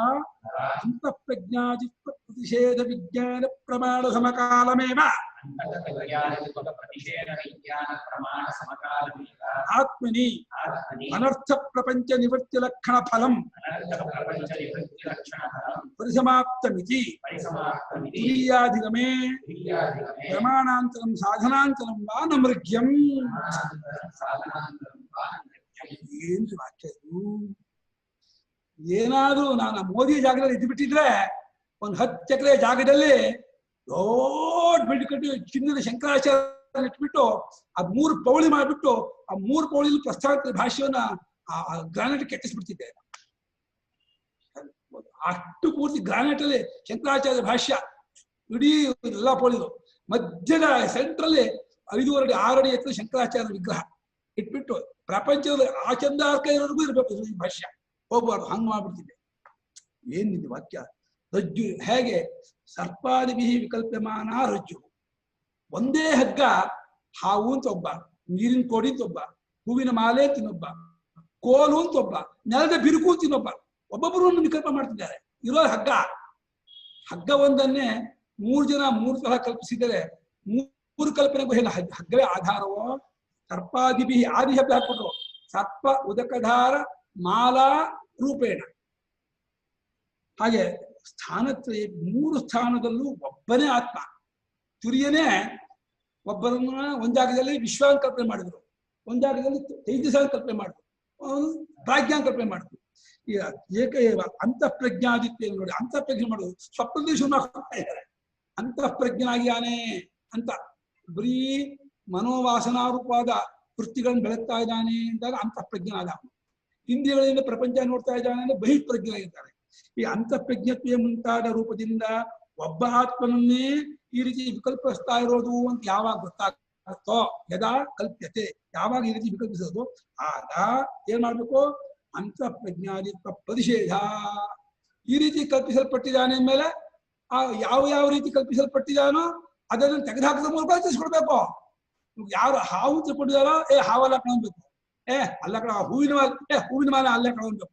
ಅಂತಃಪ್ರಜ್ಞಾದಿತ್ವ ಪ್ರತಿಷೇಧ ವಿಜ್ಞಾನ ಪ್ರಮಾಣ ಸಮಕಾಲಮೇವ प्रतिषेध विज्ञान प्रमाण समकालमेव ಆತ್ಮನಿ आत्मनि ಅನರ್ಥ ಪ್ರಪಂಚ ನಿವೃತ್ತಿ ಲಕ್ಷಣ ಫಲಂ अनर्थ प्रपंच निवृत्ति लक्षणफलं ಪರಿಸಮಾಪ್ತಮಿತಿ परिसमाप्तमिति ಕ್ರಿಯಾಧಿಗಮೇ क्रियाधिगमे ಪ್ರಮಾಣಾಂತರಂ ಸಾಧನಾಂತರಂ ವಾ ನಮೃಗ್ಯಂ. साधनान्तरं वा नृत्यं ಏನು ವಾಕ್ಯ ಇದು? ಏನಾದ್ರೂ ನಾನು ಮೋದಿ ಜಾಗದಲ್ಲಿ ಇದ್ಬಿಟ್ಟಿದ್ರೆ ಒಂದು 10 ಎಕರೆ ಜಾಗದಲ್ಲಿ ದೊಡ್ಡ ಬಿಲ್ಡಿಂಗ್ ಕಟ್ಟಿ ಚಿನ್ನದ ಶಂಕರಾಚಾರ್ಯ ಇಟ್ಬಿಟ್ಟು ಅದ್ 3 ಪೌಳಿ ಮಾಡ್ಬಿಟ್ಟು ಆ 3 ಪೌಳಿಲಿ ಪ್ರಸ್ಥಾನ ಭಾಷೆಯನ್ನ ಗ್ರಾನೈಟ್ ಕೆತ್ತಿಸ್ಬಿಡ್ತಿದ್ದೆ. ಅಷ್ಟು ಪೂರ್ತಿ ಗ್ರಾನೈಟ್ ಅಲ್ಲಿ ಶಂಕರಾಚಾರ್ಯ ಭಾಷ್ಯ ಇಡೀ ಎಲ್ಲಾ ಪೌಳಿಲು ಮಧ್ಯದ ಸೆಂಟ್ರಲ್ಲಿ 5.5 ಅಡಿ 6 ಅಡಿ ಎತ್ತರ ಶಂಕರಾಚಾರ್ಯ ವಿಗ್ರಹ ಇಟ್ಬಿಟ್ಟು ಪ್ರಪಂಚದಲ್ಲಿ ಆಚಂದಾರ್ಕ ಇರೋರಿಗೂ ಇರ್ಬೇಕು ಈ ಭಾಷ್ಯ, ಹೋಗ್ಬಾರ್ದು, ಹಂಗ್ ಮಾಡ್ಬಿಡ್ತಿದ್ದೆ. ಏನಿದೆ ವಾಕ್ಯ? ರಜ್ಜು ಹೇಗೆ ಸರ್ಪಾದಿಭಿ ವಿಕಲ್ಪ್ಯಮಾನ ರಜ್ಜು. ಒಂದೇ ಹಗ್ಗ ಹಾವು ಅಂತ ಒಬ್ಬ, ನೀರಿನ ಕೋಡಿ ಅಂತ ಒಬ್ಬ, ಹೂವಿನ ಮಾಲೆ ತಿನ್ನೊಬ್ಬ, ಕೋಲು ಅಂತ ಒಬ್ಬ, ನೆಲದ ಬಿರುಕು ತಿನ್ನೊಬ್ಬ, ಒಬ್ಬೊಬ್ಬರು ವಿಕಲ್ಪ ಮಾಡ್ತಿದ್ದಾರೆ. ಇರೋ ಹಗ್ಗ ಹಗ್ಗ ಒಂದನ್ನೇ 3 ಜನ 3 ತರಹ ಕಲ್ಪಿಸಿದರೆ 3 ಕಲ್ಪನೆಗೂ ಹೇಳ ಹಗ್ಗವೇ ಆಧಾರವೋ. ಸರ್ಪಾದಿಭಿ ಆದಿ ಶಬ್ದ ಹಾಕ್ಬಿಟ್ರು. ಸರ್ಪ ಉದಕಧಾರ ಮಾಲಾ ರೂಪೇಣ. ಹಾಗೆ ಸ್ಥಾನತ್ರಯ 3 ಸ್ಥಾನದಲ್ಲೂ ಒಬ್ಬನೇ ಆತ್ಮ. ತುರಿಯನೇ ಒಬ್ಬರನ್ನ ಒಂದ್ ಜಾಗದಲ್ಲಿ ವಿಶ್ವಾಂತ ಕಲ್ಪನೆ ಮಾಡಿದ್ರು, ಒಂದ್ ಜಾಗದಲ್ಲಿ ತೈಜಸ ಕಲ್ಪನೆ ಮಾಡಿದ್ರು, ಪ್ರಾಜ್ಞಾನ್ ಕಲ್ಪನೆ ಮಾಡಿದ್ರು. ಈಗ ಏಕಏವ ಅಂತಃಪ್ರಜ್ಞಾದಿತ್ಯ ನೋಡಿ, ಅಂತಃಪ್ರಜ್ಞೆ ಮಾಡೋದು ಸ್ವಪ್ನದಲ್ಲಿ ಶೂನ್ಯ ಆಗ್ತಾ ಇದ್ದಾರೆ. ಅಂತಃಪ್ರಜ್ಞನಾಗಿಯಾನೆ ಅಂತ ಬರೀ ಮನೋವಾಸನಾರೂಪವಾದ ವೃತ್ತಿಗಳನ್ನು ಬೆಳಗ್ತಾ ಇದ್ದಾನೆ ಅಂದಾಗ ಅಂತಃಪ್ರಜ್ಞನಾದ. ಇಂದ್ರಿಯಗಳಿಂದ ಪ್ರಪಂಚ ನೋಡ್ತಾ ಇದ್ದಾನೆ ಅಂದ್ರೆ ಬಹಿಷ್ಪ್ರಜ್ಞನಾಗಿದ್ದಾನೆ. ಈ ಅಂತಃಪ್ರಜ್ಞತ್ವ ಮುಂತಾದ ರೂಪದಿಂದ ಒಬ್ಬ ಆತ್ಮನನ್ನೇ ಈ ರೀತಿ ವಿಕಲ್ಪಿಸ್ತಾ ಇರೋದು ಅಂತ ಯಾವಾಗ ಗೊತ್ತಾಗುತ್ತೋ, ಯದಾ ಕಲ್ಪ್ಯತೆ, ಯಾವಾಗ ಈ ರೀತಿ ವಿಕಲ್ಪಿಸೋದು ಆಗ ಏನ್ ಮಾಡ್ಬೇಕು? ಅಂತಃಪ್ರಜ್ಞಾದಿತ್ವ ಪ್ರತಿಷೇಧ. ಈ ರೀತಿ ಕಲ್ಪಿಸಲ್ಪಟ್ಟಿದ್ದಾನೆ ಮೇಲೆ ಆ ಯಾವ ರೀತಿ ಕಲ್ಪಿಸಲ್ಪಟ್ಟಿದ್ದಾನೋ ಅದನ್ನು ತೆಗೆದುಹಾಕಿದ ಮೂಲಕ ತಿಳಿಸ್ಕೊಡ್ಬೇಕು. ಯಾರು ಹಾವು ತಿಳ್ಕೊಂಡಿದಾರೋ ಹಾವಲ್ಲ ಕಾಣಬೇಕು, ಅಲ್ಲ ಕಣ ಹೂವಿನ ಮಾಲೆ, ಹೂವಿನ ಮಾಲೆ ಅಲ್ಲ ಕಾಣಬೇಕು.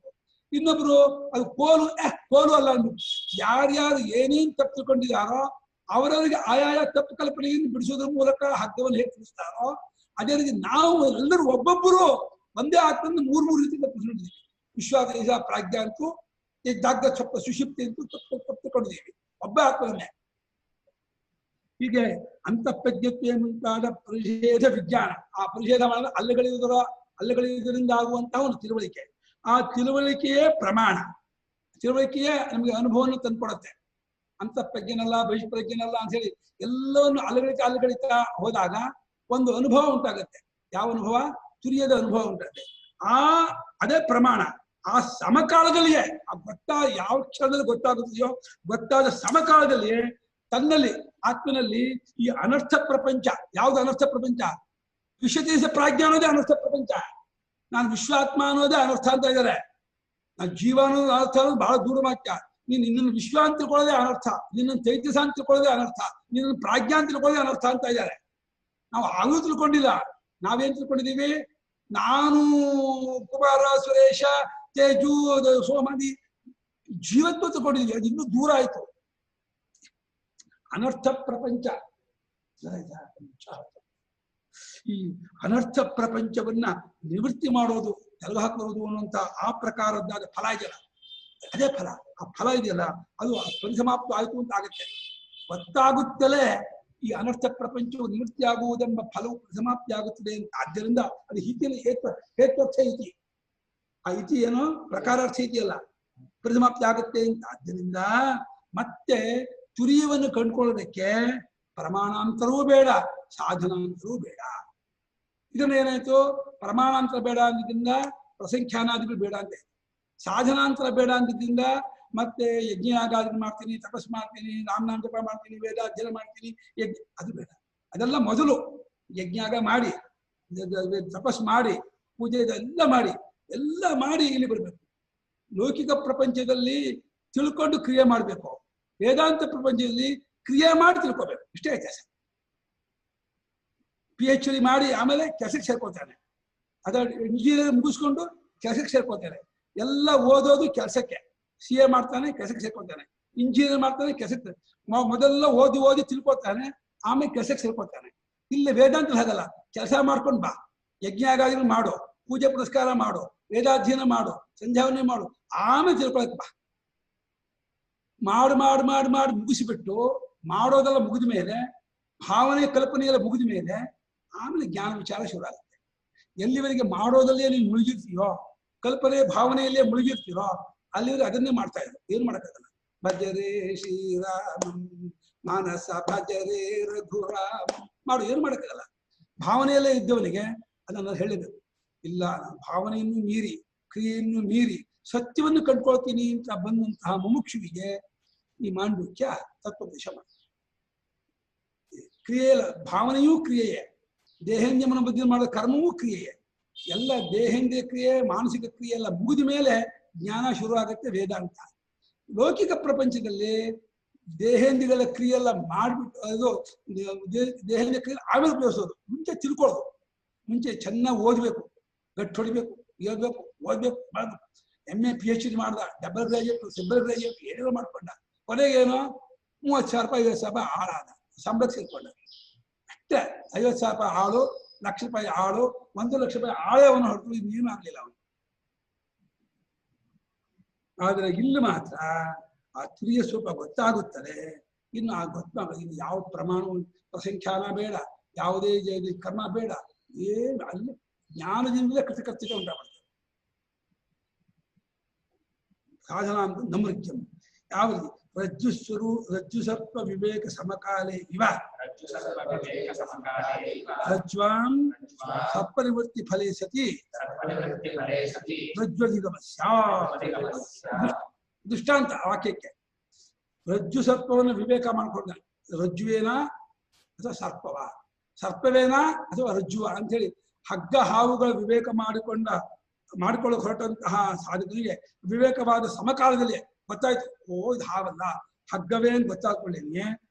ಇನ್ನೊಬ್ರು ಅದು ಕೋಲು ಕೋಲು ಅಲ್ಲ ಅನ್ಬೇಕು. ಯಾರ್ಯಾರು ಏನೇನ್ ತಪ್ಪು ತಿಳ್ಕೊಂಡಿದಾರೋ ಅವರವರಿಗೆ ಆಯಾಯ ತಪ್ಪು ಕಲ್ಪನೆಯನ್ನು ಬಿಡಿಸೋದ್ರ ಮೂಲಕ ಹಗ್ಗವನ್ನು ಹೇಗೆ ತಿಳಿಸ್ತಾರೋ ಅದೇ ರೀತಿ ನಾವು ಎಲ್ಲರೂ ಒಬ್ಬೊಬ್ಬರು ಒಂದೇ ಆತ್ಮನ್ನು 3 ರೀತಿ ತಪ್ಪಿಸ್ಕೊಂಡಿದ್ದೀವಿ. ವಿಶ್ವಾಸ ಪ್ರಾಜ್ಞ ಅಂತೂ ಜಾಗ ಸ್ವಲ್ಪ ಸುಷಿಪ್ತಿ ಅಂತೂ ತಪ್ಪು ತಿಳ್ಕೊಂಡಿದ್ದೀವಿ, ಒಬ್ಬ ಆತ್ಮವನ್ನೇ. ಹೀಗೆ ಅಂತಃಪ್ರಜ್ಞತ್ವ ಮುಂತಾದ ಪರಿಷೇಧ ವಿಜ್ಞಾನ, ಆ ಪರಿಷೇಧ ಮಾಡಿದ್ರೆ ಅಲ್ಲಗಳಿರುವುದರಿಂದ ಆಗುವಂತಹ ಒಂದು ತಿಳುವಳಿಕೆ. ಆ ತಿಳುವಳಿಕೆಯೇ ಪ್ರಮಾಣ, ತಿಳುವಳಿಕೆಯೇ ನಮಗೆ ಅನುಭವವನ್ನು ತಂದುಕೊಡುತ್ತೆ. ಅಂತಃಪ್ರಜ್ಞನಲ್ಲ ಬಹಿಷ್ಪ್ರಜ್ಞನಲ್ಲ ಅಂತ ಹೇಳಿ ಎಲ್ಲವನ್ನು ಅಲ್ಲಗಳಿತಾ ಹೋದಾಗ ಒಂದು ಅನುಭವ ಉಂಟಾಗತ್ತೆ. ಯಾವ ಅನುಭವ? ತುರಿಯದ ಅನುಭವ ಉಂಟಾಗುತ್ತೆ. ಅದೇ ಪ್ರಮಾಣ. ಆ ಸಮಕಾಲದಲ್ಲಿಯೇ ಯಾವ ಕ್ಷಣದಲ್ಲಿ ಗೊತ್ತಾಗುತ್ತದೆಯೋ ಗೊತ್ತಾದ ಸಮಕಾಲದಲ್ಲಿಯೇ ತನ್ನಲ್ಲಿ ಆತ್ಮನಲ್ಲಿ ಈ ಅನರ್ಥ ಪ್ರಪಂಚ. ಯಾವ್ದು ಅನರ್ಥ ಪ್ರಪಂಚ? ವಿಷತೀಸ ಪ್ರಾಜ್ಞ ಅನ್ನೋದೇ ಅನರ್ಥ ಪ್ರಪಂಚ. ನಾನು ವಿಶ್ವಾತ್ಮ ಅನ್ನೋದೇ ಅನರ್ಥ ಅಂತ ಇದ್ದಾರೆ. ನಾನು ಜೀವ ಅನ್ನೋದು ಅನರ್ಥ ಅನ್ನೋದು ಬಹಳ ದೂರ ವಾಕ್ಯ. ನಿನ್ನನ್ನು ವಿಶ್ವ ಅಂತ ತಿಳ್ಕೊಳ್ಳೋದೇ ಅನರ್ಥ, ನಿನ್ನನ್ನು ತೈಜಸ ಅಂತ ತಿಳ್ಕೊಳ್ಳೋದೇ ಅನರ್ಥ, ನಿನ್ನನ್ನು ಪ್ರಾಜ್ಞಾ ಅಂತ ತಿಳ್ಕೊಳ್ಳೋದೇ ಅನರ್ಥ ಅಂತ ಇದ್ದಾರೆ. ನಾವು ಹಾಗೂ ತಿಳ್ಕೊಂಡಿಲ್ಲ. ನಾವೇನ್ ತಿಳ್ಕೊಂಡಿದ್ದೀವಿ? ನಾನು ಕುಮಾರ, ಸುರೇಶ, ತೇಜು, ಸೋಮಾದಿ ಜೀವತ್ವ ತಿಳ್ಕೊಂಡಿದ್ದೀವಿ. ಅದು ಇನ್ನೂ ದೂರ ಆಯ್ತು. ಅನರ್ಥ ಪ್ರಪಂಚ, ಈ ಅನರ್ಥ ಪ್ರಪಂಚವನ್ನ ನಿವೃತ್ತಿ ಮಾಡೋದು, ತೆಗೆದು ಹಾಕೋದು ಅನ್ನುವಂತ ಆ ಪ್ರಕಾರದ್ದಾದ ಫಲ ಇದೆಯಲ್ಲ, ಅದೇ ಫಲ. ಆ ಫಲ ಇದೆಯಲ್ಲ ಅದು ಪರಿಸಮಾಪ್ತ ಆಯ್ತು ಅಂತ ಆಗತ್ತೆ. ಗೊತ್ತಾಗುತ್ತಲೇ ಈ ಅನರ್ಥ ಪ್ರಪಂಚವು ನಿವೃತ್ತಿ ಆಗುವುದೆಂಬ ಫಲವು ಪರಿಸಮಾಪ್ತಿ ಆಗುತ್ತದೆ ಅಂತ. ಆದ್ದರಿಂದ ಅದು ಹಿತಿಯಲ್ಲಿ ಹೇತ್ವರ್ಥ ಇತಿ. ಆ ಇತಿ ಏನೋ ಪ್ರಕಾರಾರ್ಥ ಇದೆಯಲ್ಲ, ಪರಿಸಮಾಪ್ತಿ ಆಗುತ್ತೆ ಅಂತ. ಆದ್ದರಿಂದ ಮತ್ತೆ ತುರಿಯವನ್ನು ಕಂಡುಕೊಳ್ಳೋದಕ್ಕೆ ಪ್ರಮಾಣಾಂತರವೂ ಬೇಡ, ಸಾಧನಾಂತರವೂ ಬೇಡ. ಇದನ್ನ ಏನಾಯ್ತು? ಪ್ರಮಾಣಾಂತರ ಬೇಡ ಅಂದಿದ್ದರಿಂದ ಪ್ರಸಂಖ್ಯಾನಾದಿಗಳು ಬೇಡ ಅಂತ, ಸಾಧನಾಂತರ ಬೇಡ ಅಂದಿದ್ದರಿಂದ ಮತ್ತೆ ಯಜ್ಞಯಾಗಾದಿಗಳು ಮಾಡ್ತೀನಿ, ತಪಸ್ ಮಾಡ್ತೀನಿ, ರಾಮನಾಮ ಜಪ ಮಾಡ್ತೀನಿ, ವೇದಾಧ್ಯಯನ ಮಾಡ್ತೀನಿ, ಅದು ಬೇಡ. ಅದೆಲ್ಲ ಮೊದಲು ಯಜ್ಞಯಾಗ ಮಾಡಿ, ತಪಸ್ ಮಾಡಿ, ಪೂಜೆ ಎಲ್ಲ ಮಾಡಿ ಇಲ್ಲಿ ಬರ್ಬೇಕು. ಲೌಕಿಕ ಪ್ರಪಂಚದಲ್ಲಿ ತಿಳ್ಕೊಂಡು ಕ್ರಿಯೆ ಮಾಡಬೇಕು. ವೇದಾಂತ ಪ್ರಪಂಚದಲ್ಲಿ ಕ್ರಿಯೆ ಮಾಡಿ ತಿಳ್ಕೊಬೇಕು, ಇಷ್ಟೇ ವ್ಯತ್ಯಾಸ. PhD ಮಾಡಿ ಆಮೇಲೆ ಕೆಲಸಕ್ಕೆ ಸೇರ್ಕೋತಾನೆ, ಅದ ಇಂಜಿನಿಯರ್ ಮುಗಿಸ್ಕೊಂಡು ಕೆಲಸಕ್ಕೆ ಸೇರ್ಕೋತಾನೆ. ಎಲ್ಲ ಓದೋದು ಕೆಲಸಕ್ಕೆ, CA ಮಾಡ್ತಾನೆ ಕೆಲಸಕ್ಕೆ ಸೇರ್ಕೋತಾನೆ, ಇಂಜಿನಿಯರ್ ಮಾಡ್ತಾನೆ ಕೆಲಸಕ್ಕೆ, ಮೊದಲೆಲ್ಲ ಓದಿ ತಿಳ್ಕೊತಾನೆ, ಆಮೇಲೆ ಕೆಲಸಕ್ಕೆ ಸೇರ್ಕೋತಾನೆ. ಇಲ್ಲಿ ವೇದಾಂತ ಹಾಗಲ್ಲ, ಕೆಲಸ ಮಾಡ್ಕೊಂಡು ಬಾ, ಯಜ್ಞಾಗಾದಿಗಳು ಮಾಡು, ಪೂಜೆ ಪುರಸ್ಕಾರ ಮಾಡು, ವೇದಾಧ್ಯಯನ ಮಾಡು, ಸಂಧ್ಯಾವನೆ ಮಾಡು, ಆಮೇಲೆ ತಿಳ್ಕೊಳಕ್ ಬಾ. ಮಾಡಿ ಮುಗಿಸಿಬಿಟ್ಟು ಮಾಡೋದೆಲ್ಲ ಮುಗಿದ ಮೇಲೆ, ಭಾವನೆ ಕಲ್ಪನೆ ಎಲ್ಲ ಮುಗಿದ ಮೇಲೆ ಆಮೇಲೆ ಜ್ಞಾನ ವಿಚಾರ ಶುರು ಆಗುತ್ತೆ. ಎಲ್ಲಿವರೆಗೆ ಮಾಡೋದಲ್ಲೇ ನೀನು ಮುಳುಗಿರ್ತೀಯೋ, ಕಲ್ಪನೆ ಭಾವನೆಯಲ್ಲೇ ಮುಳುಗಿರ್ತೀರೋ, ಅಲ್ಲಿವರೆಗೆ ಅದನ್ನೇ ಮಾಡ್ತಾ ಇದ್ರು. ಏನು ಮಾಡೋಕ್ಕಾಗಲ್ಲ. ಭಜರೇ ಶ್ರೀರಾಮಂ ಮಾನಸ ಭಜರೇ ರಘುರಾಮ ಮಾಡು, ಏನು ಮಾಡೋಕ್ಕಾಗಲ್ಲ. ಭಾವನೆಯಲ್ಲೇ ಇದ್ದವನಿಗೆ ಅದನ್ನು ಹೇಳಬೇಕು. ಇಲ್ಲ, ಭಾವನೆಯನ್ನು ಮೀರಿ ಕ್ರಿಯೆಯನ್ನು ಮೀರಿ ಸತ್ಯವನ್ನು ಕಂಡುಕೊಳ್ತೀನಿ ಅಂತ ಬಂದಂತಹ ಮುಮುಕ್ಷುವಿಗೆ ಈ ಮಾಂಡುಕ್ಯ ತತ್ವೋಪದೇಶ ಮಾಡಿ. ಕ್ರಿಯೆ ಭಾವನೆಯೂ ಕ್ರಿಯೆಯೇ, ದೇಹೇಂದ್ರಿಯಮನ ಬುದ್ಧಿ ಮಾಡೋ ಕರ್ಮವೂ ಕ್ರಿಯೆಯೇ. ಎಲ್ಲ ದೇಹೇಂದ್ರಿಯ ಕ್ರಿಯೆ ಮಾನಸಿಕ ಕ್ರಿಯೆ ಎಲ್ಲ ಮುಗಿದ ಮೇಲೆ ಜ್ಞಾನ ಶುರು ಆಗುತ್ತೆ ವೇದಾಂತ. ಲೌಕಿಕ ಪ್ರಪಂಚದಲ್ಲಿ ದೇಹೇಂದ್ರಿಯಗಳ ಕ್ರಿಯೆ ಎಲ್ಲ ಮಾಡಿಬಿಟ್ಟು ಅದು ದೇಹೇಂದ್ರಿಯ ಕ್ರಿಯೆ ಆಮೇಲೆ ಉಪಯೋಗಿಸೋದು. ಮುಂಚೆ ತಿಳ್ಕೊಳ್ಳೋದು, ಮುಂಚೆ ಚೆನ್ನಾಗಿ ಓದಬೇಕು, ಗಟ್ಟಿ ಹೊಡಿಬೇಕು, ಓದಬೇಕು, ಮಾಡಬೇಕು. MA PhD ಮಾಡ್ದ, ಡಬಲ್ ಗ್ರಾಜುಯೇಟ್, ಸಿಂಬಲ್ ಗ್ರಾಜುಯೇಟ್, ಏನೇನೋ ಮಾಡ್ಕೊಂಡ. ಕೊನೆಗೇನೋ 30,000 ರೂಪಾಯಿ 50,000 ರೂಪಾಯಿ ಆಳಾದ, ಸಂಬಳಕ್ಕೆ ಸೇರ್ಕೊಂಡ. ಅಷ್ಟೇ. 50,000 ರೂಪಾಯಿ ಆಳು, ಲಕ್ಷ ರೂಪಾಯಿ ಆಳು, 1 ಲಕ್ಷ ರೂಪಾಯಿ ಆಳೆ ಅವನು ಹೊರತು ಇನ್ನೇನು ಆಗಲಿಲ್ಲ ಅವನು. ಆದ್ರೆ ಇಲ್ಲಿ ಮಾತ್ರ ಆ ತುರಿಯ ಸ್ವರೂಪ ಗೊತ್ತಾಗುತ್ತದೆ. ಇನ್ನು ಆ ಗೊತ್ತಾಗ ಇನ್ನು ಯಾವ ಪ್ರಮಾಣ ಪ್ರಸಂಖ್ಯಾನ ಬೇಡ, ಯಾವುದೇ ಕರ್ಮ ಬೇಡ, ಏನು ಅಲ್ಲಿ ಜ್ಞಾನದಿಂದಲೇ ಕೃತಕರ್ತಿಕೆ ಉಂಟಾಗ್ತದೆ. ಸಾಧನ ಅಂತ ನಮೃತ್ಯಂ ಯಾವುದು ರಜ್ಜು ಸರ್ಪ ವಿವೇಕ ಸಮಕಾಲೇ ಇವ ರಜ್ವಾಂ ಸರ್ಪನಿವೃತ್ತಿ ಫಲೇ ಸತಿ ರಜ್ವಧಿಗಮಸ್ಯ. ದೃಷ್ಟಾಂತ ವಾಕ್ಯಕ್ಕೆ ರಜ್ಜು ಸರ್ಪವನ್ನು ವಿವೇಕ ಮಾಡಿಕೊಂಡ, ರಜ್ಜುವೇನ ಅಥವಾ ಸರ್ಪವ, ಸರ್ಪವೇನ ಅಥವಾ ರಜ್ಜುವ ಅಂತೇಳಿ ಹಗ್ಗ ಹಾವುಗಳ ವಿವೇಕ ಮಾಡಿಕೊಳ್ಳ ಹೊರಟಂತಹ ಸಾಧಕನಿಗೆ ವಿವೇಕವಾದ ಸಮಕಾಲದಲ್ಲಿ ಗೊತ್ತಾಯ್ತು, ಓ ಇದು ಹಾವಲ್ಲ ಹಗ್ಗವೇ ಅಂತ ಗೊತ್ತಾಗ್ಕೊಳ್ಳೇನೆ.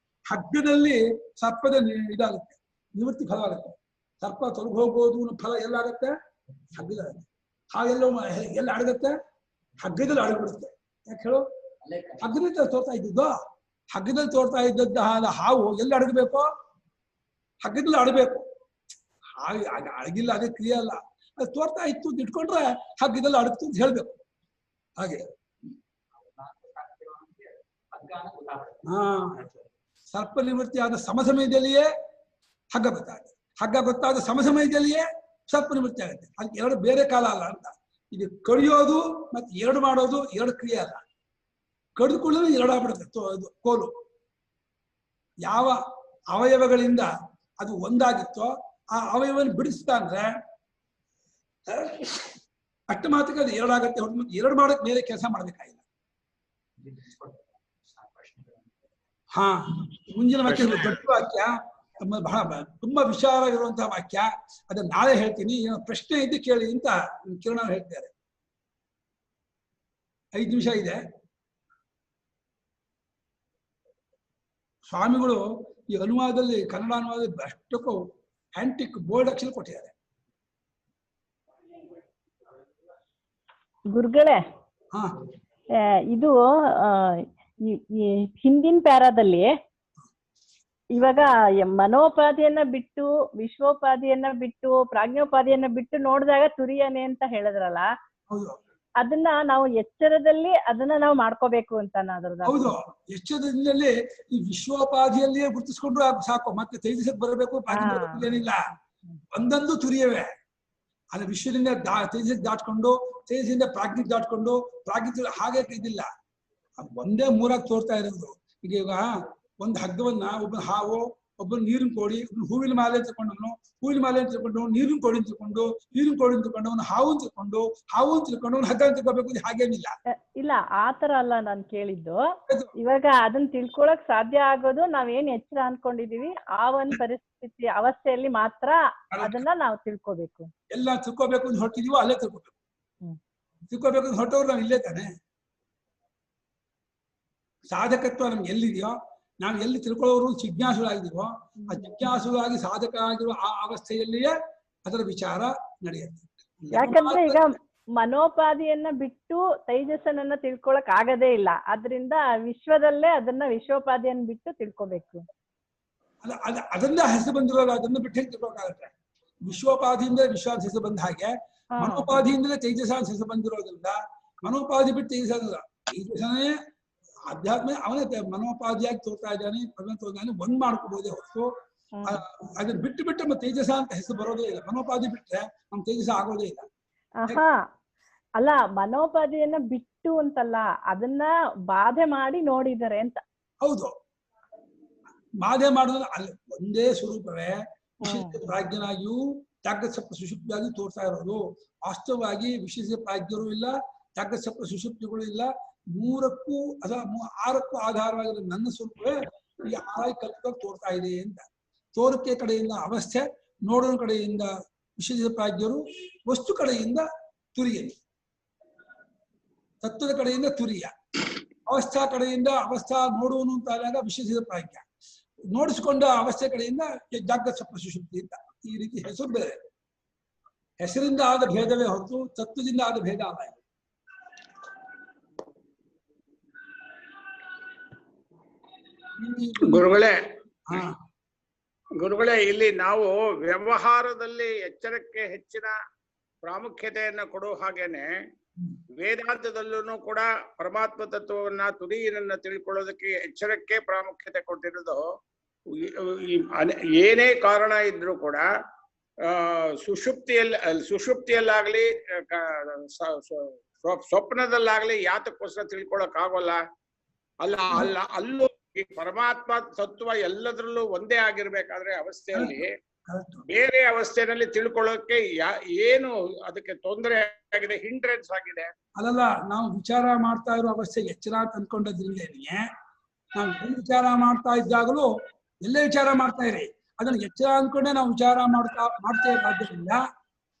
ಹಗ್ಗದಲ್ಲಿ ಸರ್ಪದ ಇದಾಗುತ್ತೆ, ನಿವೃತ್ತಿ ಫಲ ಆಗುತ್ತೆ. ಸರ್ಪ ತೊಲಗಿ ಹೋಗ್ಬೋದು ಅನ್ನೋ ಫಲ ಎಲ್ಲಾಗತ್ತೆ, ಹಗ್ಗದಾಗುತ್ತೆ. ಹಾಗೆಲ್ಲ ಎಲ್ಲ ಅಡಗತ್ತೆ, ಹಗ್ಗದಲ್ಲಿ ಅಡಗ್ಬಿಡುತ್ತೆ. ಯಾಕೆ ಹೇಳು, ಹಗ್ಗದಲ್ಲಿ ತೋರ್ತಾ ಇದ್ದಿದ್ದು, ಹಗ್ಗದಲ್ಲಿ ತೋರ್ತಾ ಇದ್ದದ್ದ ಹಾವು ಎಲ್ಲಿ ಅಡಗಬೇಕು, ಹಗ್ಗದಲ್ಲಿ ಅಡಬೇಕು. ಹಾಗೆ ಅಡಗಿಲ್ಲ, ಅದೇ ಕ್ರಿಯೆ ಅಲ್ಲ, ಅದು ತೋರ್ತಾ ಇತ್ತು ಅಂತ ಇಟ್ಕೊಂಡ್ರೆ ಹಗ್ಗದಲ್ಲಿ ಅಡಗ್ತು ಅಂತ ಹೇಳ್ಬೇಕು. ಹಾಗೆ ಸರ್ಪ ನಿವೃತ್ತಿ ಆದ ಸಮಯದಲ್ಲಿಯೇ ಹಗ್ಗ ಗೊತ್ತಾಗುತ್ತೆ, ಹಗ್ಗ ಗೊತ್ತಾದ ಸಮಯದಲ್ಲಿಯೇ ಸರ್ಪ ನಿವೃತ್ತಿ ಆಗುತ್ತೆ. ಅದಕ್ಕೆ ಎರಡು ಬೇರೆ ಕಾಲ ಅಲ್ಲ ಅಂತ. ಇದು ಕಡಿಯೋದು ಮತ್ತೆ ಎರಡು ಮಾಡೋದು ಎರಡು ಕ್ರಿಯೆ ಅಲ್ಲ. ಕಡಿದುಕೊಳ್ಳಲು ಎರಡಾಗ್ಬಿಡುತ್ತೆ ಕೋಲು. ಯಾವ ಅವಯವಗಳಿಂದ ಅದು ಒಂದಾಗಿತ್ತೋ ಆ ಅವಯವವನ್ನು ಬಿಡಿಸ್ತಾ ಅಂದ್ರೆ ಅಷ್ಟು ಮಾತ್ರಕ್ಕೆ ಅದು ಎರಡಾಗತ್ತೆ. ಎರಡು ಮಾಡೋಕೆ ಬೇರೆ ಕೆಲಸ ಮಾಡ್ಬೇಕಾಗಿಲ್ಲ. ಹಾ, ಮುಂದಿನ ವಾಕ್ಯ ದೊಡ್ಡ ವಾಕ್ಯ, ಬಹಳ ತುಂಬಾ ವಿಚಾರ ಇರುವಂತಹ ವಾಕ್ಯ. ಅದನ್ನ ನಾಳೆ ಹೇಳ್ತೀನಿ. ಪ್ರಶ್ನೆ ಇದ್ದು ಕೇಳಿ ಅಂತ ಕಿರಣ ಹೇಳ್ತಾರೆ. 5 ನಿಮಿಷ ಇದೆ. ಸ್ವಾಮಿಗಳು ಈ ಅನುವಾದದಲ್ಲಿ, ಕನ್ನಡ ಅನುವಾದದಲ್ಲಿ ಅಷ್ಟಕ್ಕೂ ಆಂಟಿಕ್ ಬೋಲ್ಡ್ ಅಕ್ಷರ ಕೊಟ್ಟಿದ್ದಾರೆ. ಗುರುಗಳೇ, ಇದು ಹಿಂದಿನ ಪ್ಯಾರಾದಲ್ಲಿ ಇವಾಗ ಮನೋಪಾಧಿಯನ್ನ ಬಿಟ್ಟು ವಿಶ್ವೋಪಾಧಿಯನ್ನ ಬಿಟ್ಟು ಪ್ರಾಜ್ಞೋಪಾಧಿಯನ್ನ ಬಿಟ್ಟು ನೋಡಿದಾಗ ತುರಿಯನೆ ಅಂತ ಹೇಳಿದ್ರಲ್ಲ, ಅದನ್ನ ನಾವು ಎಚ್ಚರದಲ್ಲಿ ಅದನ್ನ ನಾವು ಮಾಡ್ಕೋಬೇಕು ಅಂತ. ಹೌದು, ಎಚ್ಚರದಲ್ಲಿ ಈ ವಿಶ್ವೋಪಾಧಿಯಲ್ಲಿಯೇ ಗುರುತಿಸ್ಕೊಂಡ್ರು ಸಾಕು. ಮತ್ತೆ ತೈಜಸಕ್ಕೆ ಬರಬೇಕು ಏನಿಲ್ಲ, ಒಂದೊಂದು ತುರಿಯವೇ. ಅಲ್ಲ, ವಿಶ್ವದಿಂದ ತೇಜಸ್ ದಾಟ್ಕೊಂಡು, ತೇಜಸ್ಸಿಂದ ಪ್ರಾಜ್ಞಿಕ್ ದಾಟ್ಕೊಂಡು, ಪ್ರಾಜ್ಞಿಕ್ ಹಾಗೆ ಇದಿಲ್ಲ, ಒಂದೇ ಮೂರಾಗಿ ತೋರ್ತಾ ಇರೋದು. ಈಗ ಒಂದು ಹಗ್ಗವನ್ನ ಒಬ್ಬ ಹಾವು, ಒಬ್ಬರು ನೀರಿನ ಕೋಡಿ, ಒಬ್ಬನು ಹೂವಿನ ಮಾಲೆ ತಿಳ್ಕೊಂಡವನು, ಹೂವಿನ ಮಾಲೆ ತಿಳ್ಕೊಂಡು ನೀರಿನ ಕೋಡಿ ತಿಳ್ಕೊಂಡು, ನೀರಿನ ಕೋಡಿ ತಿಳ್ಕೊಂಡು ಅವನು ಹಾವು ತಿಳ್ಕೊಂಡು, ಹಾವು ತಿಳ್ಕೊಂಡು ಅವ್ನು ಹಗ್ಗ ತಿಳ್ಕೊಬೇಕು. ಹಾಗೇನಿಲ್ಲ. ಇಲ್ಲ, ಆತರ ಅಲ್ಲ ನಾನು ಕೇಳಿದ್ದು. ಇವಾಗ ಅದನ್ನ ತಿಳ್ಕೊಳಕ್ ಸಾಧ್ಯ ಆಗೋದು ನಾವೇನ್ ಎಚ್ಚರ ಅನ್ಕೊಂಡಿದೀವಿ ಆ ಒಂದ್ ಪರಿಸ್ಥಿತಿ ಅವಸ್ಥೆಯಲ್ಲಿ ಮಾತ್ರ ಅದನ್ನ ನಾವು ತಿಳ್ಕೊಬೇಕು. ಎಲ್ಲ ತಿಳ್ಕೊಬೇಕು ಅಂತ ಹೊರಟಿದೀವೋ ಅಲ್ಲೇ ತಿಳ್ಕೊಬೇಕು. ತಿಳ್ಕೊಬೇಕು ಅಂತ ಹೊರಟವ್ರು ನಾವು ಇಲ್ಲೇ ತಾನೆ. ಸಾಧಕತ್ವ ನಮ್ಗೆ ಎಲ್ಲಿದೆಯೋ, ನಾವು ಎಲ್ಲಿ ತಿಳ್ಕೊಳ್ಳೋರು ಜಿಜ್ಞಾಸುಗಳಾಗಿದ್ದೀವೋ, ಆ ಜಿಜ್ಞಾಸುಗಳಾಗಿ ಸಾಧಕ ಆಗಿರುವ ಆ ಅವಸ್ಥೆಯಲ್ಲಿಯೇ ಅದರ ವಿಚಾರ ನಡೆಯುತ್ತೆ. ಯಾಕಂದ್ರೆ ಈಗ ಮನೋಪಾದಿಯನ್ನ ಬಿಟ್ಟು ತೈಜಸ್ಸನ್ನ ತಿಳ್ಕೊಳಕ್ ಆಗದೇ ಇಲ್ಲ. ಆದ್ರಿಂದ ವಿಶ್ವದಲ್ಲೇ ಅದನ್ನ ವಿಶ್ವೋಪಾದಿಯನ್ನ ಬಿಟ್ಟು ತಿಳ್ಕೊಬೇಕು. ಅದನ್ನ ಹೆಸರು ಬಂದಿರೋಲ್ಲ, ಅದನ್ನ ಬಿಟ್ಟು ಹೇಗೆ ತಿಳ್ಕೊಳಕಾಗತ್ತೆ? ವಿಶ್ವೋಪಾದಿಯಿಂದ ವಿಶ್ವಾಸ ಹೆಸರು ಬಂದ ಹಾಗೆ ಮನೋಪಾದಿಯಿಂದಲೇ ತೈಜಸ ಹೆಸರು ಬಂದಿರೋದ್ರಿಂದ ಮನೋಪಾದಿ ಬಿಟ್ಟು ತೈಜಸನೇ ಅಧ್ಯಾತ್ಮ ಅವನೇ ಮನೋಪಾದಿಯಾಗಿ ತೋರ್ತಾ ಇದ್ದಾನೆ, ತೋರ್ತಾನೆ, ಒಂದ್ ಮಾಡ್ಕೋಬಹುದೇ ಹೊರತು ಅದನ್ನ ಬಿಟ್ಟು ನಮ್ಮ ತೇಜಸ ಅಂತ ಹೆಸರು ಬರೋದೇ ಇಲ್ಲ. ಮನೋಪಾದಿ ಬಿಟ್ರೆ ನಮ್ ತೇಜಸ ಆಗೋದೇ ಇಲ್ಲ. ಅಲ್ಲ, ಮನೋಪಾದಿಯನ್ನ ಬಿಟ್ಟು ಅಂತಲ್ಲ, ಅದನ್ನ ಬಾಧೆ ಮಾಡಿ ನೋಡಿದ್ದಾರೆ ಅಂತ. ಹೌದು, ಬಾಧೆ ಮಾಡಿದ್ರೆ ಅಲ್ಲಿ ಒಂದೇ ಸ್ವರೂಪವೇ ಪ್ರಾಜ್ಞನಾಗಿಯೂ ಜಾಗೃತ ಸುಷುಪ್ತಿಯಾಗಿ ತೋರ್ತಾ ಇರೋದು. ವಾಸ್ತವವಾಗಿ ವಿಶೇಷ ಪ್ರಾಜ್ಞರು ಇಲ್ಲ, ಜಾಗೃತ ಸುಷುಪ್ತಿಗಳು ಇಲ್ಲ. 3ಕ್ಕೂ ಅಥವಾ 6ಕ್ಕೂ ಆಧಾರವಾಗಿರೋ ನನ್ನ ಸ್ವರೂಪವೇ ಈ 6 ಕಲ್ಪವಾಗಿ ತೋರ್ತಾ ಇದೆ ಅಂತ. ತೋರಿಕೆ ಕಡೆಯಿಂದ ಅವಸ್ಥೆ, ನೋಡೋನ ಕಡೆಯಿಂದ ವಿಶೇಷ ಪ್ರಾಜ್ಞರು, ವಸ್ತು ಕಡೆಯಿಂದ ತುರಿಯ, ತತ್ವದ ಕಡೆಯಿಂದ ತುರಿಯ, ಅವಸ್ಥಾ ಕಡೆಯಿಂದ ಅವಸ್ಥಾ ನೋಡುವನು ಅಂತ ಆದಾಗ ವಿಶೇಷ ಪ್ರಾಜ್ಞ, ನೋಡಿಸಿಕೊಂಡ ಅವಸ್ಥೆ ಕಡೆಯಿಂದ ಜಾಗೃತ ಸ್ವಪ್ನ ಸುಷುಪ್ತಿ ಅಂತ. ಈ ರೀತಿ ಹೆಸರು ಬೇರೆ, ಹೆಸರಿಂದ ಆದ ಭೇದವೇ ಹೊರತು ತತ್ವದಿಂದ ಆದ ಭೇದ ಅಲ್ಲ. ಗುರುಗಳೇ, ಇಲ್ಲಿ ನಾವು ವ್ಯವಹಾರದಲ್ಲಿ ಎಚ್ಚರಕ್ಕೆ ಹೆಚ್ಚಿನ ಪ್ರಾಮುಖ್ಯತೆಯನ್ನ ಕೊಡೋ ಹಾಗೇನೆ ವೇದಾಂತದಲ್ಲೂ ಕೂಡ ಪರಮಾತ್ಮ ತತ್ವವನ್ನ ತುರಿಯನ್ನ ತಿಳ್ಕೊಳ್ಳೋದಕ್ಕೆ ಎಚ್ಚರಕ್ಕೆ ಪ್ರಾಮುಖ್ಯತೆ ಕೊಟ್ಟಿರೋದು. ಏನೇ ಕಾರಣ ಇದ್ರೂ ಕೂಡ ಸುಷುಪ್ತಿಯಲ್ಲಾಗ್ಲಿ ಸ್ವಪ್ನದಲ್ಲಾಗ್ಲಿ ಯಾತಕ್ಕೋಸ್ಕರ ತಿಳ್ಕೊಳಕ್ ಆಗೋಲ್ಲ. ಅಲ್ಲೂ ಈ ಪರಮಾತ್ಮ ತತ್ವ ಎಲ್ಲದರಲ್ಲೂ ಒಂದೇ ಆಗಿರ್ಬೇಕಾದ್ರೆ ಅವಸ್ಥೆಯಲ್ಲಿ ಬೇರೆ ಅವಸ್ಥೆಯಲ್ಲಿ ತಿಳ್ಕೊಳ್ಳೋಕೆ ಏನು ಅದಕ್ಕೆ ತೊಂದರೆ ಆಗಿದೆ, ಹಿಂಡ್ರೆನ್ಸ್ ಆಗಿದೆ? ಅಲ್ಲಲ್ಲ, ನಾವು ವಿಚಾರ ಮಾಡ್ತಾ ಇರೋ ಅವಸ್ಥೆ ಎಚ್ಚರ ಅಂತ ಅನ್ಕೊಂಡದ್ರಿಂದೇನೆ ನಾವು ಎಲ್ಲಿ ವಿಚಾರ ಮಾಡ್ತಾ ಇದ್ದಾಗಲೂ ಎಲ್ಲೇ ವಿಚಾರ ಮಾಡ್ತಾ ಇರಿ, ಅದನ್ನ ಎಚ್ಚರ ಅನ್ಕೊಂಡೆ ನಾವು ವಿಚಾರ ಮಾಡ್ತಾ ಇರೋದ್ರಿಂದ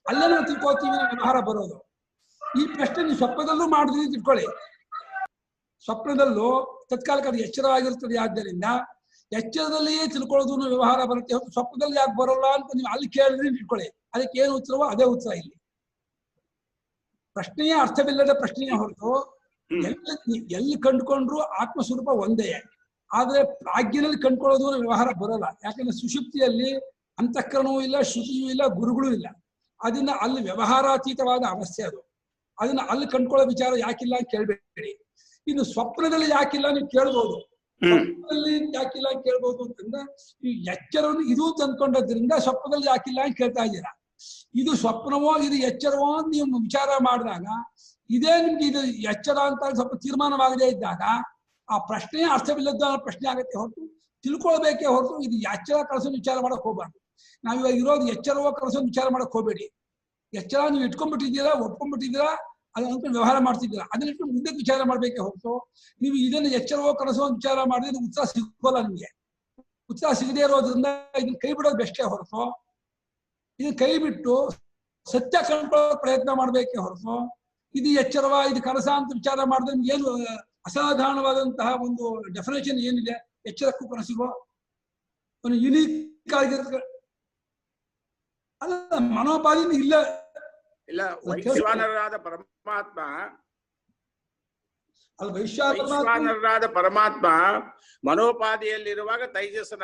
ಅಲ್ಲೇ ನಾವು ತಿಳ್ಕೊತೀವಿ, ವ್ಯವಹಾರ ಬರೋದು. ಈ ಪ್ರಶ್ನೆ ನೀವು ಸ್ವಪ್ನದಲ್ಲೂ ಮಾಡಿದ್ರಿ ತಿಳ್ಕೊಳ್ಳಿ. ಸ್ವಪ್ನದಲ್ಲೂ ತತ್ಕಾಲಕ್ಕೆ ಅದು ಎಚ್ಚರವಾಗಿರ್ತದೆ. ಆದ್ದರಿಂದ ಎಚ್ಚರದಲ್ಲಿಯೇ ತಿಳ್ಕೊಳ್ಳೋದು ವ್ಯವಹಾರ ಬರುತ್ತೆ ಹೊರತು ಸ್ವಪ್ನದಲ್ಲಿ ಯಾಕೆ ಬರೋಲ್ಲ ಅಂತ ನೀವು ಅಲ್ಲಿ ಕೇಳಿದ್ರೆ ತಿಳ್ಕೊಳ್ಳಿ. ಅದಕ್ಕೆ ಏನು ಉತ್ತರವೋ ಅದೇ ಉತ್ತರ ಇಲ್ಲಿ. ಪ್ರಶ್ನೆಯೇ ಅರ್ಥವಿಲ್ಲದ ಪ್ರಶ್ನೆಯೇ ಹೊರತು ಎಲ್ಲಿ ಕಂಡುಕೊಂಡ್ರು ಆತ್ಮಸ್ವರೂಪ ಒಂದೇ. ಆದ್ರೆ ಪ್ರಾಜ್ಞನಲ್ಲಿ ಕಂಡುಕೊಳ್ಳೋದು ವ್ಯವಹಾರ ಬರೋಲ್ಲ. ಯಾಕಂದ್ರೆ ಸುಷುಪ್ತಿಯಲ್ಲಿ ಅಂತಃಕರಣವೂ ಇಲ್ಲ, ಶ್ರುತಿಯೂ ಇಲ್ಲ, ಗುರುಗಳೂ ಇಲ್ಲ. ಅದನ್ನ ಅಲ್ಲಿ ವ್ಯವಹಾರಾತೀತವಾದ ಅವಸ್ಥೆ ಅದು. ಅದನ್ನ ಅಲ್ಲಿ ಕಂಡುಕೊಳ್ಳೋ ವಿಚಾರ ಯಾಕಿಲ್ಲ ಅಂತ ಕೇಳ್ಬೇಡಿ. ಇನ್ನು ಸ್ವಪ್ನದಲ್ಲಿ ಯಾಕಿಲ್ಲ ನೀವು ಕೇಳ್ಬೋದು. ಸ್ವಪ್ನದಲ್ಲಿ ಯಾಕಿಲ್ಲ ಅಂತ ಕೇಳ್ಬೋದು ಅಂತಂದ್ರೆ ಈ ಎಚ್ಚರವನ್ನು ಇದು ತಂದ್ಕೊಂಡದ್ರಿಂದ ಸ್ವಪ್ನದಲ್ಲಿ ಯಾಕಿಲ್ಲ ಅಂತ ಕೇಳ್ತಾ ಇದ್ದೀರಾ. ಇದು ಸ್ವಪ್ನವೋ ಇದು ಎಚ್ಚರವೋ ಅಂತ ನೀವು ವಿಚಾರ ಮಾಡಿದಾಗ ಇದೇ ನಿಮ್ಗೆ ಇದು ಎಚ್ಚರ ಅಂತ ಸ್ವಲ್ಪ ತೀರ್ಮಾನವಾಗದೇ ಇದ್ದಾಗ ಆ ಪ್ರಶ್ನೆಯೇ ಅರ್ಥವಿಲ್ಲದ ಪ್ರಶ್ನೆ ಆಗತ್ತೆ ಹೊರತು ತಿಳ್ಕೊಳ್ಬೇಕೇ ಹೊರತು ಇದು ಎಚ್ಚರ ಕಳಿಸೋದು ವಿಚಾರ ಮಾಡಕ್ ಹೋಗ್ಬಾರ್ದು. ನಾವಿವಾಗ ಇರೋದು ಎಚ್ಚರವೋ ಕಳಿಸೋದು ವಿಚಾರ ಮಾಡಕ್ ಹೋಗ್ಬೇಡಿ. ಎಚ್ಚರ ನೀವು ಇಟ್ಕೊಂಡ್ಬಿಟ್ಟಿದ್ದೀರಾ, ಒಪ್ಕೊಂಡ್ಬಿಟ್ಟಿದ್ದೀರಾ, ಅದನ್ನ ಅನ್ಕೊಂಡು ವ್ಯವಹಾರ ಮಾಡ್ತಿದ್ದೀರಾ. ಅದನ್ನ ಇಟ್ಕೊಂಡು ಮುಂದಕ್ಕೆ ವಿಚಾರ ಮಾಡ್ಬೇಕೆ ಹೊರತು ನೀವು ಇದನ್ನ ಎಚ್ಚರವೋ ಕನಸೋ ವಿಚಾರ ಮಾಡಿದ್ರೆ ಉತ್ತರ ಸಿಗೋಲ್ಲ. ನಿಮ್ಗೆ ಉತ್ತರ ಸಿಗದೇ ಇರೋದ್ರಿಂದ ಇದನ್ನ ಕೈ ಬಿಡೋದು ಬೆಸ್ಟೇ ಹೊರತು ಇದನ್ನ ಕೈ ಬಿಟ್ಟು ಸತ್ಯ ಕಂಡುಕೊಳ್ಳೋ ಪ್ರಯತ್ನ ಮಾಡ್ಬೇಕೆ ಹೊರತು ಇದು ಎಚ್ಚರವ ಇದು ಕನಸ ಅಂತ ವಿಚಾರ ಮಾಡಿದ್ರೆ ನಿಮ್ಗೆ ಏನು ಅಸಾಧಾರಣವಾದಂತಹ ಒಂದು ಡೆಫಿನೇಷನ್ ಏನಿದೆ ಎಚ್ಚರಕ್ಕೂ ಕನಸಿಗೋ ಒಂದು ಯುನೀಕ್ ಆಗಿರ ಅಲ್ಲ. ಮನೋಪಾದಿ ಇಲ್ಲ ಇಲ್ಲ. ವೈಶ್ವಾನರಾದ ಪರಮಾತ್ಮ ವೈಶ್ವಾನರಾದ ಪರಮಾತ್ಮ ಮನೋಪಾದಿಯಲ್ಲಿರುವಾಗ ತೈಜಸ್ಸನ್ನ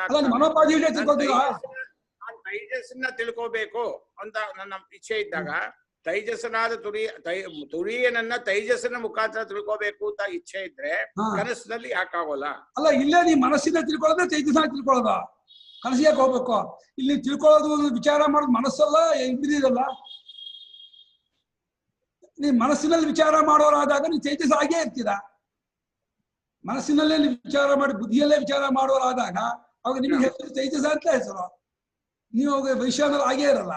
ತಿಳ್ಕೋಬೇಕು ಅಂತ ನನ್ನ ಇಚ್ಛೆ ಇದ್ದಾಗ ತೈಜಸ್ಸನಾದ ತುರಿಯನನ್ನ ತೈಜಸ್ಸನ ಮುಖಾಂತರ ತಿಳ್ಕೋಬೇಕು ಅಂತ ಇಚ್ಛೆ ಇದ್ರೆ ಕನಸಿನಲ್ಲಿ ಯಾಕಾಗೋಲ್ಲ? ಅಲ್ಲ, ಇಲ್ಲೇ ನೀ ಮನಸ್ಸಿನ ತಿಳ್ಕೊಳ್ಳೋದ ತೈಜಸ್ಸನ ತಿಳ್ಕೊಳ್ಳೋದ? ಕನಸು ಯಾಕೆ ಹೋಗ್ಬೇಕು? ಇಲ್ಲಿ ತಿಳ್ಕೊಳ್ಳೋದು ವಿಚಾರ ಮಾಡೋದು ಮನಸ್ಸಲ್ಲ, ಇಂದ್ರಿಯದಲ್ಲ. ನೀವು ಮನಸ್ಸಿನಲ್ಲಿ ವಿಚಾರ ಮಾಡೋರಾದಾಗ ನೀವು ತೇಜಸ್ ಆಗೇ ಇರ್ತೀರಾ. ಮನಸ್ಸಿನಲ್ಲೇ ನೀವು ವಿಚಾರ ಮಾಡಿ ಬುದ್ಧಿಯಲ್ಲೇ ವಿಚಾರ ಮಾಡೋರಾದಾಗ ಅವಾಗ ನಿಮಗೆ ಹೆಸರು ತೇಜಸ್ ಅಂತ ಹೆಸರು. ನೀವು ಅವಾಗ ವೈಶ್ವಾನರ ಆಗೇ ಇರಲ್ಲ.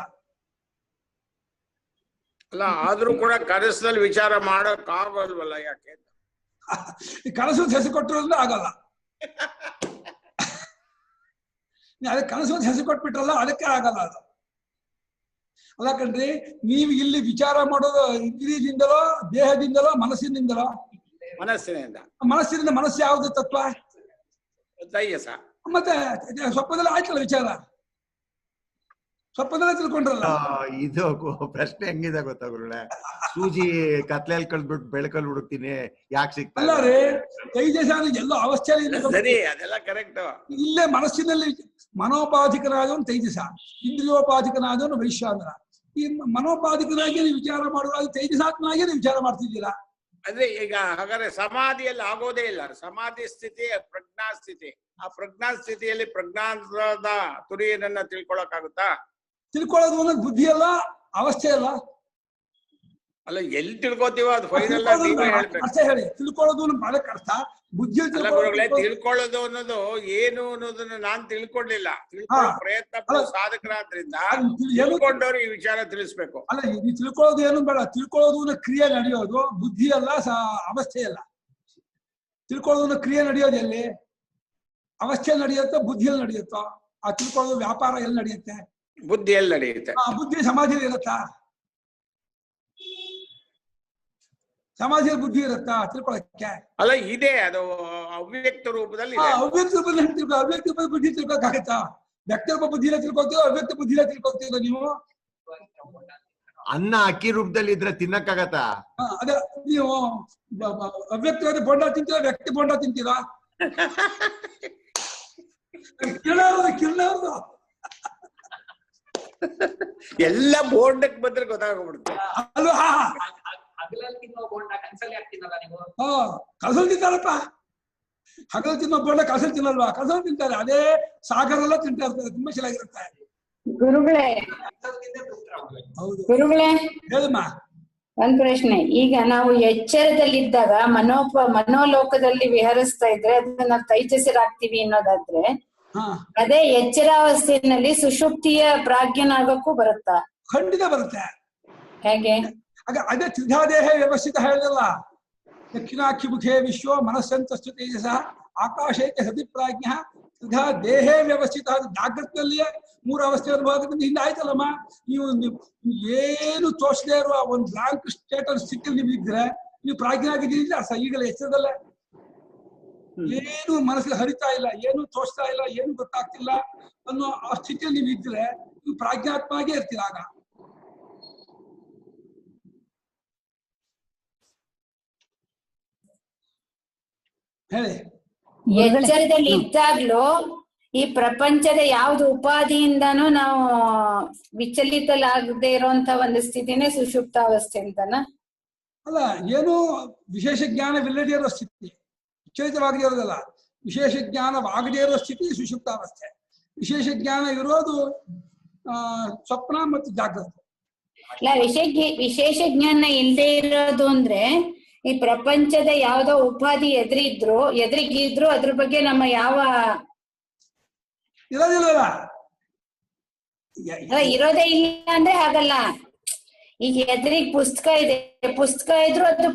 ಅಲ್ಲ, ಆದ್ರೂ ಕೂಡ ಕನಸಿನಲ್ಲಿ ವಿಚಾರ ಮಾಡಕ್ ಆಗೋಲ್ವಲ್ಲ? ಯಾಕೆ? ಕನಸು ಹೆಸರು ಕೊಟ್ಟಿರೋದ್ರಿಂದ ಆಗಲ್ಲ. ಅದಕ್ಕೆ ಕನಸು ಹೆಸರು ಕೊಟ್ಬಿಟ್ರಲ್ಲ, ಅದಕ್ಕೆ ಆಗಲ್ಲ ಅದು. ಅಲ್ಲ ಕಣ್ರಿ, ನೀವು ಇಲ್ಲಿ ವಿಚಾರ ಮಾಡೋದು ಇಂದ್ರಿಯದಿಂದಲೋ ದೇಹದಿಂದಲೋ ಮನಸ್ಸಿನಿಂದಲೋ? ಮನಸ್ಸಿನಿಂದ. ಮನಸ್ಸಿನಿಂದ ಮನಸ್ಸು ಯಾವುದು ತತ್ವ? ತೈಜಸ. ಮತ್ತೆ ಸ್ವಪ್ನದಲ್ಲಿ ಆಯ್ತಲ್ಲ ವಿಚಾರ, ಸ್ವಪ್ನದಲ್ಲೇ ತಿಳ್ಕೊಂಡ್ರಲ್ಲ. ಇದು ಪ್ರಶ್ನೆ ಹೆಂಗಿದೆ ಗೊತ್ತಾ ಗುರುಳೆ? ಸೂಜಿ ಕತ್ಲೆಯಲ್ಲಿ ಕಳ್ದ್ಬಿಟ್ಟು ಬೆಳಕಲ್ಲಿ ಹುಡುಕ್ತೀನಿ ಯಾಕೆ ಸಿಗ್ತಾ ಅಲ್ಲ ರೀ, ತೈಜಸ ಎಲ್ಲೋ ಅವಸ್ಥೆಯಲ್ಲಿ ಸರಿ, ಅದೆಲ್ಲ ಕರೆಕ್ಟ್. ಇಲ್ಲೇ ಮನಸ್ಸಿನಲ್ಲಿ ಮನೋಪಾಧಿಕನಾದವನು ತೈಜಸ, ಇಂದ್ರಿಯೋಪಾಧಿಕನಾದವನು ವೈಶ್ವಾನರ. ಈ ಮನೋಪಾಧಿಕನಾಗಿ ನೀವು ವಿಚಾರ ಮಾಡುವಾಗ ತೈಜಸಾತ್ಮನಾಗಿ ನೀವು ವಿಚಾರ ಮಾಡ್ತಿದ್ದೀರಾ. ಅಂದ್ರೆ ಈಗ ಹಾಗಾದ್ರೆ ಸಮಾಧಿಯಲ್ಲಿ ಆಗೋದೇ ಇಲ್ಲ. ಸಮಾಧಿ ಸ್ಥಿತಿ ಪ್ರಜ್ಞಾ ಸ್ಥಿತಿ. ಆ ಪ್ರಜ್ಞಾ ಸ್ಥಿತಿಯಲ್ಲಿ ಪ್ರಜ್ಞಾನದ ತುರಿಯನ್ನ ತಿಳ್ಕೊಳಕ್ಕಾಗುತ್ತಾ? ತಿಳ್ಕೊಳ್ಳೋದು ಅನ್ನೋದು ಬುದ್ಧಿ ಅಲ್ಲ, ಅವಸ್ಥೆ ಅಲ್ಲ. ಅಲ್ಲ, ಎಲ್ಲಿ ತಿಳ್ಕೊತೀವೋ ಅದು ಫೈನಲ್ ಅರ್ಥ ಹೇಳಿ. ತಿಳ್ಕೊಳ್ಳೋದು ಅದಕ್ಕೆ ಅರ್ಥ. ಬುದ್ಧಿ ತಿಳ್ಕೊಳ್ಳೋದು ಅನ್ನೋದು ಏನು ಅನ್ನೋದನ್ನ ನಾನ್ ತಿಳ್ಕೊಳ್ಳಿಲ್ಲ. ತಿಳ್ಕೊಳ್ಳೋ ಪ್ರಯತ್ನ ಸಾಧಕರಾದ್ರಿಂದ ತಿಳ್ಕೊಂಡವ್ರು ಈ ವಿಚಾರ ತಿಳಿಸ್ಬೇಕು. ಅಲ್ಲ, ಈ ತಿಳ್ಕೊಳ್ಳೋದು ಏನು ಬೇಡ. ತಿಳ್ಕೊಳ್ಳೋದು ಕ್ರಿಯೆ ನಡೆಯೋದು ಬುದ್ಧಿ ಅಲ್ಲ, ಅವಸ್ಥೆ ಅಲ್ಲ. ತಿಳ್ಕೊಳ್ಳೋದು ಕ್ರಿಯೆ ನಡೆಯೋದು ಎಲ್ಲಿ? ಅವಸ್ಥೆಯಲ್ಲಿ ನಡೆಯುತ್ತೋ ಬುದ್ಧಿಯಲ್ಲಿ ನಡೆಯುತ್ತೋ? ಆ ತಿಳ್ಕೊಳ್ಳೋದು ವ್ಯಾಪಾರ ಎಲ್ಲಿ ನಡೆಯುತ್ತೆ? ಬುದ್ಧಿಯಲ್ಲಿ ನಡೆಯುತ್ತೆ. ಆ ಬುದ್ಧಿ ಸಮಾಧಿಯಲ್ಲಿ ಇರುತ್ತಾ? ಸಮಾಧಿಯಲ್ಲಿ ಬುದ್ಧಿ ಇರುತ್ತಾ ತಿಳ್ಕೊಳಕ್ಕೆ? ಅಲ್ಲ, ಇದೆ. ಅದು ಅವ್ಯಕ್ತ ರೂಪದಲ್ಲಿ ಅವ್ಯಕ್ತ ರೂಪದಲ್ಲಿ ಅವ್ಯಕ್ತ ರೂಪದ ಬುದ್ಧಿ ತಿಳ್ಕೊಳಕ್ಕಾಗತ್ತಾ? ವ್ಯಕ್ತ ರೂಪ ಬುದ್ಧಿನ ತಿಳ್ಕೊಳ್ತೀವೋ ಅವ್ಯಕ್ತ ಬುದ್ಧಿನ ತಿಳ್ಕೊಳ್ತೀರೋ ನೀವು? ಅನ್ನ ಅಕ್ಕಿ ರೂಪದಲ್ಲಿ ಇದ್ರೆ ತಿನ್ನಕ್ಕಾಗತ್ತಾ? ಅದೇ ನೀವು ಅವ್ಯಕ್ತ ಬೋಂಡ ತಿಂತೀರಾ, ವ್ಯಕ್ತಿ ಬೋಂಡ ತಿಂತೀರಾ? ಕಿರಣವ್ರದ್ದು ಎಲ್ಲ ಬೋರ್ಡಕ್ ಬಂದ್ರೆ ಗೊತ್ತಾಗ್ಬಿಡುತ್ತೆ. ಅಲ್ವಾ? ಹಗಲಲ್ಲಿ ತಿನ್ನೋ ಬೋಂಡ ಕನ್ಸಲ್ಲಿ ಹಾಕ್ತಿನಲ್ಲ ನೀವು? ಕಸಲ್ ತಿಂತಾರಪ್ಪ. ಹಗಲು ತಿನ್ನೋ ಬೋಂಡ ಕಸಲ್ ತಿನ್ನಲ್ವಾ? ಕಸಲ್ ತಿಂತಾರೆ. ಅದೇ ಸಾಗರೆಲ್ಲ ತಿಂತಾ ಇರ್ತಾರೆ. ತುಂಬಾ ಚೆನ್ನಾಗಿರುತ್ತೆ. ಗುರುಗಳೇ, ಗುರುಗಳೇ, ಹೇಳಮ್ಮ. ಒಂದ್ ಪ್ರಶ್ನೆ. ಈಗ ನಾವು ಎಚ್ಚರದಲ್ಲಿದ್ದಾಗ ಮನೋಲೋಕದಲ್ಲಿ ವಿಹರಿಸ್ತಾ ಇದ್ರೆ ಅದನ್ನ ತೈಜಸರಾಗ್ತೀವಿ ಅನ್ನೋದಾದ್ರೆ, ಅದೇ ಎಚ್ಚರಾವಸ್ಥೆಯಲ್ಲಿ ಸುಷುಪ್ತಿಯ ಪ್ರಾಜ್ಞನಾಗಕ್ಕೂ ಬರುತ್ತಾ? ಖಂಡಿತ ಬರುತ್ತೆ. ಹೇಗೆ? ಅದೇ ತ್ರಿಧಾದೇಹ ವ್ಯವಸ್ಥಿತ ಹೇಳಿಲ್ಲ. ದಕ್ಷಿಣಾಕ್ಷಿ ಮುಖೇ ವಿಶ್ವ ಮನಸ್ಸಂತಸ್ತು ತೇಜಸ ಆಕಾಶೈಕ ಸತಿ ಪ್ರಾಜ್ಞ ತ್ರಿಧಾ ದೇಹೇ ವ್ಯವಸ್ಥಿತ. ಜಾಗೃತಿಯಲ್ಲಿಯೇ ಮೂರು ಅವಸ್ಥೆ ಅನುಭವದಿಂದ ಹಿಂದೆ ಆಯ್ತಲ್ಲಮ್ಮ. ನೀವು ಏನು ತೋರಿಸದೇ ಇರುವ ಒಂದು ಬ್ಲಾಂಕ್ ಸ್ಟೇಟ್ ಸ್ಥಿತಿಯಲ್ಲಿ ನೀವು ಇದ್ರೆ ನೀವು ಪ್ರಾಜ್ಞೆ ಆಗಿದ್ದೀರಿ ಅರ್ಥ. ಈಗಲೇ ಎಚ್ಚರದಲ್ಲೇ ಏನು ಮನಸ್ಸಿಗೆ ಹರಿತಾ ಇಲ್ಲ, ಏನು ತೋರಿಸ್ತಾ ಇಲ್ಲ, ಏನು ಗೊತ್ತಾಗ್ತಿಲ್ಲ ಅನ್ನೋ ಆ ಸ್ಥಿತಿಯಲ್ಲಿ ನೀವು ಇದ್ರೆ ನೀವು ಪ್ರಾಜ್ಞಾತ್ಮಕೇ ಇರ್ತೀರ. ಆಗ ಹೇಳಿ. ಎಚ್ಚರದಲ್ಲಿ ಇದ್ದಾಗ್ಲೂ ಈ ಪ್ರಪಂಚದ ಯಾವ್ದು ಉಪಾಧಿಯಿಂದಾನು ನಾವು ವಿಚಲಿತಲಾಗದೆ ಇರುವಂತ ಒಂದು ಸ್ಥಿತಿನೇ ಸುಷುಪ್ತ ಅವಸ್ಥೆ ಅಂತನ? ಅಲ್ಲ, ಏನು ವಿಶೇಷ ಜ್ಞಾನವಿಲ್ಲದೇ ಇರೋ ಸ್ಥಿತಿ, ವಿಚಲಿತವಾಗದೇ ಇರೋದಲ್ಲ. ವಿಶೇಷ ಜ್ಞಾನವಾಗದೇ ಇರೋ ಸ್ಥಿತಿ ಸುಷುಪ್ತಾವಸ್ಥೆ. ವಿಶೇಷ ಜ್ಞಾನ ಇರೋದು ಸ್ವಪ್ನ ಮತ್ತು ಜಾಗೃತಿ. ಅಲ್ಲ, ವಿಶೇಷ ಜ್ಞಾನ ಇಲ್ಲದೆ ಇರೋದು ಅಂದ್ರೆ ಈ ಪ್ರಪಂಚದ ಯಾವ್ದೋ ಉಪಾಧಿ ಎದುರಿಗಿದ್ರು ಅದ್ರ ಬಗ್ಗೆ ನಮ್ಮ ಯಾವ ಇರೋದಿಲ್ಲ. ಇರೋದೇ ಇಲ್ಲ ಅಂದ್ರೆ ಹಾಗಲ್ಲ. ಈಗ ಎದುರಿಗೆ ಪುಸ್ತಕ ಇದೆ, ಪುಸ್ತಕ ಇದ್ರು ಅದು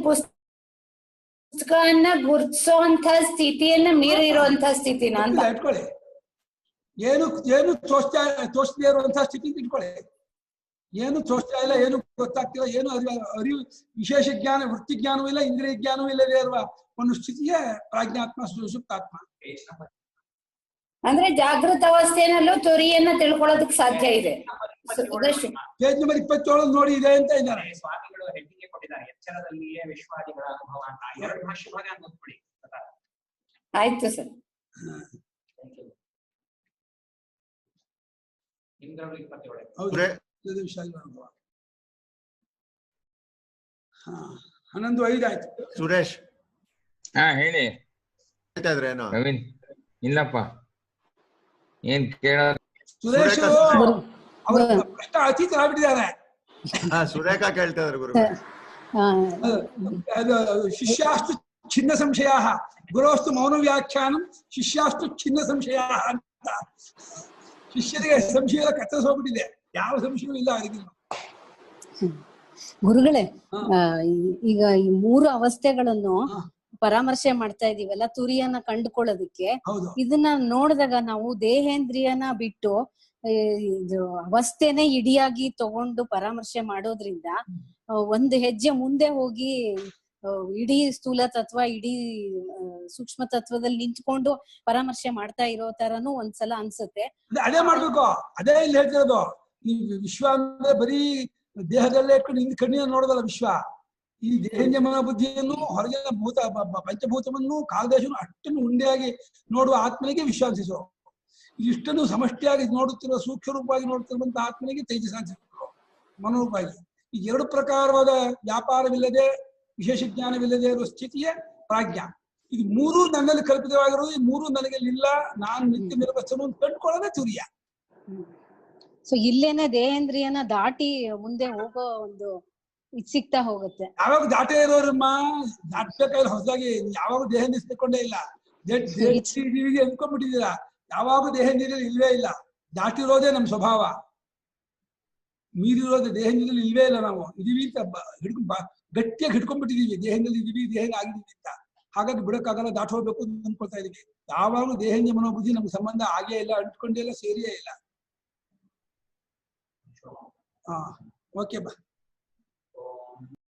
ಪುಸ್ತಕವನ್ನ ಗುರ್ತಿಸೋಂತ ಸ್ಥಿತಿಯನ್ನ ಮೀರಿರುವಂತ ಸ್ಥಿತಿನ ಅಂತ ಇಟ್ಕೊಳ್ಳಿ. ಏನು ತೋರಿಸದೇ ಇರುವಂತಹ ಸ್ಥಿತಿ ಇಟ್ಕೊಳ್ಳಿ. ಏನು ತೋರಿಸ್ತಾ ಇಲ್ಲ, ಏನು ಗೊತ್ತಾಗ್ತಿಲ್ಲ, ಏನು ಅರಿವು ವಿಶೇಷ ಜ್ಞಾನ ವೃತ್ತಿ ಜ್ಞಾನವೂ ಇಲ್ಲ, ಇಂದ್ರಿಯ ಜ್ಞಾನವೂ ಇಲ್ಲದೆ ಇರುವ ಒಂದು ಸ್ಥಿತಿಯೇ ಪ್ರಾಜ್ಞಾತ್ಮ ಸುಷುಪ್ತಾತ್ಮ. ಅಂದ್ರೆ ಜಾಗೃತ ಅವಸ್ಥೆನಲ್ಲೂ ತುರಿಯನ್ನ ತಿಳ್ಕೊಳ್ಳೋದಕ್ಕೆ ಸಾಧ್ಯ ಇದೆ. ಪೇಜ್ ನಂಬರ್ 27 ನೋಡಿ ಇದೆ ಅಂತ ಇದ್ದಾರೆ ಸ್ವಾಮಿಗಳು ಹೆಡ್ಡಿಗೆ ಕೊಟ್ಟಿದ್ದಾರೆ. ಎಚ್ಚರದಲ್ಲಿಯೇ ವಿಶ್ವಾದಿಗಳ ಅನುಭವ ಅಂತ 2 ಭಾಷೆ ಭಾಗ ನೋಡ್ಬಿಡಿ. ಆಯ್ತು ಸರ್. ಇಂದ್ರಗಳು 27. ಅನುಭವ 11:05 ಆಯ್ತು. ಸುರೇಶ್ ಹೇಳಿ. ಹೇಳ್ತಾ ಇದ್ರೇನು? ನವೀನ್ ಇಲ್ಲಪ್ಪ, ಏನ್ ಕೇಳ ಸುರೇಶ್ ಅವರ ಪ್ರಶ್ನೆ ಅತೀತ ಆಗ್ಬಿಟ್ಟಿದ್ದಾರೆ. ಸುರೇಖಾ ಕೇಳ್ತಾ ಇದ್ರು ಗುರು. ಶಿಷ್ಯಾಸ್ತು ಛಿನ್ನ ಸಂಶಯ ಗುರೋಸ್ತು ಮೌನ ವ್ಯಾಖ್ಯಾನಂ ಶಿಷ್ಯಾಸ್ತು ಛಿನ್ನ ಸಂಶಯ ಅಂತ. ಶಿಷ್ಯರಿಗೆ ಸಂಶಯ ಕತ್ತರಿಸೋಗ್ಬಿಟ್ಟಿದೆ, ಯಾವ ಸಂಶಯವೂ ಇಲ್ಲ ಅವರಿಗೆ. ಗುರುಗಳೇ, ಈಗ ಈ 3 ಅವಸ್ಥೆಗಳನ್ನು ಪರಾಮರ್ಶೆ ಮಾಡ್ತಾ ಇದೀವಲ್ಲ ತುರಿಯನ್ನ ಕಂಡುಕೊಳ್ಳೋದಕ್ಕೆ. ಇದನ್ನ ನೋಡಿದಾಗ ನಾವು ದೇಹೇಂದ್ರಿಯನ ಬಿಟ್ಟು ಇದು ಅವಸ್ಥೆನೆ ಇಡಿಯಾಗಿ ತಗೊಂಡು ಪರಾಮರ್ಶೆ ಮಾಡೋದ್ರಿಂದ ಒಂದು ಹೆಜ್ಜೆ ಮುಂದೆ ಹೋಗಿ ಇಡೀ ಸ್ಥೂಲ ತತ್ವ ಇಡೀ ಸೂಕ್ಷ್ಮ ತತ್ವದಲ್ಲಿ ನಿಂತ್ಕೊಂಡು ಪರಾಮರ್ಶೆ ಮಾಡ್ತಾ ಇರೋ ತರನು ಒಂದ್ಸಲ ಅನ್ಸುತ್ತೆ. ಅದೇ ಮಾಡ್ಬೇಕು. ಅದೇ ಇಲ್ಲಿ ಹೇಳ್ತಿರೋದು. ಈ ವಿಶ್ವ ಅಂದ್ರೆ ಬರೀ ದೇಹದಲ್ಲೇ ಇಟ್ಕೊಂಡು ಹಿಂದ್ ಕಣ್ಣಿನ ನೋಡೋದಲ್ಲ ವಿಶ್ವ. ಈ ದೇಹೇಂದ್ರಿಯ ಮನ ಬುದ್ಧಿಯನ್ನು ಹೊರಗಿನ ಭೂತ ಪಂಚಭೂತವನ್ನು ಕಾಲದೇಶವನ್ನು ಅಷ್ಟನ್ನು ಉಂಡೆಯಾಗಿ ನೋಡುವ ಆತ್ಮನಿಗೆ ವಿಶ್ವ ಅನಿಸೋ. ಇಷ್ಟನ್ನು ಸಮಷ್ಟಿಯಾಗಿ ನೋಡುತ್ತಿರುವ ಸೂಕ್ಷ್ಮ ರೂಪವಾಗಿ ನೋಡುತ್ತಿರುವಂತಹ ಆತ್ಮನಿಗೆ ತೇಜಸ್ ಅನಿಸಿದ್ರು ಮನೋರೂಪವಾಗಿ. ಈ ಎರಡು ಪ್ರಕಾರವಾದ ವ್ಯಾಪಾರವಿಲ್ಲದೆ ವಿಶೇಷ ಜ್ಞಾನವಿಲ್ಲದೆ ಇರುವ ಸ್ಥಿತಿಯೇ ಪ್ರಾಜ್ಞ. ಇದು ಮೂರು ನನ್ನಲ್ಲಿ ಕಲ್ಪಿತವಾಗಿರೋದು. ಈ ಮೂರು ನನಗೆ ಇಲ್ಲ, ನಾನು ನಿತ್ಯ ನಿರ್ವಚನ ಕಂಡುಕೊಳ್ಳೋದೇ ತುರಿಯ. ಸೊ ಇಲ್ಲೇನೆ ದೇಹೇಂದ್ರಿಯನ ದಾಟಿ ಮುಂದೆ ಹೋಗೋ ಒಂದು ಇದು ಸಿಗ್ತಾ ಹೋಗುತ್ತೆ. ಯಾವಾಗ ದಾಟೇ ಇರೋರಮ್ಮ ದಾಟಬೇಕಾದ್ರೆ ಹೊಸದಾಗಿ ಯಾವಾಗ ದೇಹೇಂದ್ರಿಯ ಸಿಕ್ಕೊಂಡೇ ಇಲ್ಲ. ಅಂದ್ಕೊಂಡ್ಬಿಟ್ಟಿದ್ದೀರಾ? ಯಾವಾಗ ದೇಹೇಂದ್ರಿಯ ಇಲ್ವೇ ಇಲ್ಲ. ದಾಟಿರೋದೇ ನಮ್ಮ ಸ್ವಭಾವ. ಮೀರಿರೋದೇ ದೇಹೇಂದ್ರಿಯಲ್ಲಿ ಇಲ್ವೇ ಇಲ್ಲ. ನಾವು ಇದೀವಿ ಅಂತ ಗಟ್ಟಿಯಾಗಿ ಹಿಡ್ಕೊಂಡ್ಬಿಟ್ಟಿದೀವಿ. ದೇಹದಲ್ಲಿ ಇದೀವಿ, ದೇಹ ಆಗಿದೀವಿ ಅಂತ. ಹಾಗಾಗಿ ಬಿಡಕ್ಕಾಗಲ್ಲ, ದಾಟ ಹೋಗ್ಬೇಕು ಅಂತ ಅಂದ್ಕೊಳ್ತಾ ಇದೀವಿ. ಯಾವಾಗಲೂ ದೇಹೇಂದ್ರಿಯ ಮನೋಬುದ್ಧಿ ನಮ್ಗೆ ಸಂಬಂಧ ಆಗೇ ಇಲ್ಲ, ಅಂಟ್ಕೊಂಡೇ ಇಲ್ಲ, ಸೇರಿಯೇ ಇಲ್ಲ. ಓಕೆ ಬಾ.